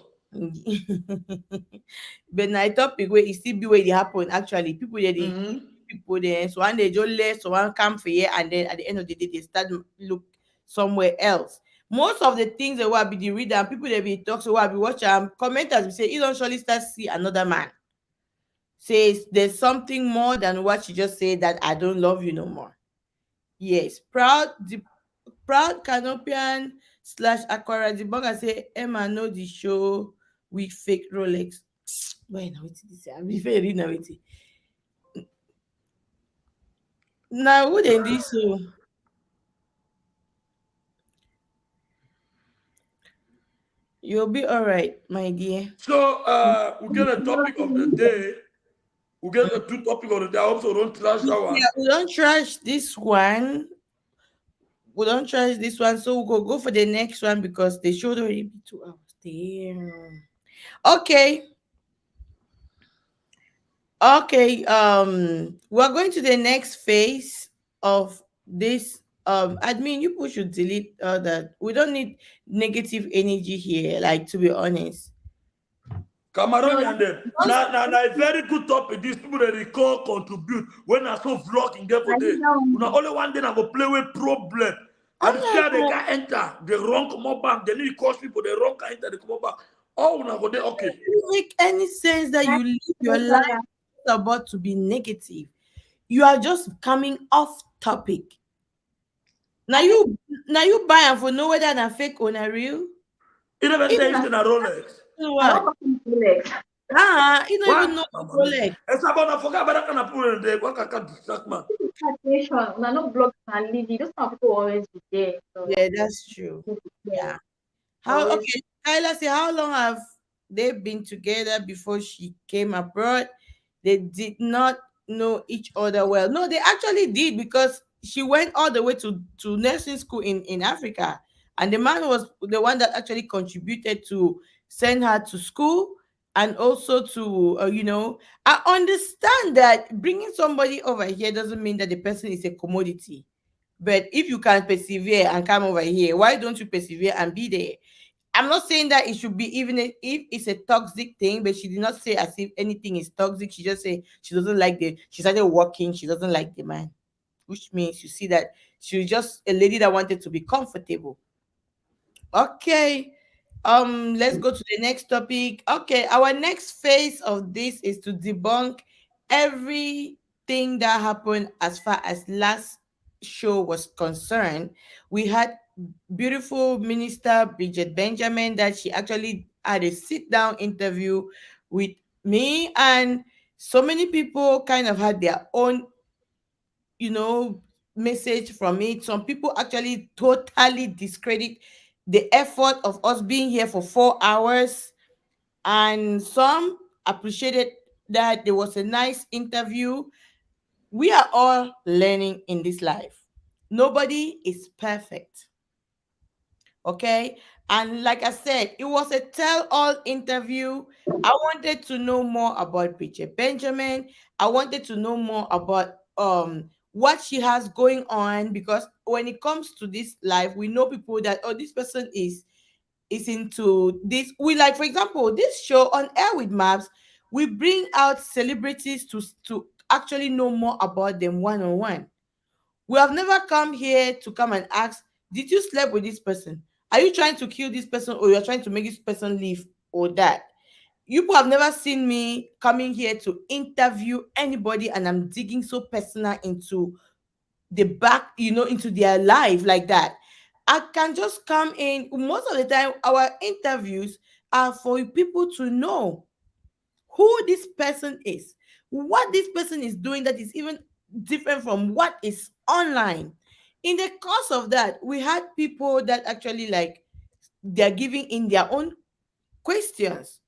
But na topic where it still be where it happen actually. People there they Mm-hmm. people there. So one they just left, so one come for here, and then at the end of the day they start look somewhere else. Most of the things that will be the reader and people that be talk so will be watching commenters will say he don't surely start see another man. Says there's something more than what you just said that I don't love you no more. Yes, proud Canopian slash Aquara the blogger say Emma know the show with fake Rolex. Wait, now wait this. I'm very now wait. Now who then this so you'll be all right, my dear. So we get a it be topic of the okay. day. We get the two topic of the day. I hope so don't trash that Yeah, one. we don't trash this one. We don't trash this one, so we'll go for the next one because they showed already be 2 hours. Damn. Okay. Okay, we're going to the next phase of this. Admin, you people should delete that. We don't need negative energy here, like to be honest. Cameroon No, and them. Now a very good topic. These people they recall contribute when I saw vlogging get for day. Only one day I go play with problem. And fear they can enter the wrong come back. They need cost people the wrong can enter the come back. Oh, now go there okay. It doesn't make any sense that you live your life about to be negative. You are just coming off topic. Now you buy and for know whether na fake or na real. You never say it's in a Rolex. What? You don't even know Rolex. It's about I forgot about that kind of problem there. What I can distract man. We're not blocked and leaving. Those kind of people always be there. So. Yeah, that's true. Yeah. How okay, Kyla, say how long have they been together before she came abroad? They did not know each other well. No, they actually did because she went all the way to nursing school in Africa, and the man was the one that actually contributed to send her to school and also to I understand that bringing somebody over here doesn't mean that the person is a commodity. But if you can persevere and come over here, why don't you persevere and be there? I'm not saying that it should be even if it's a toxic thing, but she did not say as if anything is toxic. She just said she doesn't like she started working, she doesn't like the man, which means you see that she was just a lady that wanted to be comfortable. Okay. Let's go to the next topic. Okay, our next phase of this is to debunk everything that happened as far as last show was concerned. We had beautiful Minister Bridget Benjamin that she actually had a sit down interview with me, and so many people kind of had their own message from it. Some people actually totally discredit the effort of us being here for 4 hours, and some appreciated that there was a nice interview. We are all learning in this life. Nobody is perfect. Okay. And like I said, it was a tell-all interview. I wanted to know more about Bridget Benjamin. I wanted to know more about what she has going on, because when it comes to this life, we know people that this person is into this. We, like, for example, this show on Air with Maps, we bring out celebrities to actually know more about them one-on-one. We have never come here to come and ask, did you sleep with this person? Are you trying to kill this person, or you're trying to make this person leave, or that? You people have never seen me coming here to interview anybody and I'm digging so personal into the back, into their life like that. I can just come in. Most of the time, our interviews are for people to know who this person is, what this person is doing that is even different from what is online. In the course of that, we had people that actually, like, they're giving in their own questions,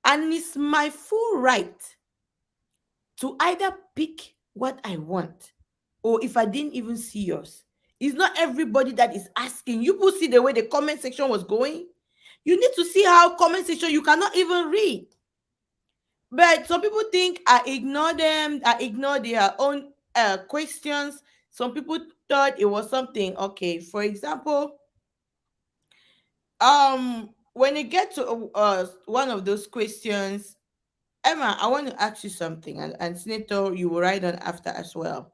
and it's my full right to either pick what I want, or if I didn't even see yours. It's not everybody that is asking. You will see the way the comment section was going. You need to see how comment section you cannot even read. But some people think I ignore them, I ignore their own questions. Some people thought it was something. Okay, for example, when you get to one of those questions, Emma, I want to ask you something, and Senator, you will write on after as well.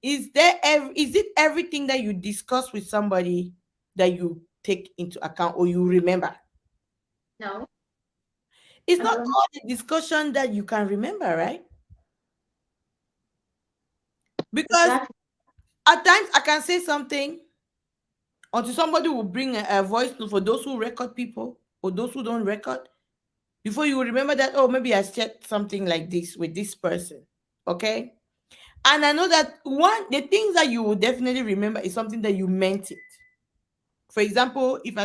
Is it everything that you discuss with somebody that you take into account or you remember? No. It's not all the discussion that you can remember, right? Because at times I can say something until somebody will bring a voice note for those who record people or those who don't record. Before you will remember that, oh, maybe I said something like this with this person. Okay? And I know that the things that you will definitely remember is something that you meant it. For example, if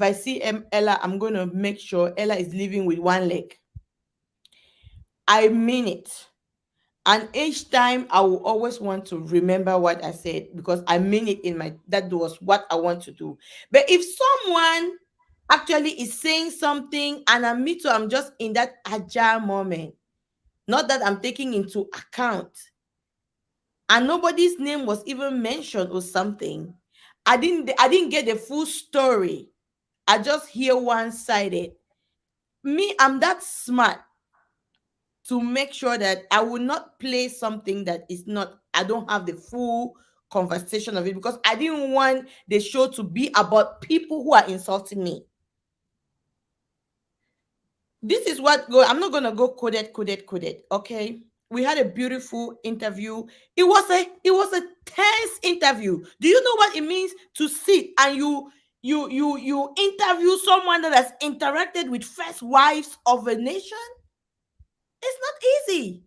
I see Ella, I'm going to make sure Ella is living with one leg. I mean it. And each time I will always want to remember what I said, because I mean it that was what I want to do. But if someone actually is saying something and me too, I'm just in that agile moment, not that I'm taking into account, and nobody's name was even mentioned or something, I didn't get the full story. I just hear one-sided. me, I'm that smart to make sure that I will not play something that is not, I don't have the full conversation of it, because I didn't want the show to be about people who are insulting me. This is what I'm not gonna go coded. Okay. We had a beautiful interview. It was a tense interview. Do you know what it means to sit and you interview someone that has interacted with first wives of a nation? It's not easy.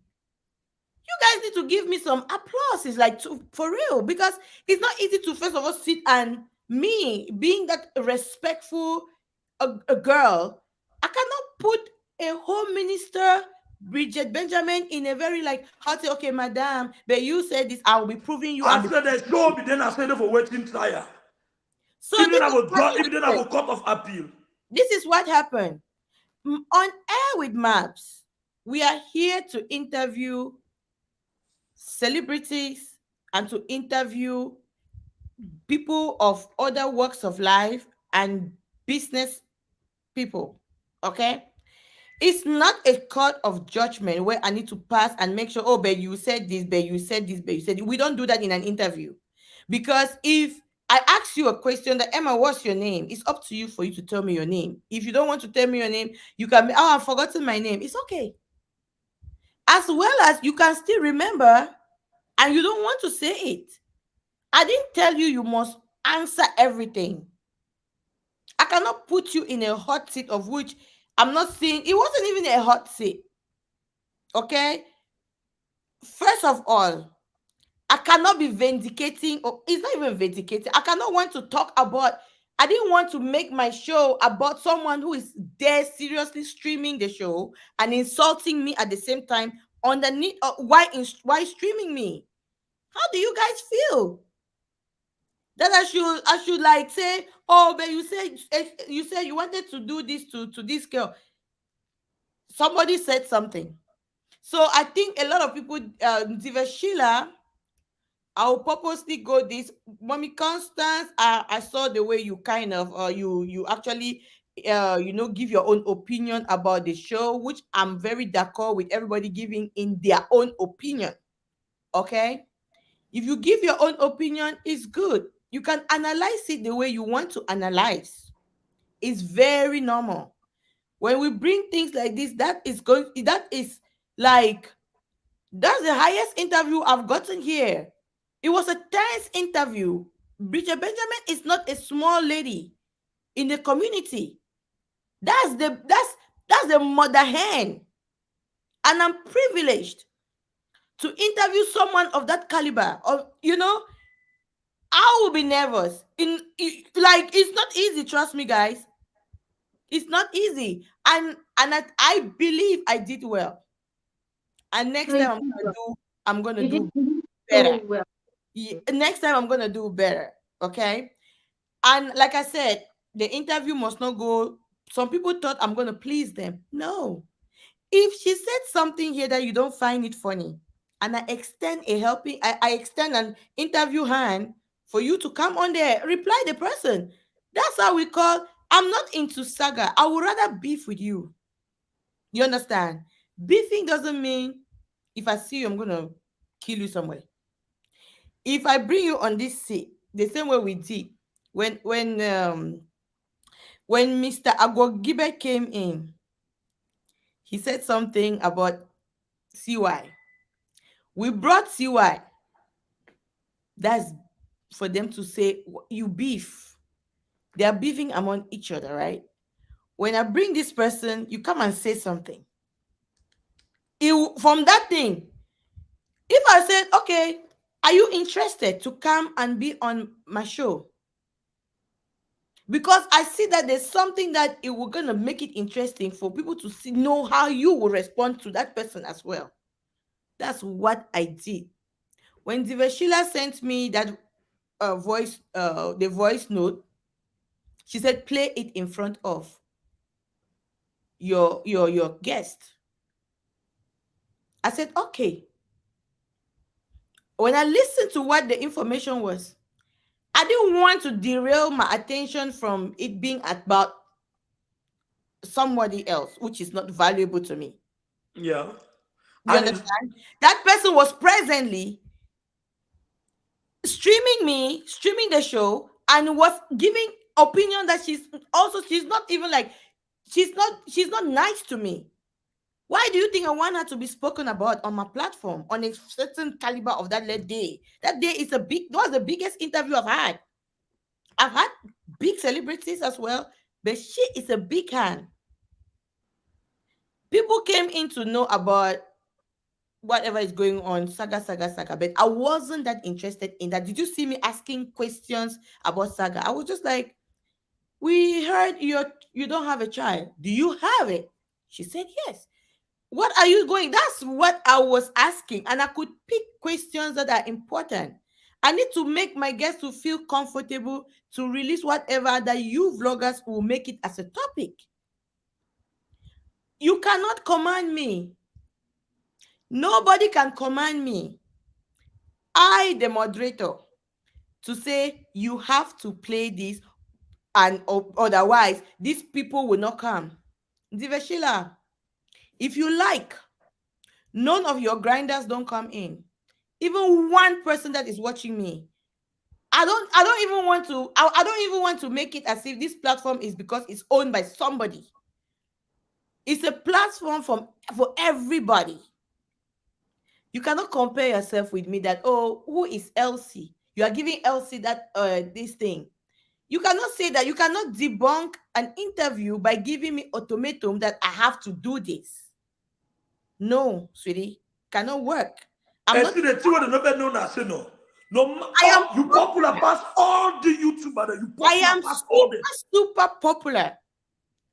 You guys need to give me some applause. It's like, for real, because it's not easy to first of all sit, and me being that respectful a girl, I cannot put a home minister Bridget Benjamin in a very like how to, okay, madam, but you said this, I will be proving you. I said the show be then I said for waiting trial. So even this I is will draw, what even then I will happened. court of appeal. This is what happened. On Air with Maps, we are here to interview celebrities and to interview people of other walks of life and business people. Okay? It's not a court of judgment where I need to pass and make sure, oh, but you said this, but you said this, but you said. We don't do that in an interview. Because if I ask you a question that, Emma, what's your name? It's up to you for you to tell me your name. If you don't want to tell me your name, you can be, oh, I've forgotten my name. It's okay. As well as you can still remember and you don't want to say it. I didn't tell you must answer everything. I cannot put you in a hot seat of which I'm not saying it wasn't even a hot seat. Okay? First of all, I cannot be vindicating, or it's not even vindicating. I cannot want to talk about, I didn't want to make my show about someone who is there seriously streaming the show and insulting me at the same time underneath. Why streaming me? How do you guys feel? That I should like say, oh, but you said you wanted to do this to this girl. Somebody said something. So I think a lot of people, Diva Sheila, I will purposely go this. Mommy Constance, I saw the way you kind of you actually give your own opinion about the show, which I'm very d'accord with everybody giving in their own opinion. Okay? If you give your own opinion, it's good. You can analyze it the way you want to analyze. It's very normal. When we bring things like this, that's the highest interview I've gotten here. It was a tense interview. Bridget Benjamin is not a small lady in the community. That's the mother hen. And I'm privileged to interview someone of that caliber. I will be nervous. It's not easy, trust me, guys. It's not easy. And I believe I did well. And next time I'm gonna do better. So well. Next time I'm gonna do better. Okay. And like I said, the interview must not go. Some people thought I'm gonna please them. No. If she said something here that you don't find it funny, and I extend I extend an interview hand for you to come on there, reply the person. That's how we call. I'm not into saga. I would rather beef with you. You understand? Beefing doesn't mean if I see you, I'm gonna kill you somewhere. If I bring you on this seat, the same way we did when Mr. Agwogibe came in, he said something about CY. We brought CY. That's for them to say, you beef. They are beefing among each other, right? When I bring this person, you come and say something. From that thing, if I said, okay, are you interested to come and be on my show? Because I see that there's something that it will gonna make it interesting for people to know how you will respond to that person as well. That's what I did. When Diva Sheila sent me that the voice note, she said, play it in front of your guest. I said, okay. When I listened to what the information was, I didn't want to derail my attention from it being about somebody else, which is not valuable to me. Yeah. You understand? That person was presently streaming the show, and was giving opinion that she's not even like, she's not nice to me. Why do you think I want her to be spoken about on my platform on a certain caliber of that day? That day is was the biggest interview I've had. I've had big celebrities as well, but she is a big hand. People came in to know about whatever is going on, saga, but I wasn't that interested in that. Did you see me asking questions about saga? I was just like, we heard you don't have a child. Do you have it? She said yes. What are you going? That's what I was asking. And I could pick questions that are important. I need to make my guests to feel comfortable to release whatever that you vloggers will make it as a topic. You cannot command me. Nobody can command me. I, the moderator, to say you have to play this, and otherwise these people will not come. Divashila, if you like, none of your grinders don't come in. Even one person that is watching me. I don't even want to. I don't even want to make it as if this platform is because it's owned by somebody. It's a platform for everybody. You cannot compare yourself with me that, oh, who is Elsie? You are giving Elsie that this thing. You cannot say that. You cannot debunk an interview by giving me ultimatum that I have to do this. No, sweetie, cannot work. I'm not. You popular past all the YouTubers that you popular. I am super popular.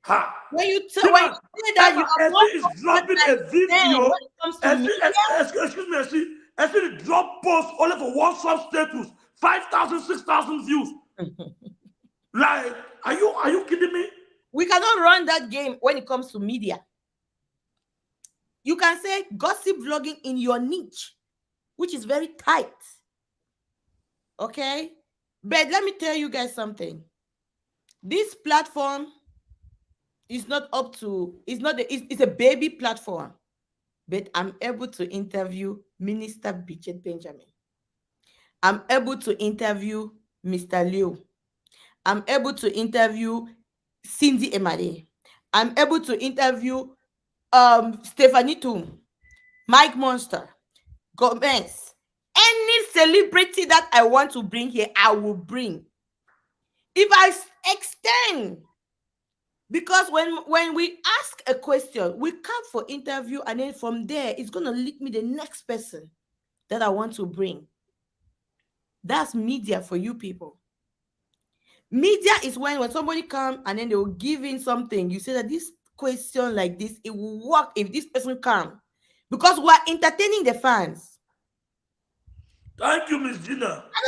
Ha. When you say that you are not is dropping a video, excuse me, Essie drop post only for WhatsApp status, 5,000, 6,000 views. Like, are you kidding me? We cannot run that game when it comes to media. You can say gossip vlogging in your niche, which is very tight. Okay? But let me tell you guys something. This platform is not up to, it's a baby platform. But I'm able to interview Minister Bridget Benjamin. I'm able to interview Mr. Leo. I'm able to interview Cindy Emade. I'm able to interview Stephanie Toom, Mike Monster, Gomez. Any celebrity that I want to bring here, I will bring. If I extend, because when we ask a question, we come for interview, and then from there, it's going to lead me the next person that I want to bring. That's media for you people. Media is when somebody comes and then they will give in something. You say that this question like this, it will work if this person comes. Because we are entertaining the fans. Thank you, Miss Gina. I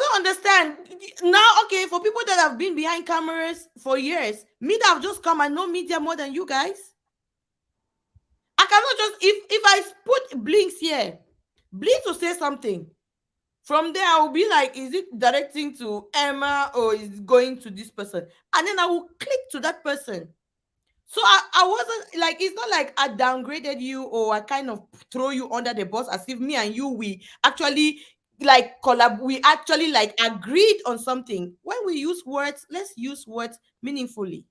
don't understand. Now, okay, for people that have been behind cameras for years, me that have just come, I know media more than you guys. I cannot just, if I put Blinks here, Blinks will say something. From there, I will be like, is it directing to Emma or is it going to this person? And then I will click to that person. So I wasn't like, it's not like I downgraded you or I kind of throw you under the bus as if me and you, we actually like we actually like agreed on something. When we use words, let's use words meaningfully.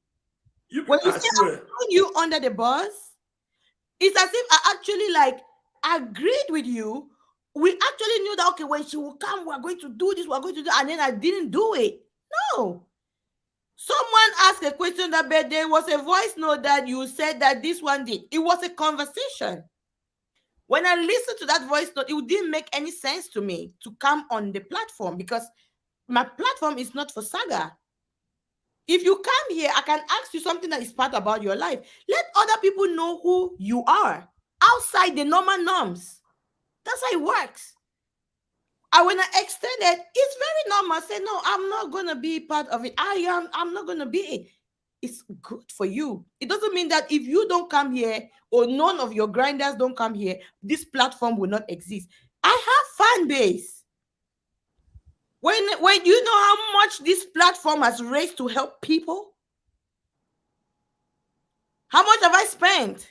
When you say I'm throwing you under the bus, it's as if I actually like agreed with you. We actually knew that, okay, when she will come, we're going to do this, we're going to do, and then I didn't do it. No. Someone asked a question that there was a voice note that you said that this one did. It was a conversation. When I listened to that voice note, it didn't make any sense to me to come on the platform because my platform is not for saga. If you come here, I can ask you something that is part about your life. Let other people know who you are outside the normal norms. That's how it works. And when I extended, it's very normal. I say, no, I'm not going to be part of it. I'm not going to be it. It's good for you. It doesn't mean that if you don't come here or none of your grinders don't come here, this platform will not exist. I have fan base. When you know how much this platform has raised to help people, How much have I spent?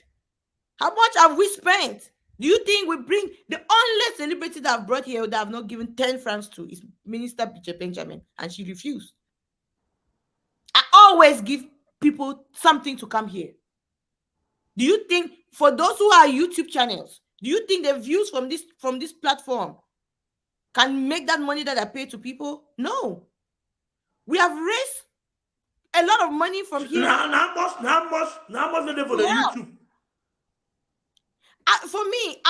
How much have we spent? Do you think we bring the only celebrity that I've brought here that I've not given 10 francs to is Minister Benjamin, and she refused. I always give people something to come here. Do you think for those who are YouTube channels, do you think the views from this platform can make that money that I pay to people? No. We have raised a lot of money from here. How much are they for the YouTube? For me,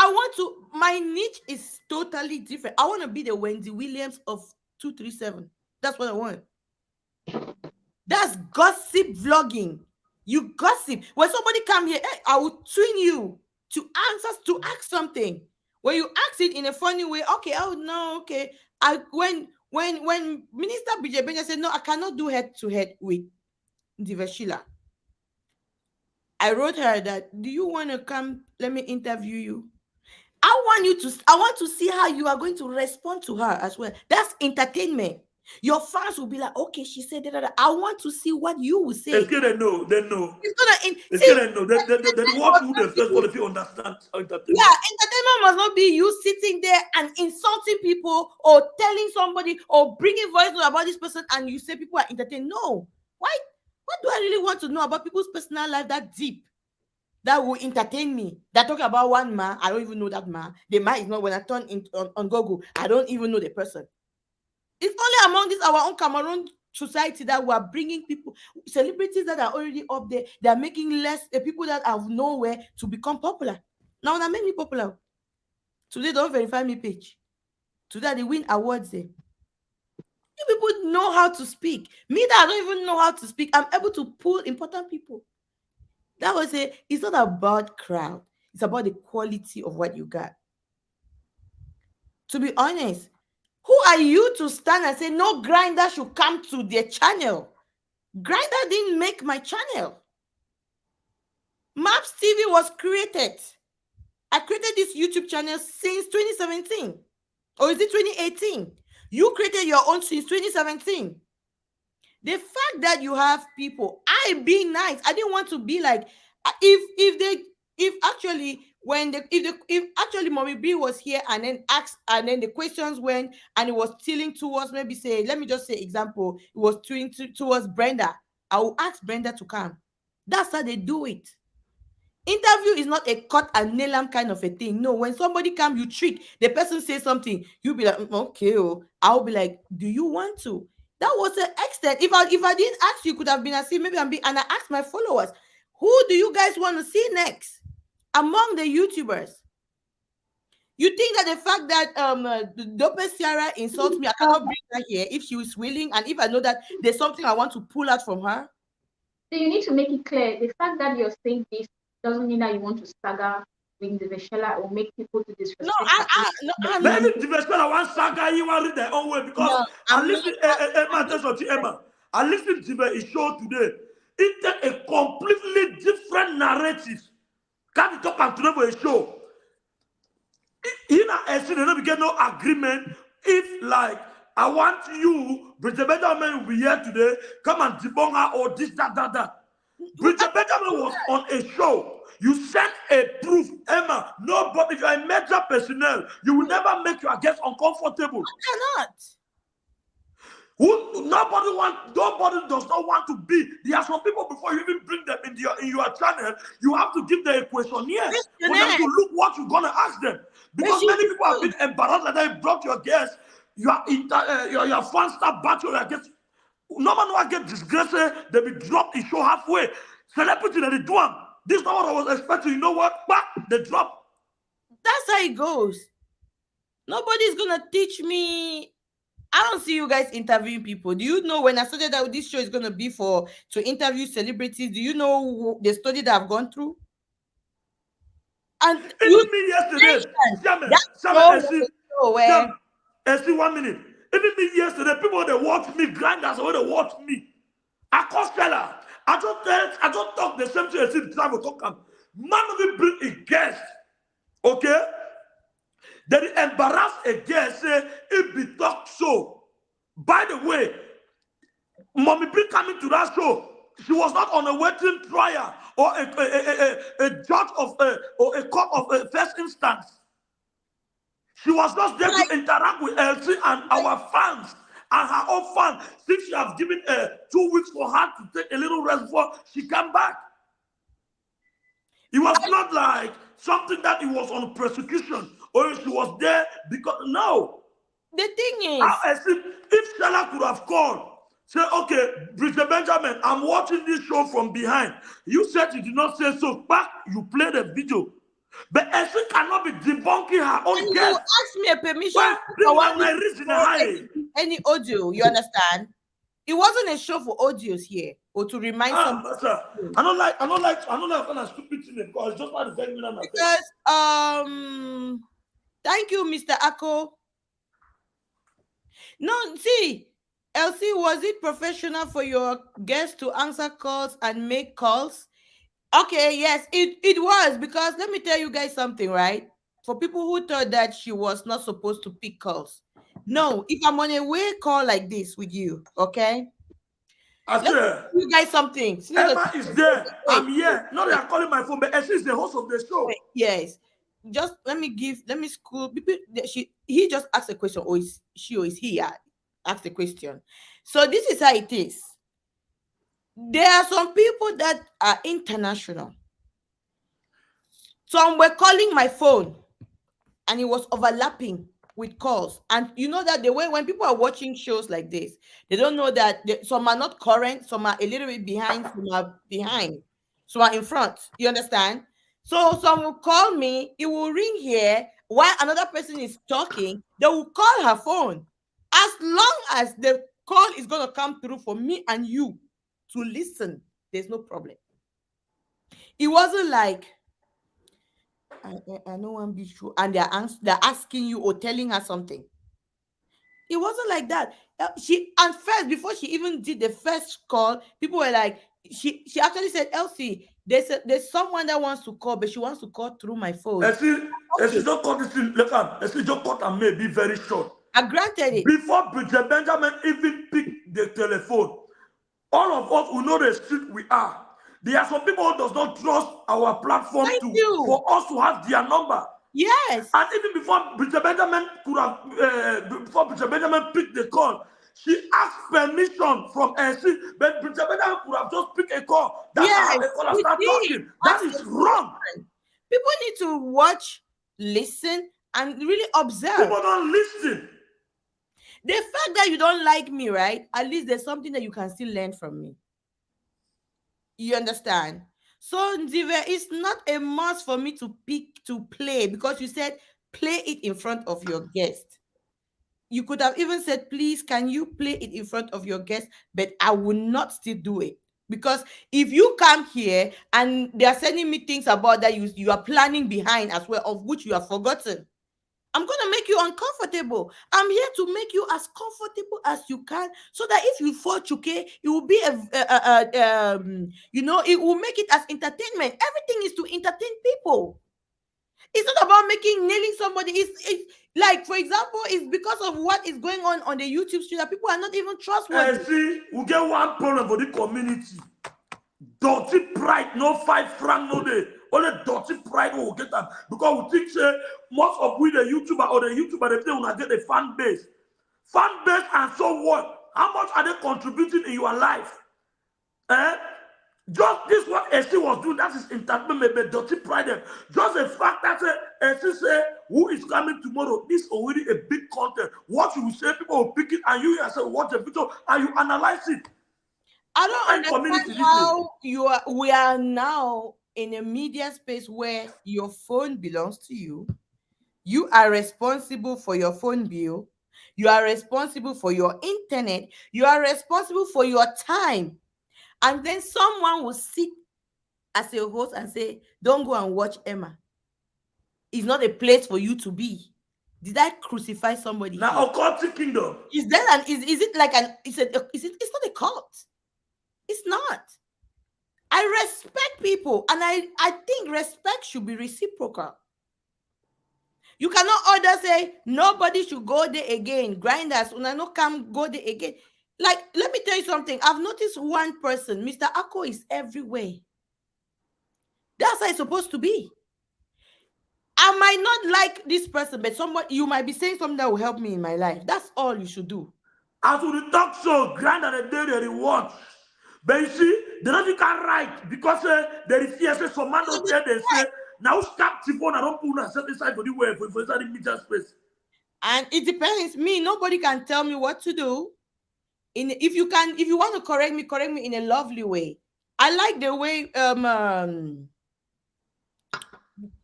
my niche is totally different. I want to be the Wendy Williams of 237. That's what I want. That's gossip vlogging. You gossip. When somebody come here, hey, I will twin you to ask something. When you ask it in a funny way, okay, oh no, okay. When Minister BJ Benja said, no, I cannot do head-to-head with Divashila, I wrote her that, do you want to come? Let me interview you. I want to see how you are going to respond to her as well. That's entertainment. Your fans will be like, okay, she said that. I want to see what you will say. It's gonna know. They know. It's gonna It's gonna know. They watch who they first want if you understand entertainment. Yeah, entertainment must not be you sitting there and insulting people or telling somebody or bringing voice note about this person and you say people are entertained. No. Why? What do I really want to know about people's personal life that deep? That will entertain me. They're talking about one man. I don't even know that man. The man is not, when I turn on Google, I don't even know the person. It's only among this our own Cameroon society that we are bringing people, celebrities that are already up there. They are making less the people that have nowhere to become popular. Now that make me popular. Today don't verify me page. Today they win awards there. You people know how to speak. Me that I don't even know how to speak, I'm able to pull important people. That was it's not about crowd. It's about the quality of what you got. To be honest, who are you to stand and say no grinder should come to their channel? Grinder didn't make my channel. Maps TV was created. I created this YouTube channel since 2017. Or is it 2018? You created your own since 2017. The fact that you have people, I being nice, I didn't want to be like, if actually Mommy B was here and then asked, and then the questions went and it was tilting towards, maybe say, let me just say example, it was tilting towards Brenda, I will ask Brenda to come. That's how they do it. Interview is not a cut and nail 'em kind of a thing. No, when somebody come, you trick the person, say something, you'll be like, okay, I'll be like, do you want to? That was the extent. If I didn't ask you, could have been as if maybe and I asked my followers, who do you guys want to see next among the YouTubers? You think that the fact that Dope Sierra insults me, I cannot bring her here if she was willing, and if I know that there's something I want to pull out from her? So you need to make it clear. The fact that you're saying this doesn't mean that you want to stagger with the Veshela or make people to disrespect. No, maybe the Veshela want stagger, you want to read their own way, because I listen to Emma. I listened to the show today. It's a completely different narrative. Can you talk about a show? In a scene, they don't get no agreement. If like I want you, Bridget Benjamin will be here today. Come and debunk her or this, that. Bridget Benjamin was on a show. You sent a proof, Emma. Nobody, if you are a major personnel, you will never make your guests uncomfortable. I cannot. Nobody does not want to be. There are some people, before you even bring them in your channel, you have to give them a questionnaire for them to look what you're gonna ask them. Because many people have been embarrassed that they brought your guests. Your fans start battling your guests. No man will get disgraced. They will drop the show halfway. Celebrity that they do them. This is not what I was expecting. You know what? But they drop. That's how it goes. Nobody's gonna teach me. I don't see you guys interviewing people. Do you know when I started that this show is gonna be to interview celebrities? Do you know the study that I've gone through? And even me yesterday, see 1 minute. Even me yesterday, people they watch me, grinders when they watch me. I cost seller. I just talk the same thing as if travel talk. Man will bring a guest, okay? Then embarrass a guest, say it be talk so. By the way, Mommy B coming to that show, she was not on a waiting trial or a judge of or a court of first instance. She was just there to interact with LC and our fans and her own fans. Since she has given 2 weeks for her to take a little rest before she came back. It was not like something that it was on prosecution or she was there because no. The thing is, if Stella could have called, say, okay, Bridget Benjamin, I'm watching this show from behind. You said you did not say so. Back, you play the video. But Essie cannot be debunking her own guest. You ask me a permission any audio, you understand? It wasn't a show for audios here or to remind somebody. I don't like kind of stupid thing because it's just like the minute. Because thank you, Mr. Ako. No, see, Elsie, was it professional for your guests to answer calls and make calls? Okay, yes, it was, because let me tell you guys something, right? For people who thought that she was not supposed to pick calls. No, if I'm on a way call like this with you, okay? I said, you guys something. Emma is there. I'm here. No, they are calling my phone, but Essie is the host of the show. Yes. Just let me school people. He just asked a question, or is she or is he asked a question. So this is how it is. There are some people that are international. Some were calling my phone and it was overlapping with calls. And you know that the way when people are watching shows like this, they don't know that some are not current, some are a little bit behind, some are behind, some are in front. You understand? So some will call me, it will ring here while another person is talking, they will call her phone. As long as the call is going to come through for me and you to listen, there's no problem. It wasn't like I don't want to be sure, and they're asking you or telling her something. It wasn't like that. And first, before she even did the first call, people were like, she actually said, Elsie, there's someone that wants to call, but she wants to call through my phone. Elsie don't call this thing. Look at Elsie just called and may be very short. I granted it. Before Bridget Benjamin even picked the telephone, all of us who know the street we are. There are some people who does not trust our platform for us to have their number. Yes. And even before Bridget Benjamin could have, before Bridget Benjamin picked the call, she asked permission from Elsie, but Bridget Benjamin could have just picked a call. That's how the caller start talking. That is wrong. People need to watch, listen, and really observe. People don't listen. The fact that you don't like me, right? At least there's something that you can still learn from me. You understand? So, Nzive, it's not a must for me to play, because you said play it in front of your guest. You could have even said, please, can you play it in front of your guest? But I will not still do it. Because if you come here and they are sending me things about that you are planning behind as well, of which you have forgotten, I'm going to make you uncomfortable. I'm here to make you as comfortable as you can, so that if you fall okay, it will be it will make it as entertainment. Everything is to entertain people. It's not about nailing somebody. It's like, for example, it's because of what is going on the YouTube stream that people are not even trustworthy. See, we get one problem for the community. Dirty pride, no 5 franc, no day. Only dirty pride will get them, because we think most of we the YouTuber or the YouTuber they will get a fan base, and so what? How much are they contributing in your life? Just this what Essie was doing, that is entertainment, maybe dirty pride. Just the fact that Essie say who is coming tomorrow, this already a big content. What you will say, people will pick it, and you yourself watch the video and you analyze it. I don't understand how we are now in a media space where your phone belongs to you. You are responsible for your phone bill. You are responsible for your internet. You are responsible for your time. And then someone will sit as a host and say, don't go and watch Emma. It's not a place for you to be. Did I crucify somebody? Now, occultic kingdom. Is it like it's not a cult. It's not. I respect people, and I think respect should be reciprocal. You cannot order say nobody should go there again. Grinders, una no come go there again. Like, let me tell you something. I've noticed one person, Mr. Ako is everywhere. That's how it's supposed to be. I might not like this person, but you might be saying something that will help me in my life. That's all you should do. As we talk so grand and the day they watch. But you see, they don't think I right because there is here some man don't tell they say now stop the phone. I don't put a certain side for the way for inside the media space. And it depends. Me, nobody can tell me what to do. If you want to correct me in a lovely way. I like the way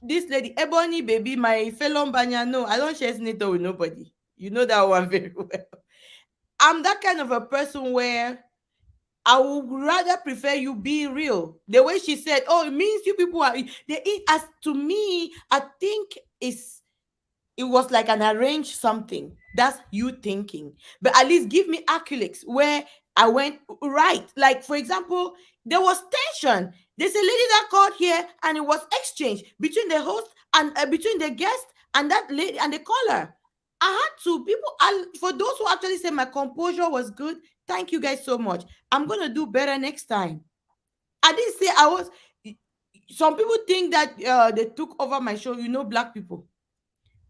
this lady Ebony baby, my fellow Banya. No, I don't share Snito with nobody. You know that one very well. I'm that kind of a person where I would rather prefer you be real. The way she said, "Oh, it means you people are." As to me, I think it was like an arranged something. That's you thinking, but at least give me accolades where I went right. Like for example, there was tension. There's a lady that called here, and it was exchange between the host and between the guest and that lady and the caller. I had to for those who actually say my composure was good. Thank you guys so much. I'm gonna do better next time. I didn't say I was. Some people think that they took over my show. You know, black people.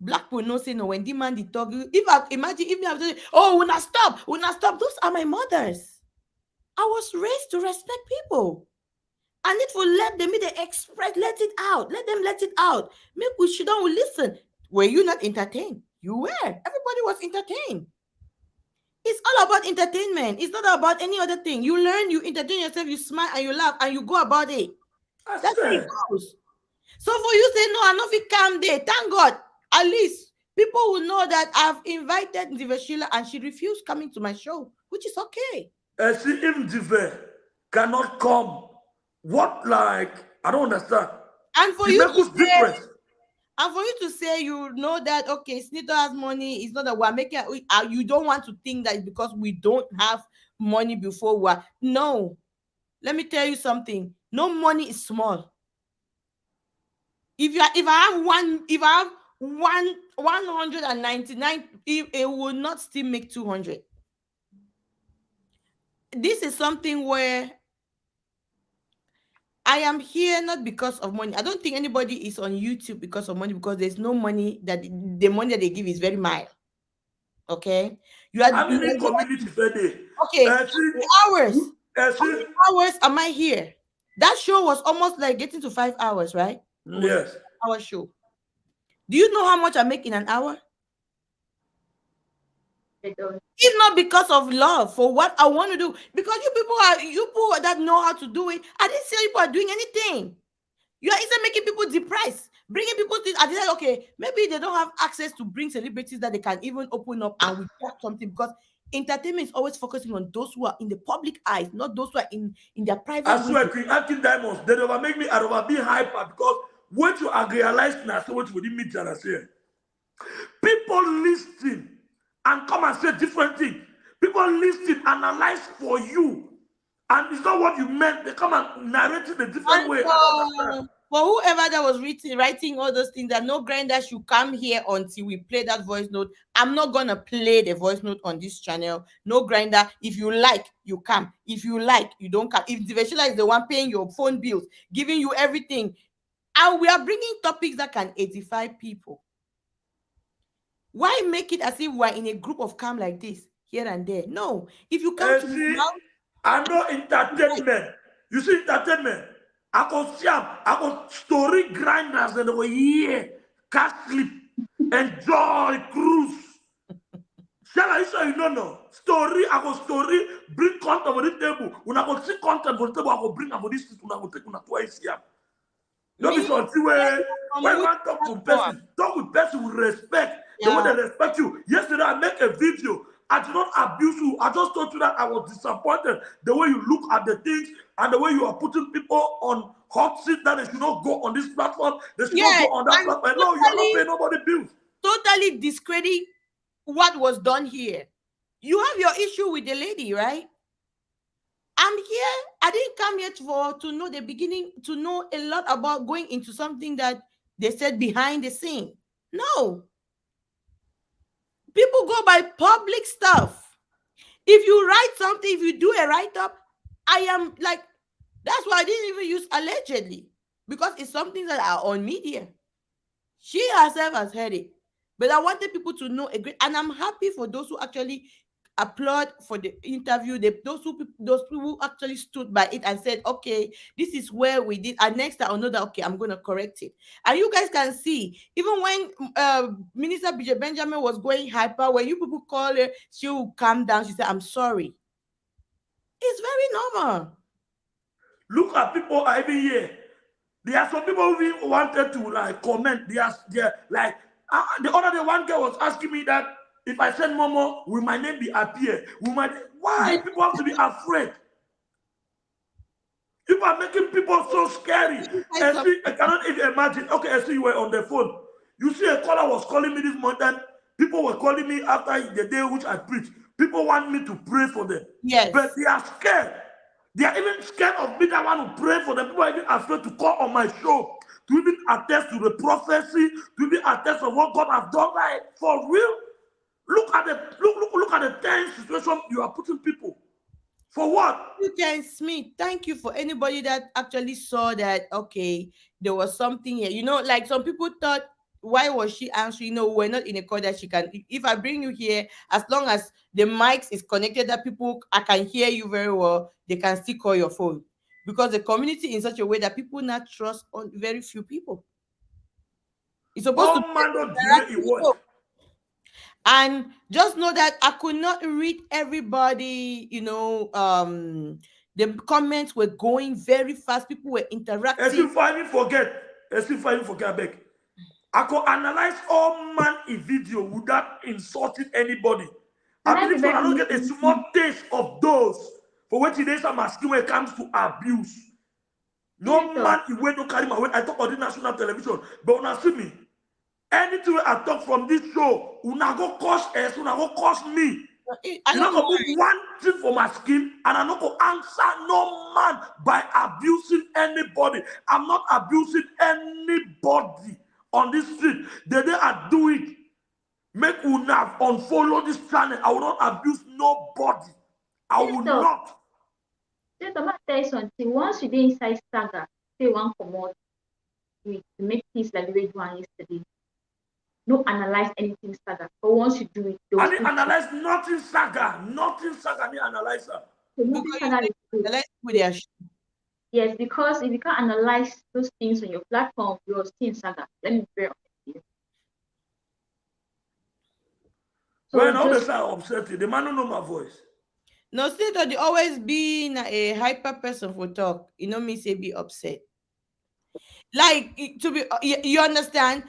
Black people no say no when demand the talk. If I imagine if I say, oh, when I stop. Those are my mothers. I was raised to respect people. I need to let them express, let it out. Let them let it out. Maybe we should don't listen. Were you not entertained? You were. Everybody was entertained. It's all about entertainment. It's not about any other thing. You learn, you entertain yourself, you smile and you laugh and you go about it. That's how it goes. So for you say no, I'm not fit calm there. Thank God. At least people will know that I've invited Diva Sheila and she refused coming to my show, which is okay. See, if Diva cannot come, what like I don't understand. And for you to say, and for you to say, you know that okay, Snito has money. It's not that we're making. You don't want to think that because we don't have money before we're no. Let me tell you something. No money is small. If I have 199, it will not still make 200. This is something where I am here not because of money. I don't think anybody is on YouTube because of money, because there's no money. That the money that they give is very mild. Okay, how many community per day? Okay, hours. How many hours am I here? That show was almost like getting to 5 hours, right? Yes. Hour show. Do you know how much I make in an hour? If not because of love for what I want to do, because you people that know how to do it. I didn't say you people are doing anything. You are either making people depressed, bringing people to. I decided, okay, maybe they don't have access to bring celebrities that they can even open up and we talk something, because entertainment is always focusing on those who are in the public eyes, not those who are in their private. I swear, Queen Acting Diamonds, they never make me out of being hyper, because what you are realizing now, so what we didn't meet and say. People listen and come and say different things. People listen, analyze for you, and it's not what you meant. They come and narrate it a different way. For whoever that was writing all those things, that no grinder should come here until we play that voice note. I'm not gonna play the voice note on this channel. No grinder. If you like, you come. If you like, you don't come. If Diva Sheila is the one paying your phone bills, giving you everything, and we are bringing topics that can edify people. Why make it as if we're in a group of calm like this here and there? No. If you come I know entertainment. You see entertainment. I can story grinders and over here, can't sleep, enjoy cruise. Shall I say you know? Story, I can story, bring content for the table. When I go see content for the table, I go bring for this when I go take twice here. Don't be something where when you want to talk with person with respect. The way they respect you. Yesterday, I make a video. I did not abuse you. I just told you that I was disappointed. The way you look at the things and the way you are putting people on hot seat, that they should not go on this platform. They should not go on that platform. No, you are not paying nobody bills. Totally discredit what was done here. You have your issue with the lady, right? I'm here. I didn't come here to know the beginning, to know a lot about going into something that they said behind the scene. No. People go by public stuff. If you write something, if you do a write-up, I am like, that's why I didn't even use allegedly. because it's something that are on media. She herself has heard it. But I wanted people to know and I'm happy for those who actually applaud for the interview. Those people who actually stood by it and said, okay, this is where we did, and next I'll know that, okay, I'm going to correct it. And you guys can see, even when Minister BJ Benjamin was going hyper, when you people call her, she will calm down. She said, I'm sorry. It's very normal. Look at people are even here. There are some people who even wanted to like comment. They're like, the other day one girl was asking me that if I send Momo, will my name be appear? Why people have to be afraid? People are making people so scary. I cannot even imagine. Okay, I see you were on the phone. You see a caller was calling me this morning. People were calling me after the day which I preached. People want me to pray for them. Yes. But they are scared. They are even scared of me that want to pray for them. People are even afraid to call on my show, to even attest to the prophecy, to even attest of what God has done. Like, for real? Look at the tense situation you are putting people. For what? You can Smith. Thank you for anybody that actually saw that, okay, there was something here. You know, like some people thought, why was she answering? No, we're not in a call that she can. If I bring you here, as long as the mics is connected, that I can hear you very well, they can still call your phone. Because the community in such a way that people not trust on very few people. It's supposed to be. And just know that I could not read everybody, you know, the comments were going very fast. People were interacting. As if I forget, Beck. I could analyze all man in video without insulting anybody. I believe I don't get a small taste of those for what it is I'm asking when it comes to abuse. No man in way no carry my weight. I talk on the national television, but when I see me, anything I talk from this show, una go cost us, una go cost me. You not go move one thing for my skin, and I'm not going to answer no man by abusing anybody. I'm not abusing anybody on this street. The day I do it, make una unfollow this channel. I will not abuse nobody. I will not. Just I'm tell you something. Once you dey inside saga, say one commode to make peace like the way you done yesterday. No analyze anything saga. But once you do it, I didn't analyze nothing saga. Nothing saga, I didn't analyze her. Yes, because if you can't analyze those things on your platform, you're still in saga. Let me be very honest with you. So when all the time upset you, the man don't know my voice. No, still they always being a hyper person for talk. You know me say be upset. Like to be, you understand?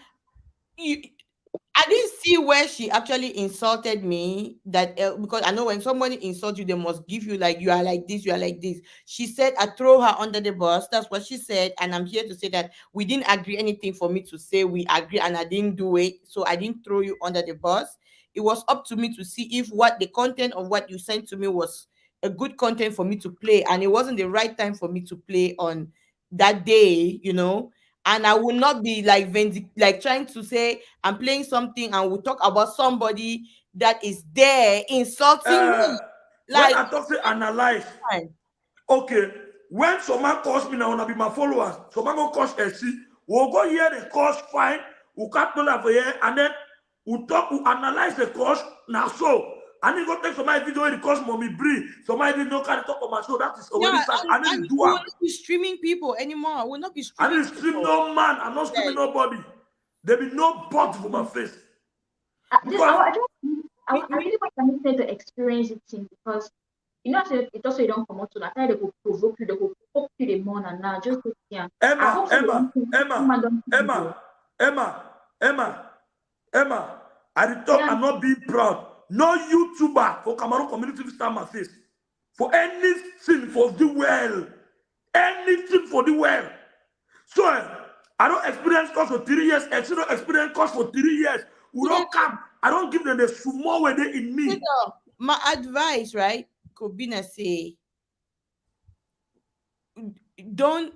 I didn't see where she actually insulted me. That because I know when somebody insults you, they must give you like you are like this, you are like this. She said I throw her under the bus. That's what she said, and I'm here to say that we didn't agree anything for me to say we agree, and I didn't do it, so I didn't throw you under the bus. It was up to me to see if what the content of what you sent to me was a good content for me to play, and it wasn't the right time for me to play on that day, you know. And I will not be like trying to say I'm playing something and we'll talk about somebody that is there insulting me. Like when I talk to analyze. Okay, when someone calls me now, wanna be my followers. Someone go cause SC, we'll go here the cause fine, we'll cut dollar for here, and then we'll analyze the cause now. So I need to go take some of my video the cause mommy Bree. Somebody didn't know can talk on my show. That is already I need to do. We'll not be streaming people anymore. We'll not be streaming. I didn't stream no man. I'm not streaming nobody. There be no bot for my face. I really want to experience it because you know it also you don't come out to that. They will provoke you. They will poke you the more and now just to see. Emma. I did talk. I'm not being proud. No YouTuber for Cameroon community will stand my face for anything for the well, anything for the well. So I don't experience course for 3 years. I don't experience course for 3 years. We don't come. I don't give them the small way they in me. My advice, right, could be to say, don't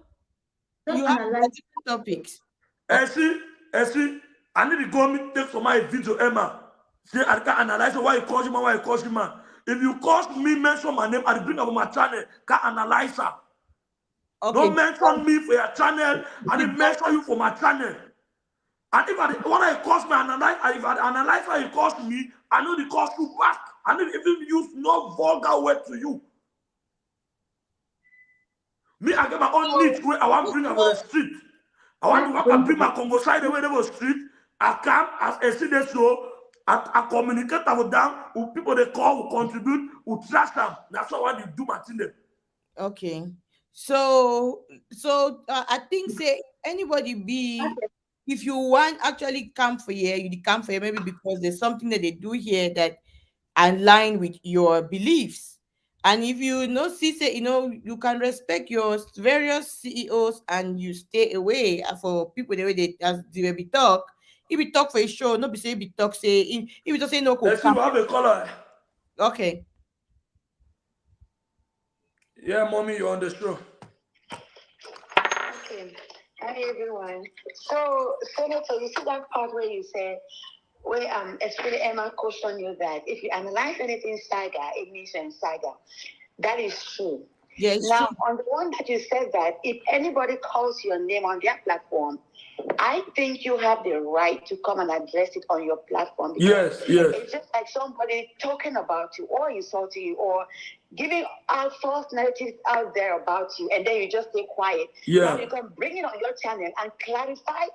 you have different topics. I see. I need to go and take some my video, Emma. See, I can analyze why you call him, why you call him. If you call me, mention my name, I'll bring up my channel, can analyze her. Okay. Don't mention me for your channel. I didn't mention you for my channel. And if when it cost me analyze, if I analyze how it cost me, I know the cost you back. I didn't even use no vulgar word to you. Me, I get my own niche where I want to bring over the street. I want to work and bring my Congo side away the street. I come as a citizen, so I communicate with them, with people they call, who contribute, who trust them. That's how I want to do my thing. Okay. So I think say anybody be, if you want actually come for here, you come for here maybe because there's something that they do here that align with your beliefs. And if you know see say you can respect your various CEOs and you stay away for people the way they as they be talk. If you talk for a show, not be say be talk say if you just say no go Let's see, come. you have a color. Okay. Yeah, mommy, you're on the show. Okay. Hi everyone. So Senator, you see that part where you said where especially Emma cautioned you that if you analyze anything saga, it means saga. That is true. Yes. Now, on the one that you said that if anybody calls your name on their platform, I think you have the right to come and address it on your platform. Yes. It's just like somebody talking about you or insulting you or giving out false narratives out there about you, and then you just stay quiet. Yeah. Now you can bring it on your channel and clarify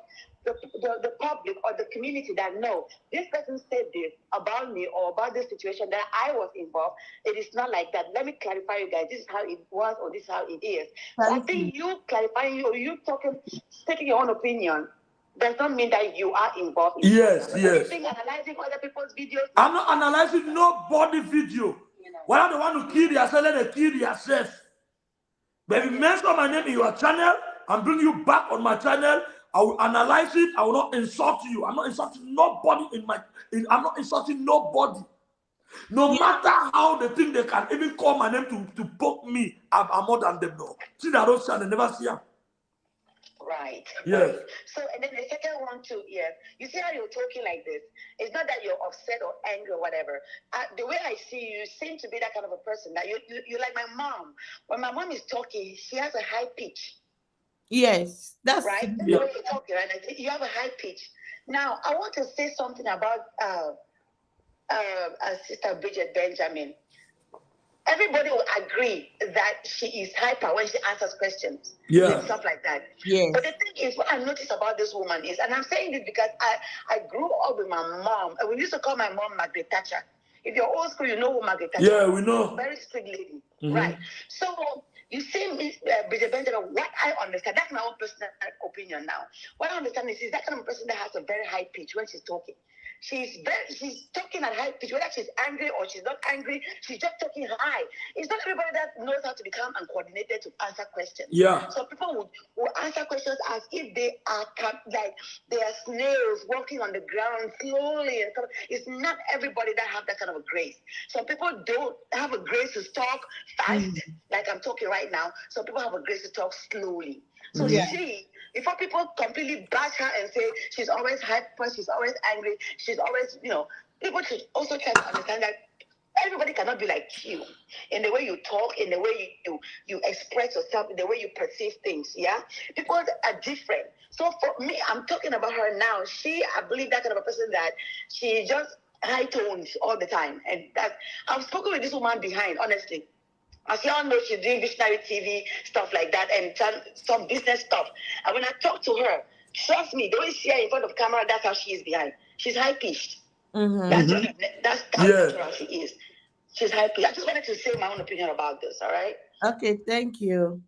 the public or the community that no, this person said this about me or about this situation that I was involved. It is not like that. Let me clarify you guys. This is how it was or this is how it is. So I think you clarifying you talking, taking your own opinion does not mean that you are involved in Yes. anything analyzing other people's videos. I'm not analyzing nobody video. When I don't want to kill yourself, let them kill yourself. But if you mention my name in your channel and bring you back on my channel, I will analyze it. I will not insult you. I'm not insulting nobody I'm not insulting nobody. No matter how they think they can even call my name to poke me, I'm more than them. No. See that don't see and they never see them. Right. Yes. Right. So, and then the second one too, you see how you're talking like this? It's not that you're upset or angry or whatever. The way I see you, you seem to be that kind of a person. That you're like my mom. When my mom is talking, she has a high pitch. Yes, that's right. Yeah. When you're talking, right? I think you have a high pitch. Now, I want to say something about Sister Bridget Benjamin. Everybody will agree that she is hyper when she answers questions and stuff like that. Yes. But the thing is, what I noticed about this woman is, and I'm saying this because I grew up with my mom, and we used to call my mom Margaret Thatcher. If you're old school, you know who Margaret Thatcher is. Yeah, we know. Very strict lady, right? So you see, Miss Bridget Benjamin, what I understand, that's my own personal opinion now. What I understand is she's that kind of person that has a very high pitch when she's talking. She's talking at high pitch, whether she's angry or she's not angry, she's just talking high. It's not everybody that knows how to be calm and coordinated to answer questions. Yeah. So people would answer questions as if they are like they are snails walking on the ground slowly and stuff. It's not everybody that have that kind of a grace. Some people don't have a grace to talk fast, like I'm talking right now. Some people have a grace to talk slowly. So before people completely bash her and say she's always hyper, she's always angry, she's always, people should also try to understand that everybody cannot be like you in the way you talk, in the way you express yourself, in the way you perceive things. Yeah, people are different. So for me, I'm talking about her now. I believe that kind of a person that she just high tones all the time, and that I've spoken with this woman behind, honestly. As y'all know, she's doing visionary TV, stuff like that, and some business stuff. And when I talk to her, trust me, the way she is in front of camera, that's how she is behind. She's high-pitched. That's how natural she is. She's high-pitched. I just wanted to say my own opinion about this, all right? Okay, thank you.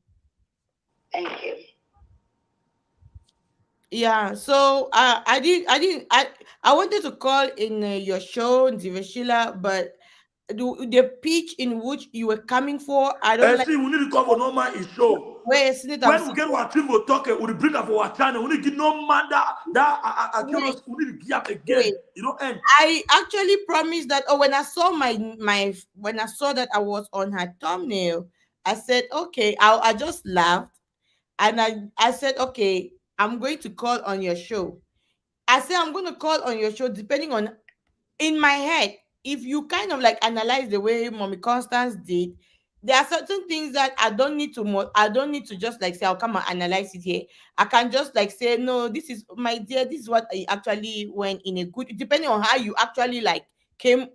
Thank you. Yeah, so I wanted to call in your show, Sheila, but the pitch in which you were coming for, I don't like. See, we need to cover no man is show. Where is it? When we get our team, we'll talk. We bring up our channel. We need to give no man that we need to give up again. Wait. And I actually promised that. Oh, when I saw when I saw that I was on her thumbnail, I said, okay. I just laughed, and I said, okay, I'm going to call on your show. I said I'm going to call on your show depending on, in my head, if you kind of like analyze the way Mommy Constance did, there are certain things that I don't need to just like say I'll come and analyze it here. I can just like say, no, this is my dear, this is what I actually went in a good, depending on how you actually like came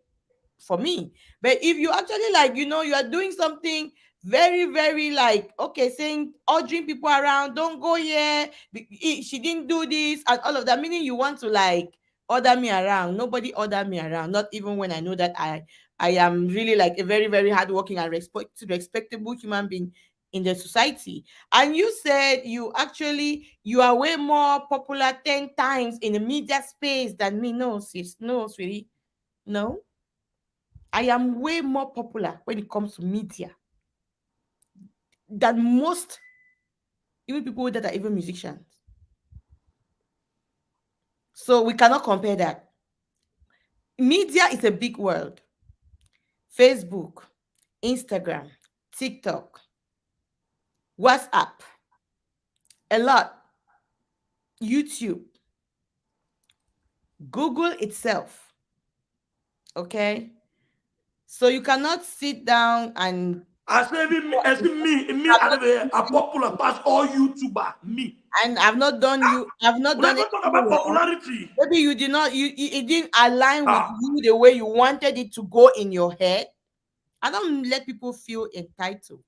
for me. But if you actually like, you are doing something very, very like, okay, saying, ordering people around, don't go here, she didn't do this, and all of that, meaning you want to like order me around. Nobody order me around, not even when I know that I am really like a very, very hardworking and respectable human being in the society. And you said you are way more popular 10 times in the media space than me. No, sis, no, sweetie. No. I am way more popular when it comes to media than most, even people that are even musicians. So we cannot compare that. Media is a big world. Facebook, Instagram, TikTok, WhatsApp, a lot, YouTube, Google itself. Okay? So you cannot sit down and I say me, I'm popular past all YouTuber, me. and I've not done Talk about popularity. Maybe you did not, it didn't align with you the way you wanted it to go in your head. I don't let people feel entitled.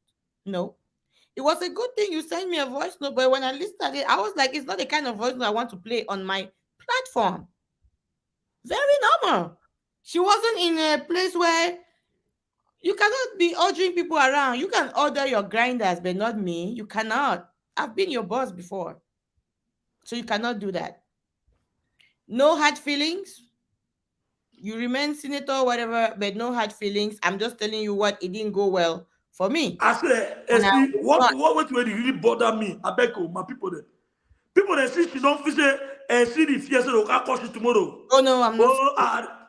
No. It was a good thing you sent me a voice note, but when I listened to it, I was like, it's not the kind of voice note I want to play on my platform. Very normal. She wasn't in a place where you cannot be ordering people around. You can order your grinders, but not me. You cannot. I've been your boss before. So you cannot do that. No hard feelings. You remain senator, whatever, but no hard feelings. I'm just telling you what it didn't go well for me. I say, what really bother me? I beg you, my people there. People that see she don't see the fear, so they'll call you tomorrow. Oh no, I'm not.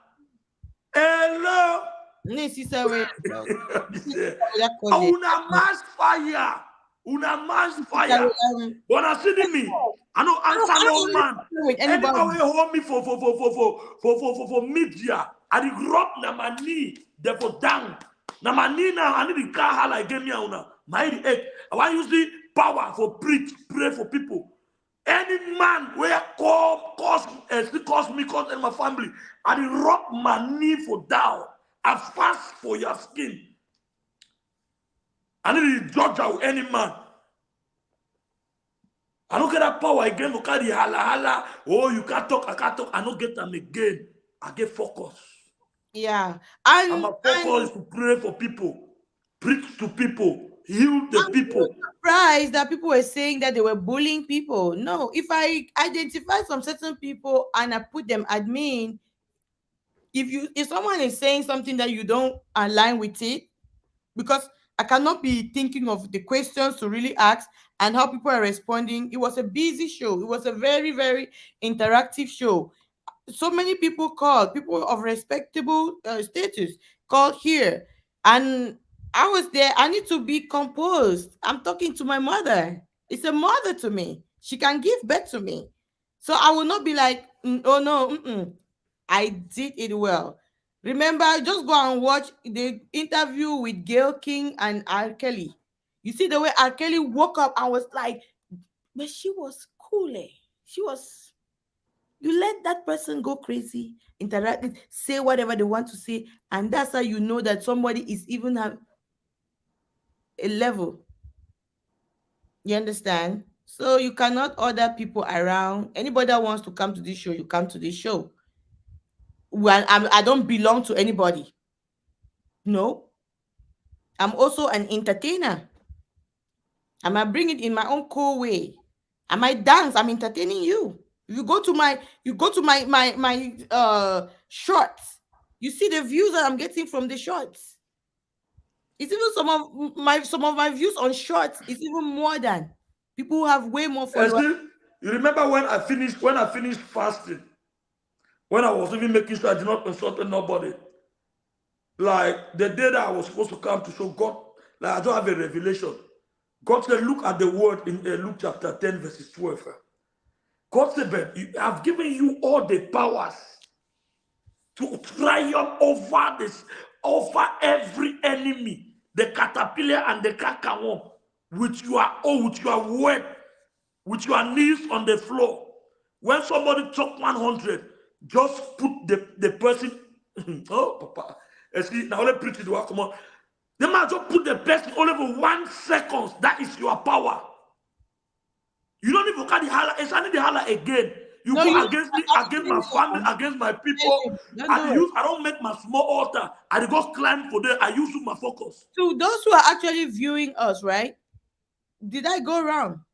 Hello. Una mass fire. Una mass fire. When I see me, I don't answer no man. Anybody hold me for media. I dey drop na my knee, therefore down. Na my knee now, I need the car how like game me una. My head ache. I want use the power for preach, pray for people. Any man where cause me, cause my family, I dey rub my knee for down. I fast for your skin. I need to judge out any man. I don't get that power again to carry hala. Oh, you can't talk, I can't talk. I don't get them again. I get focus. Yeah. I'm a focus to pray for people, preach to people, heal the people. I'm surprised that people were saying that they were bullying people. No, if I identify some certain people and I put them admin, if someone is saying something that you don't align with it, because I cannot be thinking of the questions to really ask and how people are responding. It was a busy show. It was a very, very interactive show. So many people called, people of respectable status called here. And I was there. I need to be composed. I'm talking to my mother. It's a mother to me. She can give birth to me. So I will not be like, oh no, I did it well. Remember, just go and watch the interview with Gail King and R. Kelly. You see the way R. Kelly woke up and was like, but she was cool. She was, you let that person go crazy, interact, say whatever they want to say, and that's how you know that somebody is even have a level. You understand? So you cannot order people around. Anybody that wants to come to this show, you come to this show. Well, I don't belong to anybody. No. I'm also an entertainer. I might bring it in my own cool way. I might dance. I'm entertaining you. You go to my shorts. You see the views that I'm getting from the shorts. It's even some of my views on shorts is even more than people who have way more followers. You remember when I finished fasting? When I was even making sure I did not insult nobody. Like the day that I was supposed to come to show God, like I don't have a revelation. God said, look at the word in Luke chapter 10, verses 12. God said, I've given you all the powers to triumph over every enemy. the caterpillar and the cacawan with your weight, with your knees on the floor. When somebody talk 100, just put the person. Oh, Papa. See, now let preach it. Come on. They might just put the person only for 1 second. That is your power. You don't even carry the holler. It's only the holler again. You No, go against me, against my family, don't against my people. I don't make my small altar. I go climb for them. I use my focus. To those who are actually viewing us, right? Did I go wrong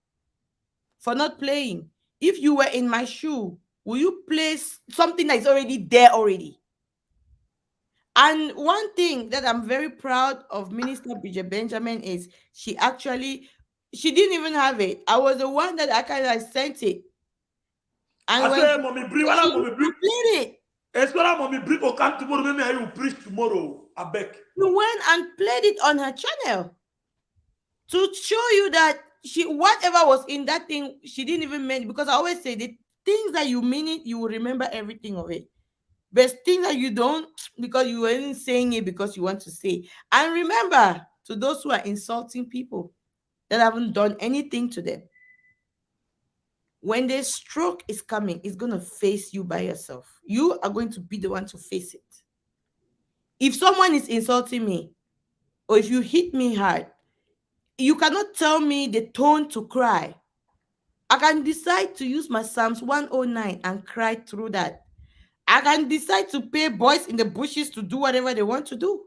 for not playing? If you were in my shoe, will you play something that is already there already? And one thing that I'm very proud of Minister Bridget Benjamin is she didn't even have it. I was the one that I kind of sent it. And I when say, Mommy, bring, Mommy, bring. played it. It's what Mommy, bring. Or come tomorrow. Maybe I will preach tomorrow. I beg. You went and played it on her channel to show you that whatever was in that thing, she didn't even mean it. Because I always say the things that you mean it, you will remember everything of it. But things that you don't, because you weren't saying it because you want to say. And remember, to those who are insulting people that haven't done anything to them, when the stroke is coming, it's going to face you by yourself. You are going to be the one to face it. If someone is insulting me, or if you hit me hard, you cannot tell me the tone to cry. I can decide to use my Psalms 109 and cry through that. I can decide to pay boys in the bushes to do whatever they want to do.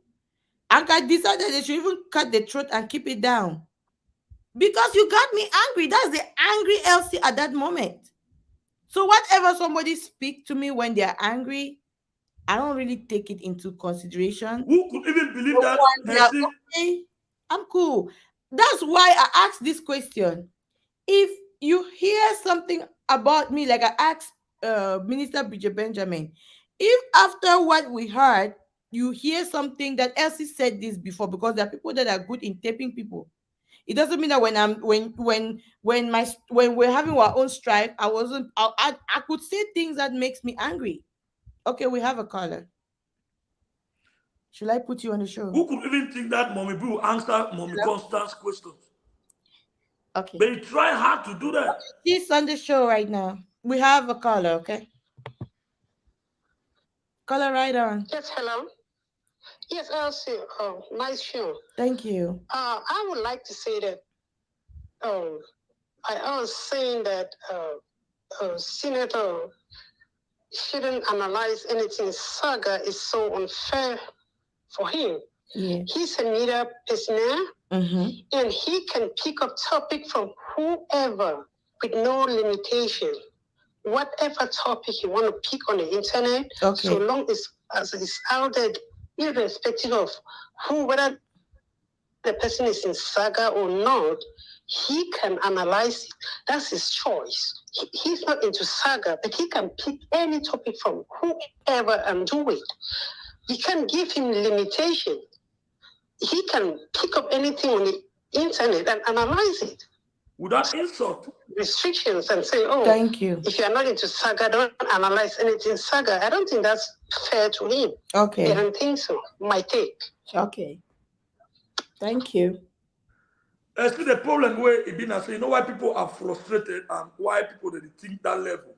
I can decide that they should even cut the throat and keep it down. Because you got me angry. That's the angry Elsie at that moment. So whatever somebody speak to me when they're angry, I don't really take it into consideration. Who could even believe that? Okay, I'm cool. That's why I asked this question. If you hear something about me, like I asked Minister Bridget Benjamin, if after what we heard, you hear something that Elsie said this before, because there are people that are good in taping people. It doesn't mean that when we're having our own strife, I could say things that makes me angry. Okay, we have a caller. Should I put you on the show? Who could even think that Mommy B will answer Mommy Constance's questions? Okay. But you try hard to do that. She's on the show right now. We have a caller, okay? Caller right on. Yes, hello. Yes, Elsie. Oh, nice show. Thank you. I would like to say that I was saying that Senator shouldn't analyze anything. Saga is so unfair for him. Yeah. He's a media person, and he can pick up topic from whoever with no limitation. Whatever topic you want to pick on the internet, so long as it's out there, irrespective of whether the person is in Saga or not, he can analyze it. That's his choice. He's not into Saga, but he can pick any topic from whoever and do it. You can't give him limitation. He can pick up anything on the internet and analyze it. Without insult. Restrictions and say, oh, thank you. If you're not into Saga, don't analyze anything Saga. I don't think that's fair to him. Okay. I don't think so. My take. Okay. Thank you. I see the problem where it been. I say, you know why people are frustrated and why people they think that level?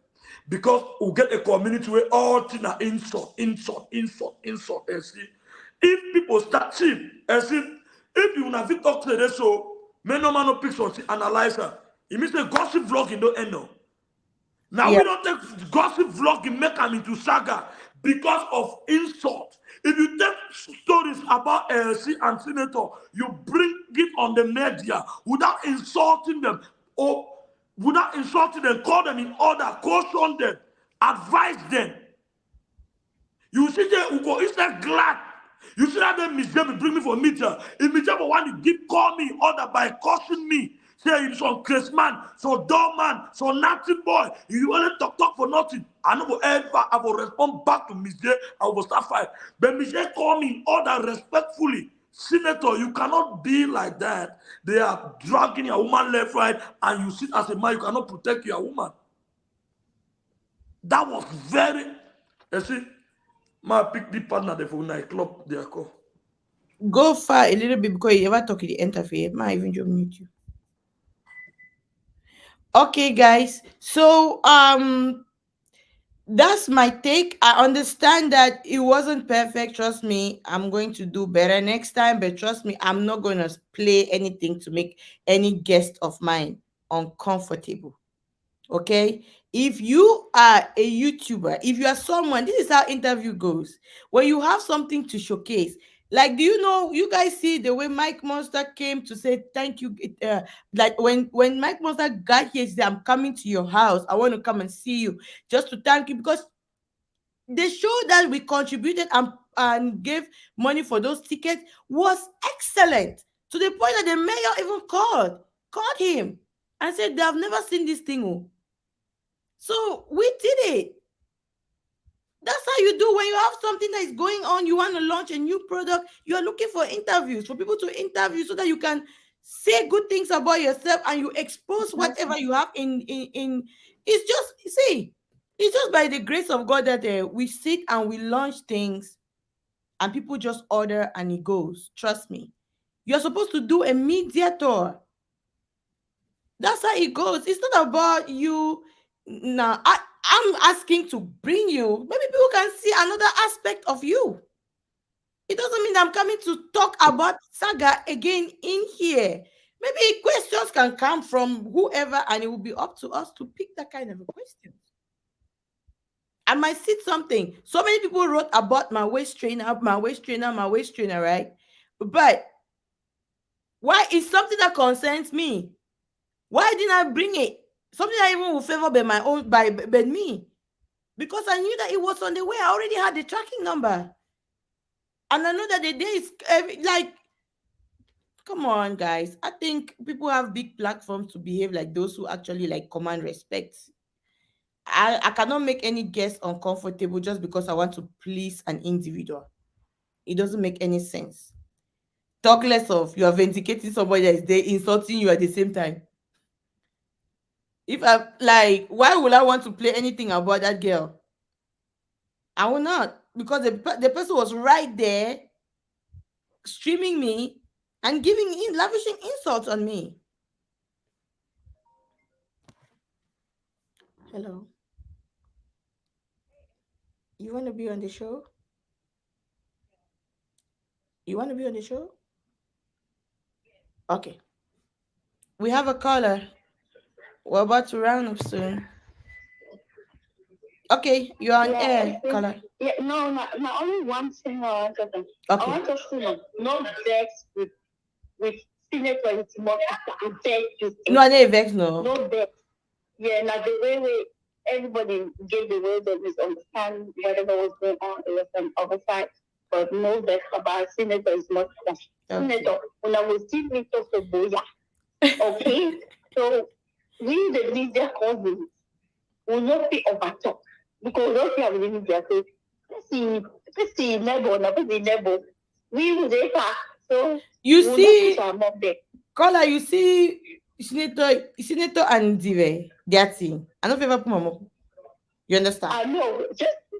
Because we get a community where all things are insult. And see, if people start cheap, and see, if you have to talk to them, so many no pick something, analyze her. It means the gossip vlogging don't end no. Now we don't take gossip vlogging, make them into Saga because of insult. If you take stories about LC and Senator, you bring it on the media without insulting them, or without insulting them, call them in order, caution them, advise them. You see them who go, it's like glad. You see that them Mister bring me for meter. If Mister want to call me in order by caution me, say you some crazy man, so dumb man, so nothing boy. You only talk for nothing. I know ever I will respond back to Mister. I will start fight. But Mister call me in order respectfully. Senator, you cannot be like that. They are dragging your woman left, right, and you sit as a man, you cannot protect your woman. That was very, you see, my pick the partner there for nightclub, they are called. go far a little bit because you ever talk in the interface. Might even just mute you. Okay, guys. So that's my take. I understand that it wasn't perfect. Trust me, I'm going to do better next time. But trust me, I'm not going to play anything to make any guest of mine uncomfortable. Okay, if you are a YouTuber, if you are someone, this is how interview goes. When you have something to showcase, like, do you know, you guys see the way Mike Monster came to say thank you, like when Mike Monster got here, he said, I'm coming to your house, I want to come and see you just to thank you, because the show that we contributed and gave money for those tickets was excellent, to the point that the mayor even called him and said they have never seen this thing. Oh. So we did it. That's how you do when you have something that is going on. You want to launch a new product. You are looking for interviews, for people to interview so that you can say good things about yourself and you expose whatever you have in. It's just, see, it's just by the grace of God that we sit and we launch things and people just order and it goes. Trust me. You're supposed to do a media tour. That's how it goes. It's not about you. Now, I'm asking to bring you. Maybe people can see another aspect of you. It doesn't mean I'm coming to talk about Saga again in here. Maybe questions can come from whoever, and it will be up to us to pick that kind of a question. I might see something. So many people wrote about my waist trainer, right? But why is something that concerns me? Why didn't I bring it? Something that even will favor by my own by me. Because I knew that it was on the way. I already had the tracking number. And I know that the day is like, come on, guys. I think people have big platforms to behave like those who actually like command respect. I cannot make any guest uncomfortable just because I want to please an individual. It doesn't make any sense. Talk less of you are vindicating somebody that is there insulting you at the same time. If I like, why would I want to play anything about that girl? I will not, because the person was right there streaming me and lavishing insults on me. Hello. You want to be on the show? You want to be on the show? Okay. We have a caller. We're about to round up soon. Okay, you're on air, caller. Yeah, no, not only one thing I want to say. Okay. I want us to know, no vex with Senator with I beg you. No, I didn't vex, no. No vex. Yeah, now the way everybody gave the way they misunderstand whatever was going on, it was an oversight. But no vex about Senator is not Senator. When I was still with us, Boya. Okay? So we the media cousins will not be overtalk. Because those people in the media say, let's see neighbor. We will there. So you see, caller, you see Senator and Dive, their team. I don't ever put my mom. You understand? I know.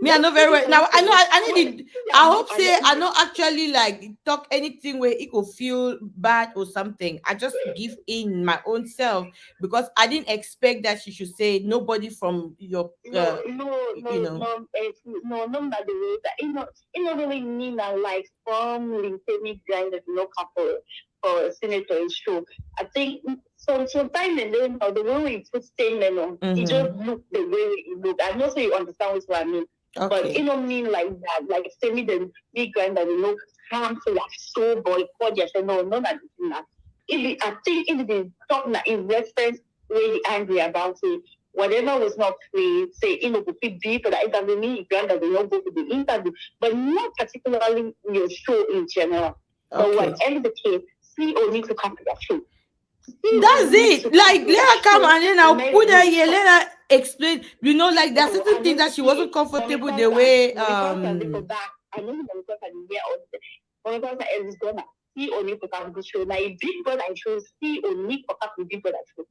I know very well. Now I know I need. I hope say I not actually like talk anything where it could feel bad or something. I just give in my own self because I didn't expect that she should say nobody from your no, not the way that it not really mean that like strongly me grind that no couple for Senator is true. I think sometimes they don't know the way we put statement on. It just look the way it look. I know so you understand what I mean. Okay. But it don't mean like that. Like say me the big grind that no harmful like so boycott. Yes, no, that. I think if they talk in reference really angry about it, whatever was not free, say could be for the interview, me grant that they don't go to the interview, but not particularly your show in general. But whatever the case, CEO needs to come to that show. That's it. Like, let her come and then I'll put her here. Let her explain. You know, like there's certain things that she wasn't comfortable the way. I know because I hear all this. Because I was gonna see only for the show. Like big brother show, see only for the big brother show.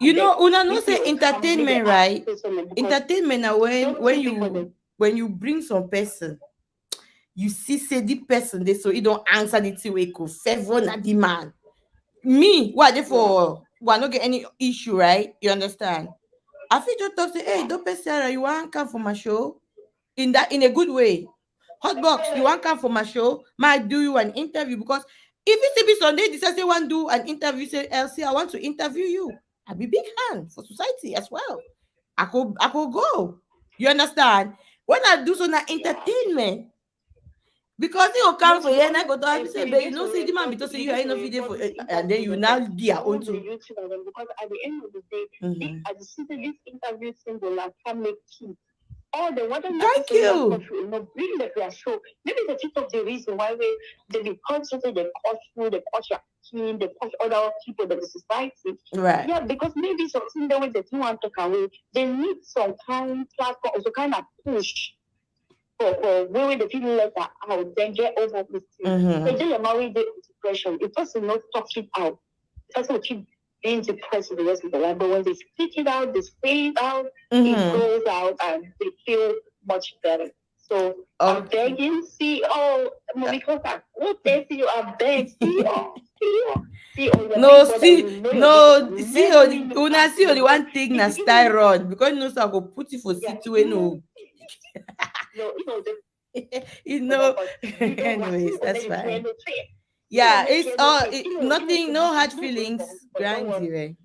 You know, Una no say entertainment, right? Entertainment now when you bring some person, you see say the person they so you don't answer the thing we could favor na the man. Me, what therefore we not get any issue, right? You understand? I feel just talk say, hey, don't Sarah, you want come for my show? In a good way. Hotbox, you want come for my show? Might do you an interview because if it's be Sunday, this say want do an interview, say Elsie, I want to interview you. I'll be big hand for society as well. I could go. You understand? When I do so na entertainment, because they will come for here and I go to have say, but you know, say the man because you are in a video for and then you now be your own too. Because at the end of the day, as you see this interview symbol, I can make peace. Oh, the one thank you. Bring the their show. Maybe the tip of the reason why they be constantly they coach you, they coach your team, they coach other people in the society. Right. Yeah, because maybe something the way they don't want to talk away, they need some kind of platform, some kind of push for where the people let that out, then get over this thing. They do married depression. It doesn't not talk it out. It doesn't keep being depressed for the rest of the life. But when they speak it out, they say it out, it goes out and they feel much better. So I'm begging CEO, because I would say CEO, I beg CEO. No, CEO, una CEO the one thing na style run because you know so I go put it for situation. No, you know, anyways, that's fine. Yeah, it's all nothing, no hard feelings, grandy.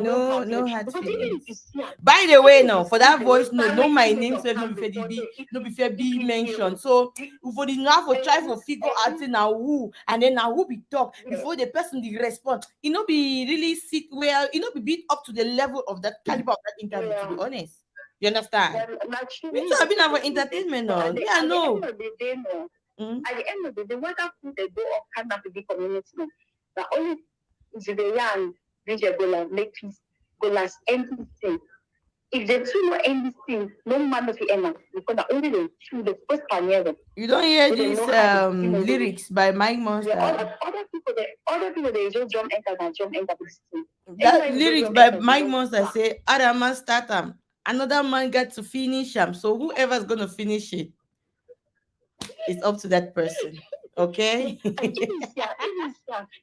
No hard feelings. By the way, no, for that voice, no my name so no before be mentioned. So for the now for try for figure out now who and then now who be talk before the person the respond. It not be really sit well, it not be beat up to the level of that caliber of that interview, to be honest. You understand? It's have been our entertainment, no. Yeah, no. At the end of the day, whether they go up can have to be community. The only is the young DJ go make peace go last anything. If they two know anything, no man of the end because only the two the first can hear them. You don't hear these lyrics by Mike Monster. Other people they just jump enter and jump enter this thing. That lyrics by Mike Monster say other man start them. Another man got to finish them. So whoever's gonna finish it, it's up to that person. Okay.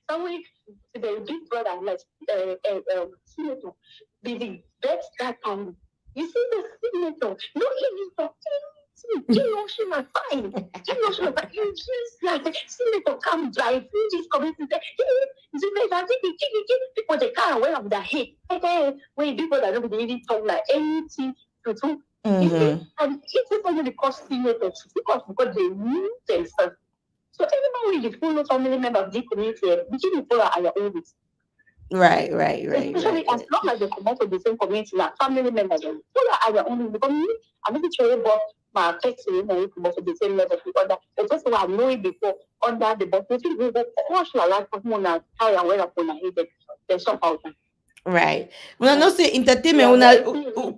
Somewhere the big brother like senator, the best that can you see the senator, no even you know she might fine. You know she might fine. You just like senator come drive. You just come in and say, I think people they can't aware of their head. Okay, when people that don't even talk like anything to do. And it's only because senator because they knew themselves. So anyone with full family member of the community, between people are your own. Right. Especially as long as they come out of the same community, like family members, people are your own. Because me, I'm not sure about my text, you know, come out of the same level with other. The person who I know it before under the box, they will go much like someone and how I wear up on a head. There's some out. Right. When I not say entertainment,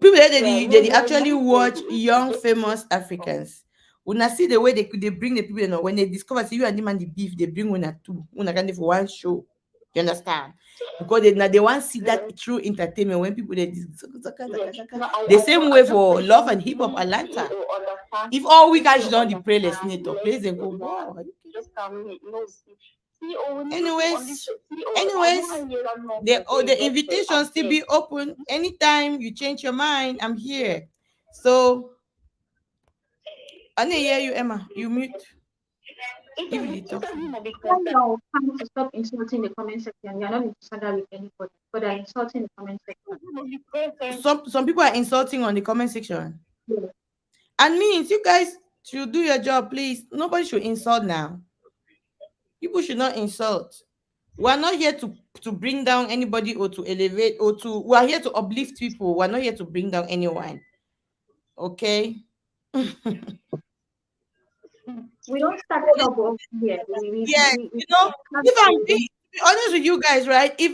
people they actually watch young famous Africans. When I see the way they bring the people, you know, when they discover see you and them and the beef, they bring one or two, one kind of for one show. You understand? Because they want to see that true entertainment when people they the same way for Love and Hip Hop Atlanta. If all we guys don't the playlist need to play them go wow. Anyways, the invitation still be open. Anytime you change your mind, I'm here. So I didn't hear you, Emma. You mute. No, stop insulting the comment section. You're not disagree with anybody, but they're insulting the comment section. Some people are insulting on the comment section. Yeah. And means you guys should do your job, please. Nobody should insult now. People should not insult. We are not here to bring down anybody or to elevate or to. We are here to uplift people. We are not here to bring down anyone. Okay. We don't start trouble here. You know, if I'm being honest with you guys, right? If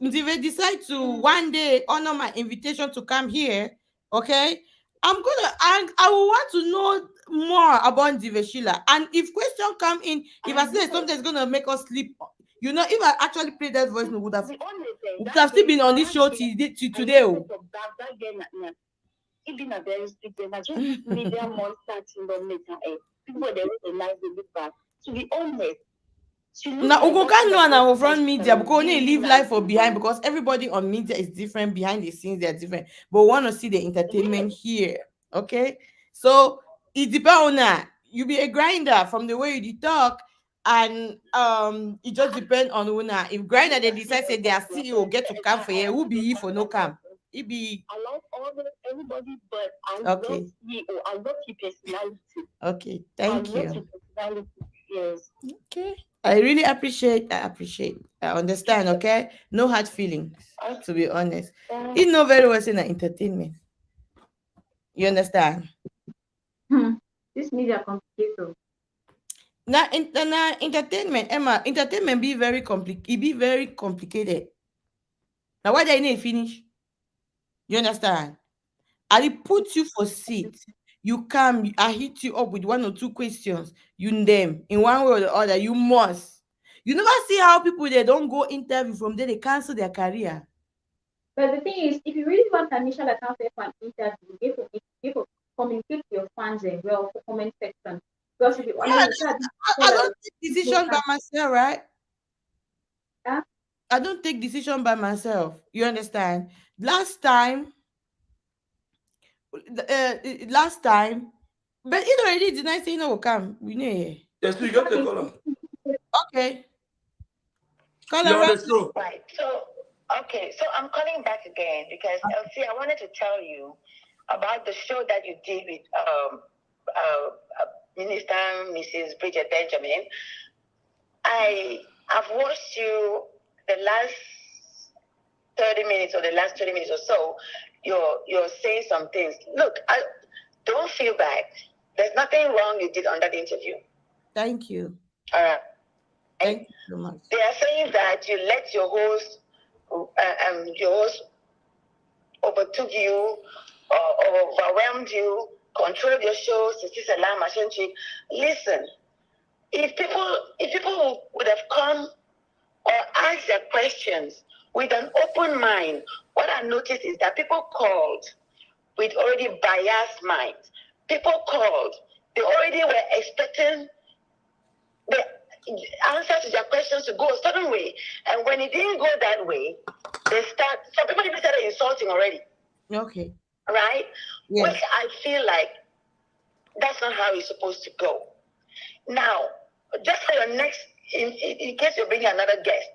they decide to one day honor my invitation to come here, okay, I will want to know more about Diva Sheila. And if question come in, if I say something's gonna make us sleep, you know, if I actually played that voice, we would have still been on this show till today. Even a very strict, just media monster in the meter. People they realize they look back. To be honest. Now, Ugo can't know now front media because only live life for behind because everybody on media is different. Behind the scenes, they're different. But we want to see the entertainment here. Okay, so it depends on that. You be a grinder from the way you talk, and it just depends on owner. If grinder they decide say their CEO get to come for you, who be you for no come? It be. I love everybody, but I Okay. love CEO. I love your personality. Okay, thank you. I love your personality. Yes. Okay. I really appreciate. I understand, okay? No hard feelings, to be honest. It know very well in entertainment. You understand? This media complicated. Now, entertainment, Emma, entertainment be very complicated. It be very complicated. Now, why they need finish? You understand? I put you for seat. You come, I hit you up with 1 or 2 questions. You them in one way or the other. You must. You never see how people they don't go interview from there, they cancel their career. But the thing is, if you really want initial account for an interview, you have to communicate to your fans as well for comment section. Because if you I don't take decision by myself, right? Yeah? I don't take decision by myself. You understand? Last time, but it already denied saying no will come. We know. Yes, we got the caller. Okay. You're on the show. Right. So, okay. So I'm calling back again because Elsie, I wanted to tell you about the show that you did with Minister Mrs. Bridget Benjamin. I have watched you the last 30 minutes or the last 20 minutes or so. You're saying some things. Look, don't feel bad. There's nothing wrong you did on that interview. Thank you. All right. Thank you so much. They are saying that you let your host overtook you or overwhelmed you, controlled your show. Listen, if people would have come or asked their questions with an open mind, what I noticed is that people called with already biased minds. People called, they already were expecting the answers to their questions to go a certain way. And when it didn't go that way, some people even started insulting already. Okay. Right? Yes. Which I feel like that's not how it's supposed to go. Now, just for your next, in case you're bringing another guest,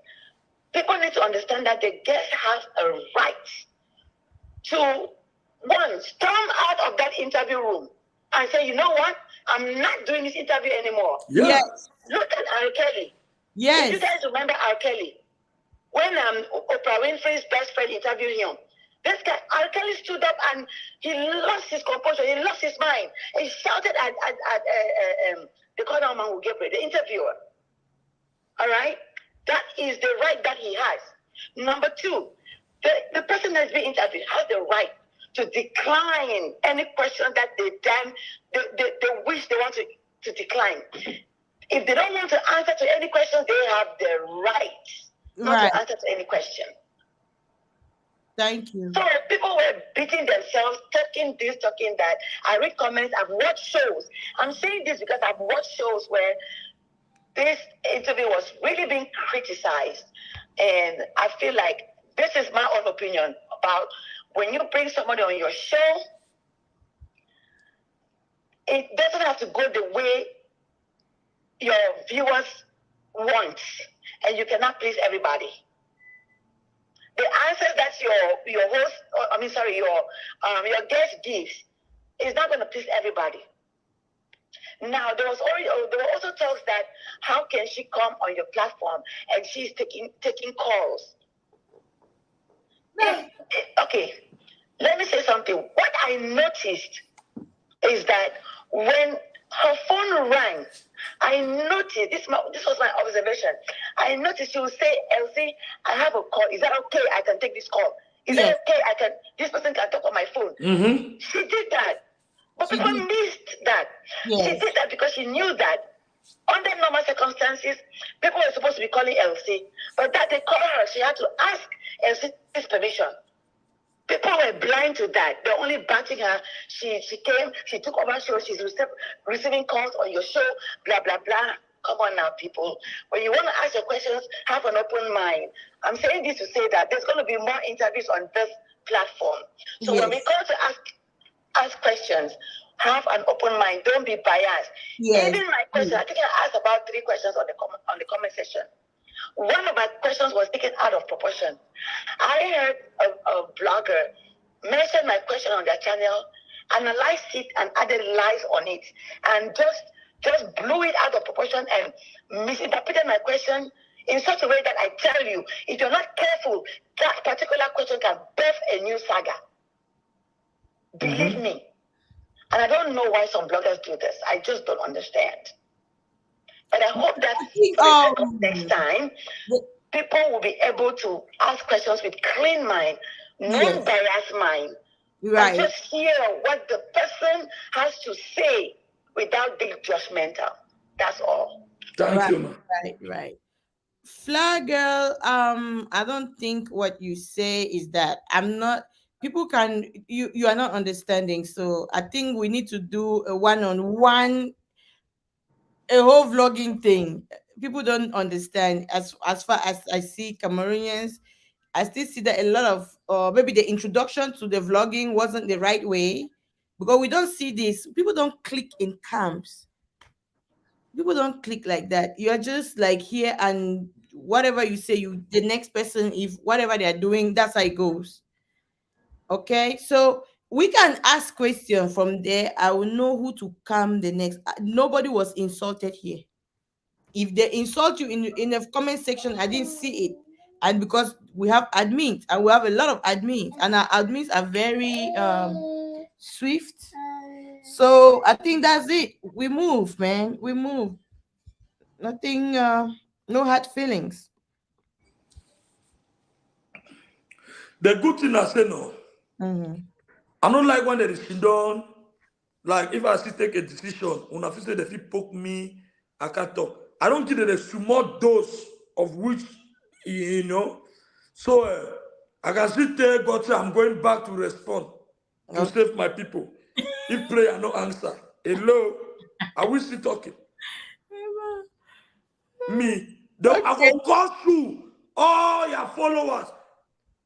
people need to understand that the guest has a right to, one, storm out of that interview room and say, you know what? I'm not doing this interview anymore. Yes. Look at R. Kelly. Yes. If you guys remember R. Kelly, when Oprah Winfrey's best friend interviewed him, this guy, R. Kelly stood up and he lost his composure. He lost his mind. He shouted at the corner man who gave the interviewer. All right? That is the right that he has. Number two, the person that's being interviewed has the right to decline any question that they wish they want to decline. If they don't want to answer to any questions, they have the right not to answer to any question. Thank you. So people were beating themselves, talking this, talking that. I read comments, I've watched shows. I'm saying this because I've watched shows where this interview was really being criticized. And I feel like this is my own opinion about when you bring somebody on your show, it doesn't have to go the way your viewers want, and you cannot please everybody. The answers that your host, your guest gives is not going to please everybody. Now there were also talks that how can she come on your platform and she's taking calls? Okay, let me say something. What I noticed is that when her phone rang, I noticed, this was my observation. I noticed she would say, Elsie, I have a call. Is that okay? I can take this call. Is that okay? This person can talk on my phone. Mm-hmm. She did that. But people missed that. Yes. She did that because she knew that under normal circumstances, people were supposed to be calling Elsie. But that they called her, she had to ask Elsie's permission. People were blind to that. They're only backing her. She came, she took over show, she's receiving calls on your show, blah, blah, blah. Come on now, people. When you want to ask your questions, have an open mind. I'm saying this to say that there's going to be more interviews on this platform. So when we call to ask questions, have an open mind. Don't be biased. Yes. Even my question, I think I asked about 3 questions on the comment section. One of my questions was taken out of proportion. I heard a blogger mention my question on their channel, analyzed it and added lies on it, and just blew it out of proportion and misinterpreted my question in such a way that I tell you, if you're not careful, that particular question can birth a new saga. Believe me. And I don't know why some bloggers do this. I just don't understand. But I hope that for the next time, people will be able to ask questions with clean mind, non-biased mind, and just hear what the person has to say without being judgmental. That's all. Thank you, man. Right. Flower girl, I don't think what you say is that I'm not. People can you are not understanding. So I think we need to do a one-on-one, a whole vlogging thing. People don't understand. As far as I see Cameroonians, I still see that a lot of maybe the introduction to the vlogging wasn't the right way, because we don't see this. People don't click in camps. People don't click like that. You're just like here, and whatever you say, you the next person, if whatever they're doing, that's how it goes. Okay, so we can ask questions from there. I will know who to come the next. Nobody was insulted here. If they insult you in the comment section, I didn't see it. And because we have admins, and we have a lot of admins, and our admins are very swift. So I think that's it. We move, man. We move. Nothing, no hard feelings. The good thing I say no. I don't like when there is done. Like if I still take a decision, when I feel say they poke me, I can't talk. I don't think that there's a small dose of which, you know. So I can still tell God say I'm going back to respond to save my people. If prayer no answer, hello, I will still talking. Me, I will call you all your followers.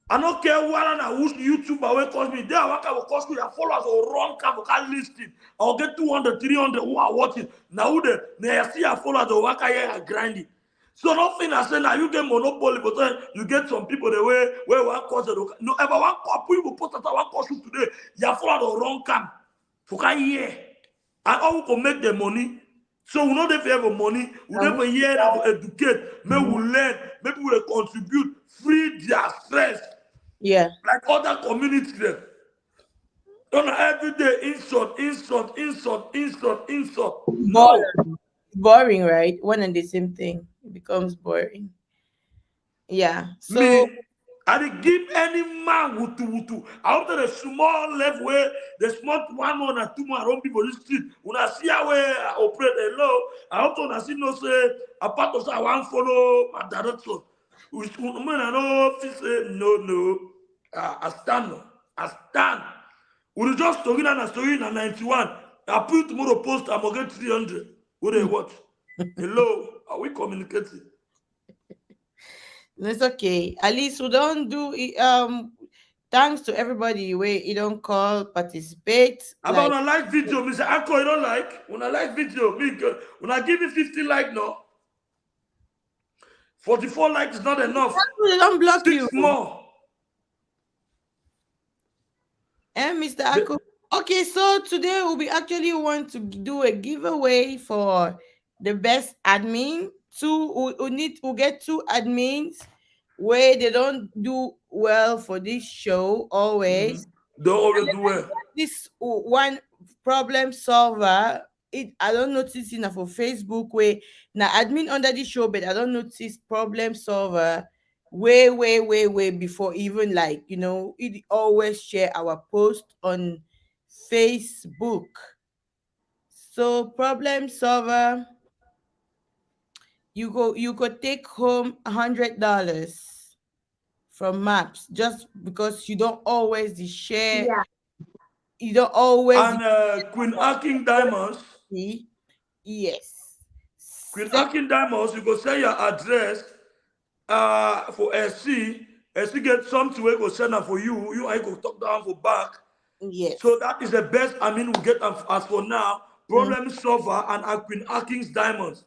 I don't care what I wish YouTube will cost me. There, I will cost you your followers or run can list it. I'll get 200, 300 who are watching. Now they see your followers or work here and grind it. So nothing I say now you get monopoly, but then you get some people the way where one cause no ever one couple people post that one cost you today. Your followers or run camp for can hear. And all we can make the money. So we know if you have money, we never hear and educate, maybe we learn, maybe we contribute, free their stress. Yeah. Like other communities. Don't every day insult. No. Boring, right? One and the same thing. It becomes boring. Yeah. So me, I dey give any man wutu. I hope that a small left where the small 1 month and 2 months don't be for this street. When I see how I operate alone, I hope to see no say a part of I want follow my direction. Which when I know say no. I stand. We just story na 91. I put tomorrow post I'm gonna get 300. What they watch? Hello, are we communicating? it's okay. At least we don't do it. Thanks to everybody where you don't call, participate. About when I like video, Mr. Akko, you don't like? When I like video, when I give you 50 like no. 44 likes is not enough. They don't block 6 you. more. And Mr. Akko. Okay, so today we actually want to do a giveaway for the best admin. We'll get 2 admins where they don't do well for this show always. Don't always do well. This one problem solver. I don't notice enough for Facebook where now admin under the show, but I don't notice problem solver way before even like it always share our post on Facebook. So problem solver, you could take home $100 from Maps, just because you don't always share. Yeah. You don't always. And Queen Aking Diamonds. Yes. Queen Aking Diamonds, you go send your address for SC. SC get something we go send them for you. You I go talk down for back. Yes. So that is the best. I mean, we get as for now. Problem solver and Queen Aking's Diamonds.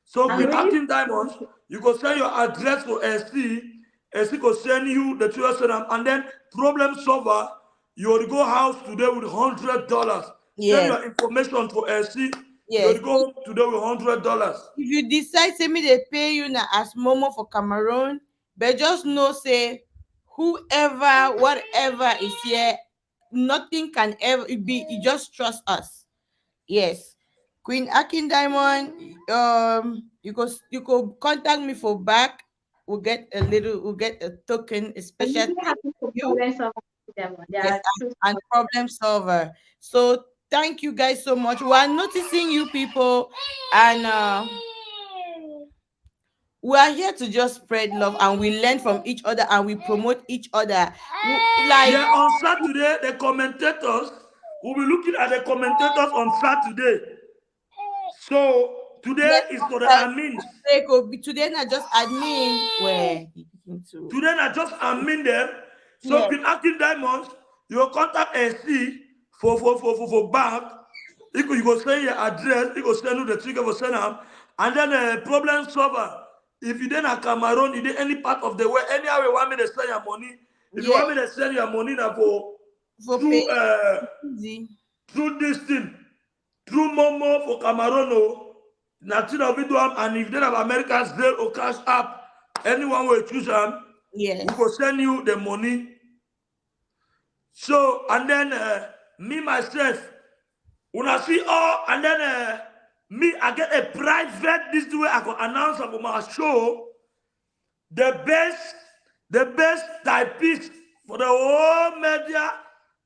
So Queen Aking Diamonds, you go send your address for SC. SC go send you the 12 and then problem solver. You will go house today with $100. Yes. Send your information for SC. Yes. You will go today with $100. If you decide, say me they pay you now as Momo for Cameroon, but just know, say, whoever, whatever is here, nothing can ever be. You just trust us. Yes. Queen Akin Diamond, you go contact me for back. We'll get a token, especially you. Yes, and problem solver. So thank you guys so much. We are noticing you people, and we are here to just spread love, and we learn from each other, and we promote each other. Yeah, on Saturday, the commentators, we'll be looking at the commentators on Saturday. So today is for the admins. Today not just admin. Where today not just admin them. So Queen Acting Diamonds, you will contact SC for bank. You go send your address, you go send you the trigger for send them, and then a problem solver. If you then a Cameroon, you did any part of the way, anyhow you want me to send your money. If you want me to send your money now through this thing, through Momo for Cameroon, nothing of it, and if they have America's Zelle or Cash App, anyone will choose them. We will send you the money. So, and then me myself, when I see and then me, I get a private this way I can announce about my show. The best typist for the whole media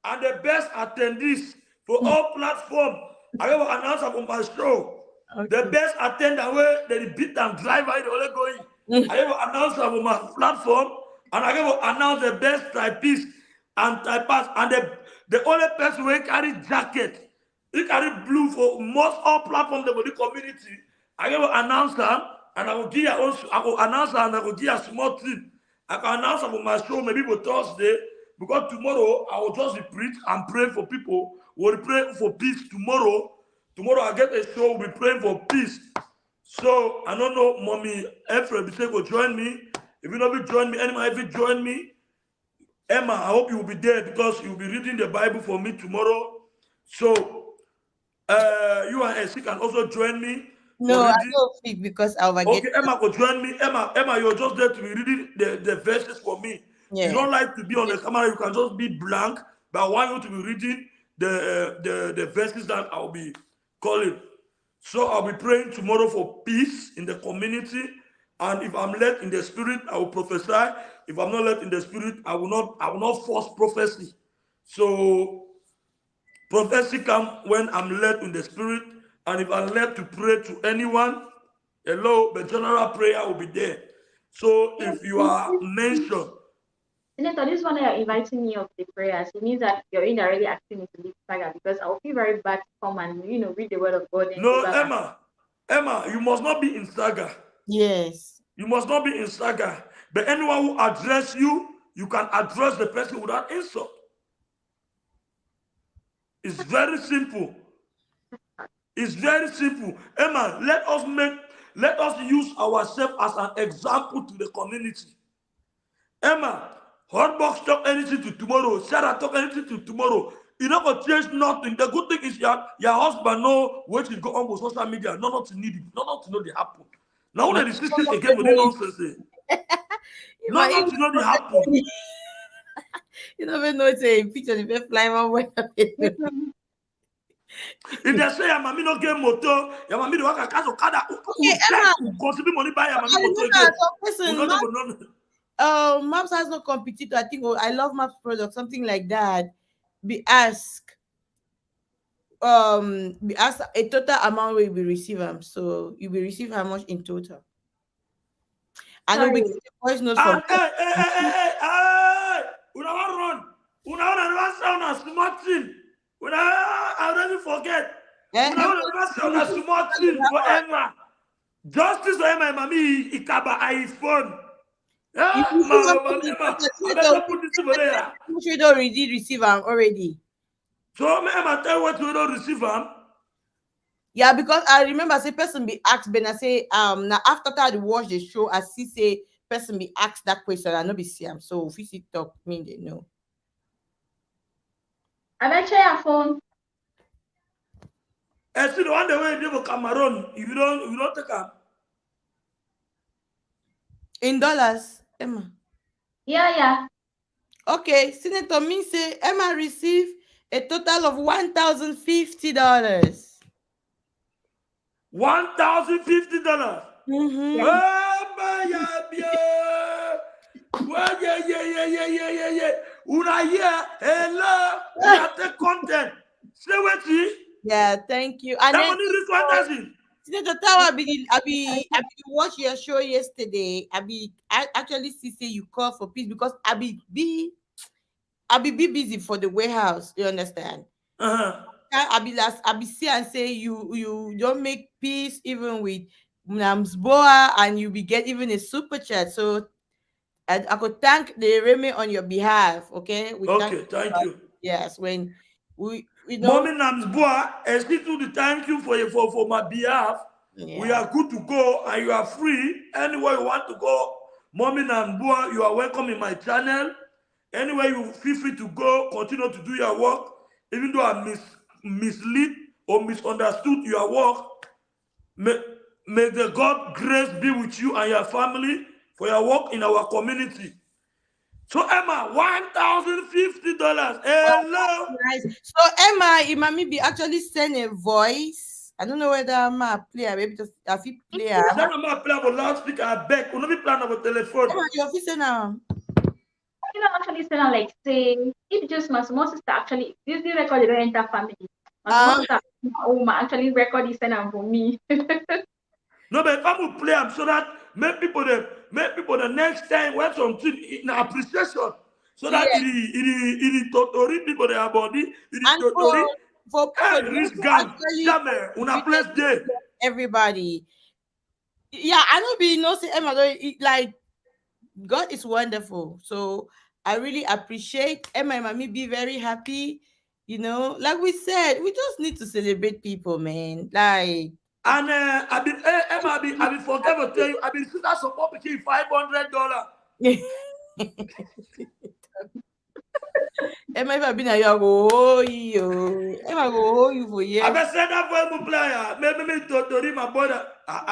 and the best attendees for all platforms. I will announce about my show. The best attendant where the beat and driver is only going. I will announce about my platform, and I will announce the best typist and typist, and the only person who carry jacket. He carry blue for most all platforms of the community. I will announce them, and I will give you also. I will announce them, and I will give you a small tip. I can announce about my show maybe for Thursday, because tomorrow I will just preach and pray for people. We'll pray for peace tomorrow. Tomorrow I get a show. We'll be praying for peace. So I don't know, Mommy Efra will join me. If you don't join me, anyone if you join me, Emma, I hope you will be there because you'll be reading the Bible for me tomorrow. So you and Essie can also join me. No, I don't think because I'll forget. Okay, Emma will join me. Emma, you're just there to be reading the verses for me. Yeah. You don't like to be on the camera, you can just be blank, but I want you to be reading the verses that I'll be calling. So I'll be praying tomorrow for peace in the community. And if I'm led in the spirit, I will prophesy. If I'm not led in the spirit, I will not force prophecy. So prophecy comes when I'm led in the spirit, and if I'm led to pray to anyone, the general prayer will be there. So if you are mentioned, Senator, this one you're inviting me of the prayers, it means that you're indirectly asking me to leave Saga, because I'll feel very bad to come and read the word of God. No, Emma, you must not be in Saga. Yes. You must not be in Saga. But anyone who address you, you can address the person without insult. It's very simple. It's very simple. Emma, let us use ourselves as an example to the community. Emma, Hotbox talk anything to tomorrow. Sarah talk anything to tomorrow. You not gonna change nothing. The good thing is your husband know what will go on with social media. Not to need it. Not to know they happen. Now when the system again with the nonsense. Not to know they happen. You never know it's a picture of the fly one. If they say your mommy no get motor, your mommy the work a cash okada, who contribute money buy your mommy motor again. Maps has no competitor. I think I love Maps product, something like that. Be asked a total amount will be received. So you will receive how much in total. And we get the voice note from hey, when I run, when I sound a smart thing, when I already forget, when I sound a smart thing for Emma. Justice for Emma, mommy, Ikaba, I phone. Yeah, Emma, I better put this over there. You don't receive them already. So Emma tell what you don't receive them. Yeah, because I remember say person be asked Ben I say now after that I watch the show I see say person be asked that question I no be see him. So if you see talk mean they know. I bet you your phone. And see the one the way they go Cameroon, you don't take them. In dollars, Emma. Yeah. Okay, Senator Min say Emma received a total of $1,050. $1,050. Mm-hmm. Well, yeah. Una here, hello, una take content. Say what you? Yeah, thank you. And that then money reach 1,000. Senator Tower, I be watch your show yesterday. I actually see say you call for peace because I be busy for the warehouse. You understand? I be see and say you don't make peace even with Namsboa and you be get even a super chat. So I could thank the Remy on your behalf. Okay. Thank you. Yes, when we Mommy Namsboa, and still do the thank you for my behalf. Yeah. We are good to go and you are free. Anywhere you want to go, Mommy Namsboa, you are welcome in my channel. Anywhere you feel free to go, continue to do your work. Even though I mislead or misunderstood your work, may the God grace be with you and your family for your work in our community. So Emma, $1,050. Hello. Nice. So Emma, Imami be actually send a voice. I don't know whether Emma play maybe just if you play. Send Emma play on loudspeaker. I beg. We no be plan on telephone. Emma, you officer now. You know, actually sound like say if just my small sister actually this the record the enter family. My small sister actually record is send for me. No, but if I will play, I'm so that make people the next time when something in appreciation, so that it totori people their body, it totori for this gang, jamais una place there. Everybody, yeah, I know be no say Emma like God is wonderful. So I really appreciate Emma and Mommy be very happy. You know, like we said, we just need to celebrate people, man. Like. And Emma, I be forget to tell you, I been seen that support between $500. Emma, if I been a you go hold you. Emma go hold you for years. I been said that for a player. Maybe to read my brother.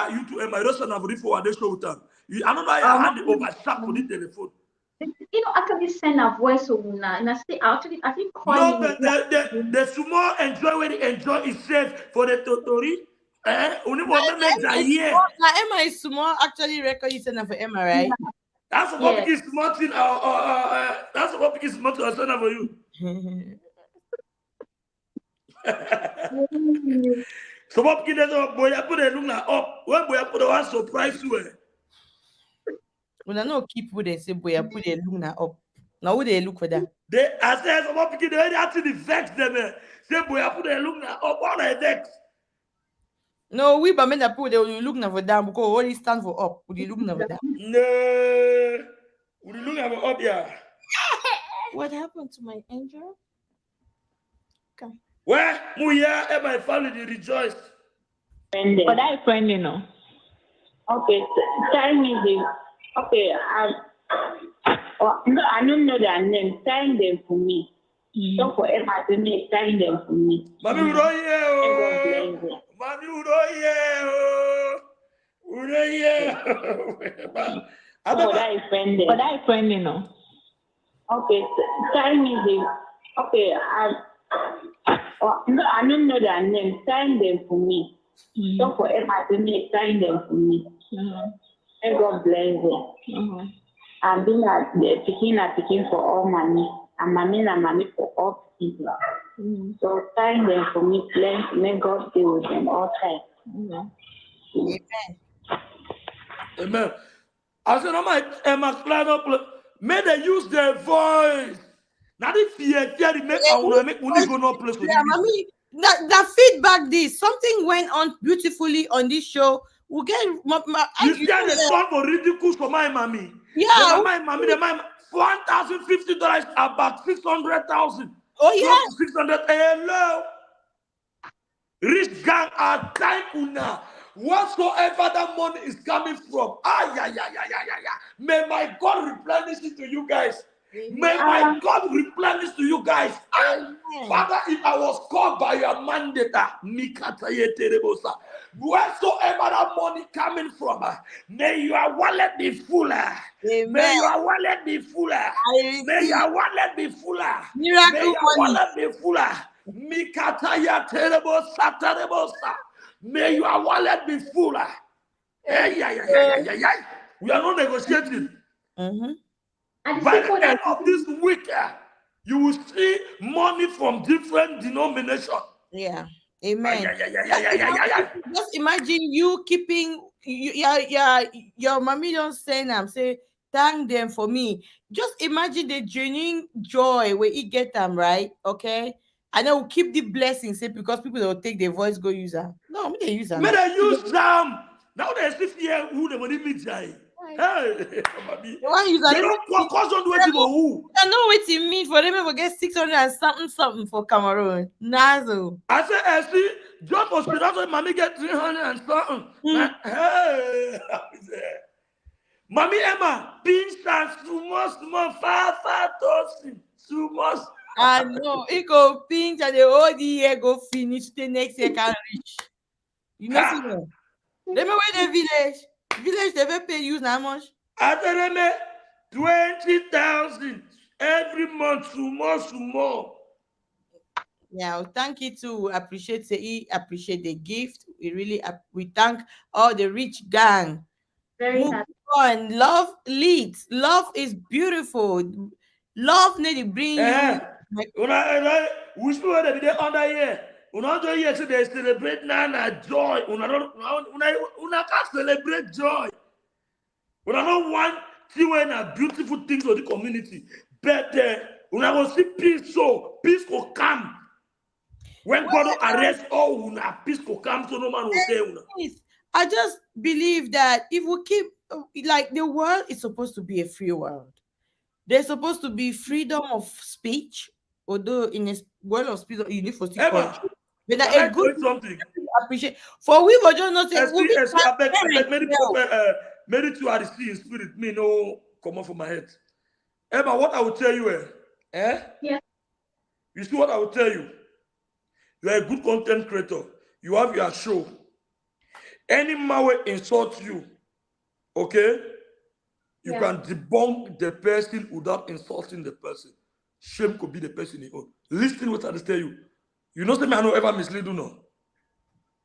You to Emma, I don't have to for the show time. I don't know how I hand over sharp for the telephone. You know, actually send a voice and I say actually I think calling. No, but the small enjoy when they enjoy is safe for the totori. Emma is small actually record you send for Emma, right? That's what is small thing. That's what is small to send for you. So what can they boy put a look up? When boy put one surprise to her. When I know keep with they say boy put a look up. Now would they look for that? I said some what they actually vex them. Say boy put a look up. All I vex. No, we but men that put they will look now for down because all it stand for up. Would you look now for down? No, would you look now for up? Yeah. What happened to my angel? Okay. Where Muya and my family rejoice. But I friend, you know. Okay, tell me the. Okay, no, I don't know their name. Sign them for me. So for Emma to me, sign them for me. Mami Uroye. Mami Uroye. But I friend, you know. Okay, tell me the. Okay, no, I don't know their name. Sign them for me. So for Emma to me, sign them for me. And God bless them. I'm being picking for all money. And mommy for all people. So sign them for me, please. May God be with them all time. Amen. Amen. I said, Emma, climb up. May they use their voice. Now the fear make money go no place. Yeah, mommy, that feedback this something went on beautifully on this show. We'll get you see the turn for ridiculous for my mommy. Yeah, my mommy, $1,050 about 600,000. Oh yeah, 600. Hello, rich gang are time una. Whatsoever that money is coming from, may my God replenish it to you guys. May my God replenish to you guys. Father, if I was called by your mandate, wheresoever that money coming from, may your wallet be fuller. May your wallet be fuller. May your wallet be fuller. May your wallet be fuller. May your wallet be fuller. We are not negotiating. By the end of this week, you will see money from different denominations. Yeah. Amen. Just imagine you keeping your mommy don't send them, say thank them for me. Just imagine the genuine joy where you get them, right? Okay. And then we'll keep the blessings, say, because people will take their voice, go use them. No, they use them. May they use them. Now they see here who the money means. Hey, you don't cause on waiting for who? I know what you mean for them to get 600 and something for Cameroon. Nazo. I see John Hospital, mommy get 300 and something. Hey, mommy Emma, pinch and small, far, toasting, too much. I know it go pinch and the whole year go finish, the next year can reach. You know, see them. Remember where the village they will pay you how much? I tell them 20,000 every month, more. Yeah, well, thank you to appreciate the gift. We thank all the rich gang. Very happy. On. Love leads. Love is beautiful. Love need to bring you. We still have to be under here. Una do here they celebrate now joy. Una can't celebrate joy. Una don't want to when a beautiful things for the community. But una will see peace, so peace will come. When God will arrest all una, peace will come, so no man will say una. I just believe that if we keep like the world is supposed to be a free world. There's supposed to be freedom of speech, although in a world of speech you need for country. But a good something. Appreciate for we were just not saying many two are the sea in spirit. Me no come off from my head. Emma, what I will tell you, Yeah. You see what I will tell you? You are a good content creator. You have your show. Any man will insult you, okay? You can debunk the person without insulting the person. Shame could be the person you own. Listen what I tell you. You know, something I don't ever mislead you, no?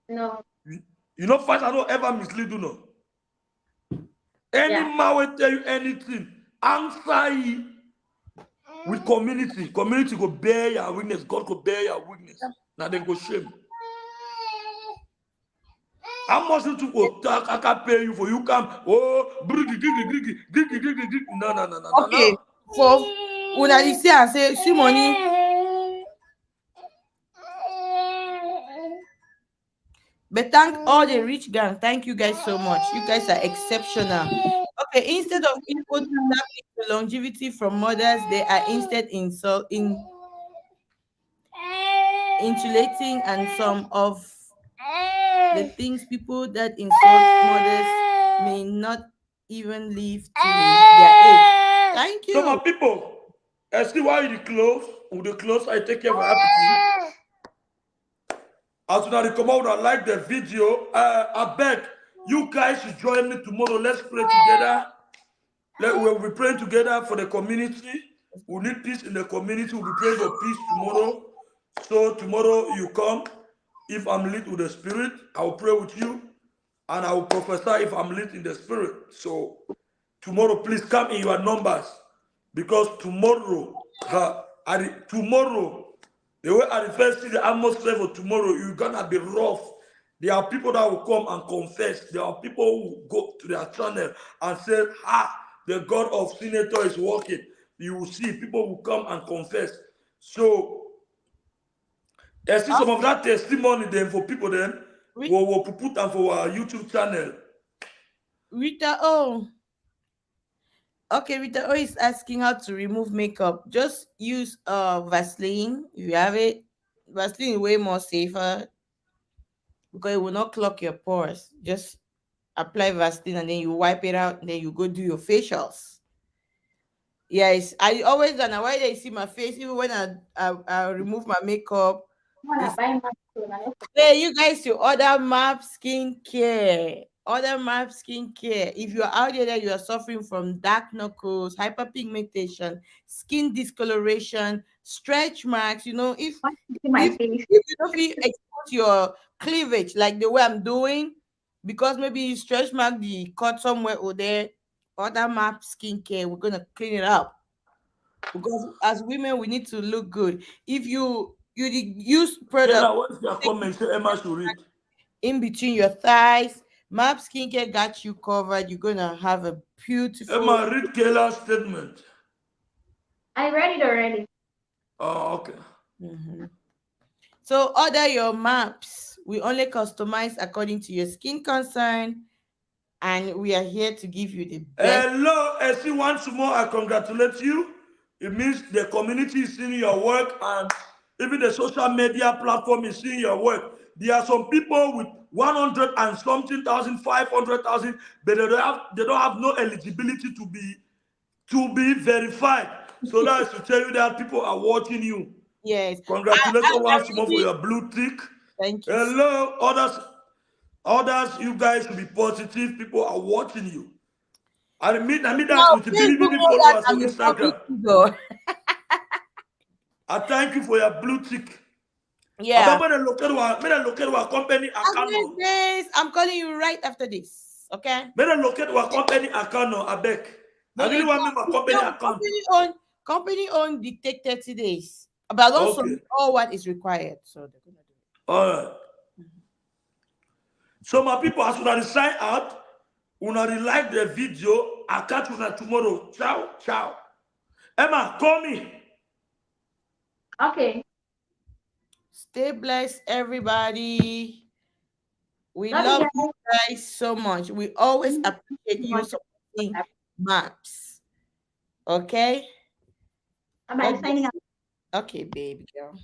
No. You know, first I don't ever mislead you, no? Any man will tell you anything. Answer it with community. Community go bear your weakness. God go bear your weakness. Now they go shame. How much you go talk? I can pay you for you come. Oh, no. Okay. For when I say and say, see money. But thank all the rich gang. Thank you guys so much. You guys are exceptional. Okay, instead of input longevity from mothers, they are instead insulating, and some of the things people that insult mothers may not even live to their age. Thank you. So my people, I see why you close. With the close, I take care of my appetite. As soon as I come out, I like the video. I beg you guys to join me tomorrow. Let's pray together. We'll be praying together for the community. We need peace in the community. We'll be praying for peace tomorrow. So tomorrow you come. If I'm lit with the Spirit, I will pray with you. And I will prophesy if I'm lit in the Spirit. So tomorrow, please come in your numbers. Because tomorrow, the way I first see the atmosphere for tomorrow, you're going to be rough. There are people that will come and confess. There are people who will go to their channel and say, the God of Senator is working. You will see people will come and confess. So there's some of that testimony then for people then we'll put them for our YouTube channel. Rita O. Okay, Rita O is asking how to remove makeup. Just use Vaseline. If you have it, Vaseline is way more safer because it will not clog your pores. Just apply Vaseline and then you wipe it out and then you go do your facials. Yes, I always done. Why they see my face even when I remove my makeup. Hey, you guys should order MAP skincare. Order MAP skincare. If you're out there that you are suffering from dark knuckles, hyperpigmentation, skin discoloration, stretch marks, if you don't feel expose your cleavage like the way I'm doing, because maybe you stretch mark the cut somewhere or there, order MAP skincare. We're gonna clean it up. Because as women, we need to look good. If you use product What's your comment? Emma should read. In between your thighs, MAP skincare got you covered. You're gonna have a beautiful. Emma, read Kayla's statement. I read it already. Oh, okay. So order your MAPs. We only customize according to your skin concern, and we are here to give you the best. Hello, I see once more. I congratulate you. It means the community is seeing your work, and even the social media platform is seeing your work. There are some people with 100 and something thousand, 500,000, but they don't have no eligibility to be verified. So that is to tell you that people are watching you. Yes. Congratulations once more for your blue tick. Thank you. Hello, others, you guys should be positive. People are watching you. I mean that with the BBTV followers on Instagram. I thank you for your blue tick. Yeah. I'm going to look at our company account. I'm calling you right after this. Okay. I'm going to look at our company account. I beg. I really want my company account. Company owned the take 30 days. But also all what is required. So they're gonna do it. All right. So my people, as soon as sign out, when I like the video, I catch you tomorrow. Ciao, ciao. Emma, call me. Okay. Stay blessed, everybody. We love you guys so much. We always appreciate you supporting MAPs. Okay? I'm signing up. Okay, baby girl.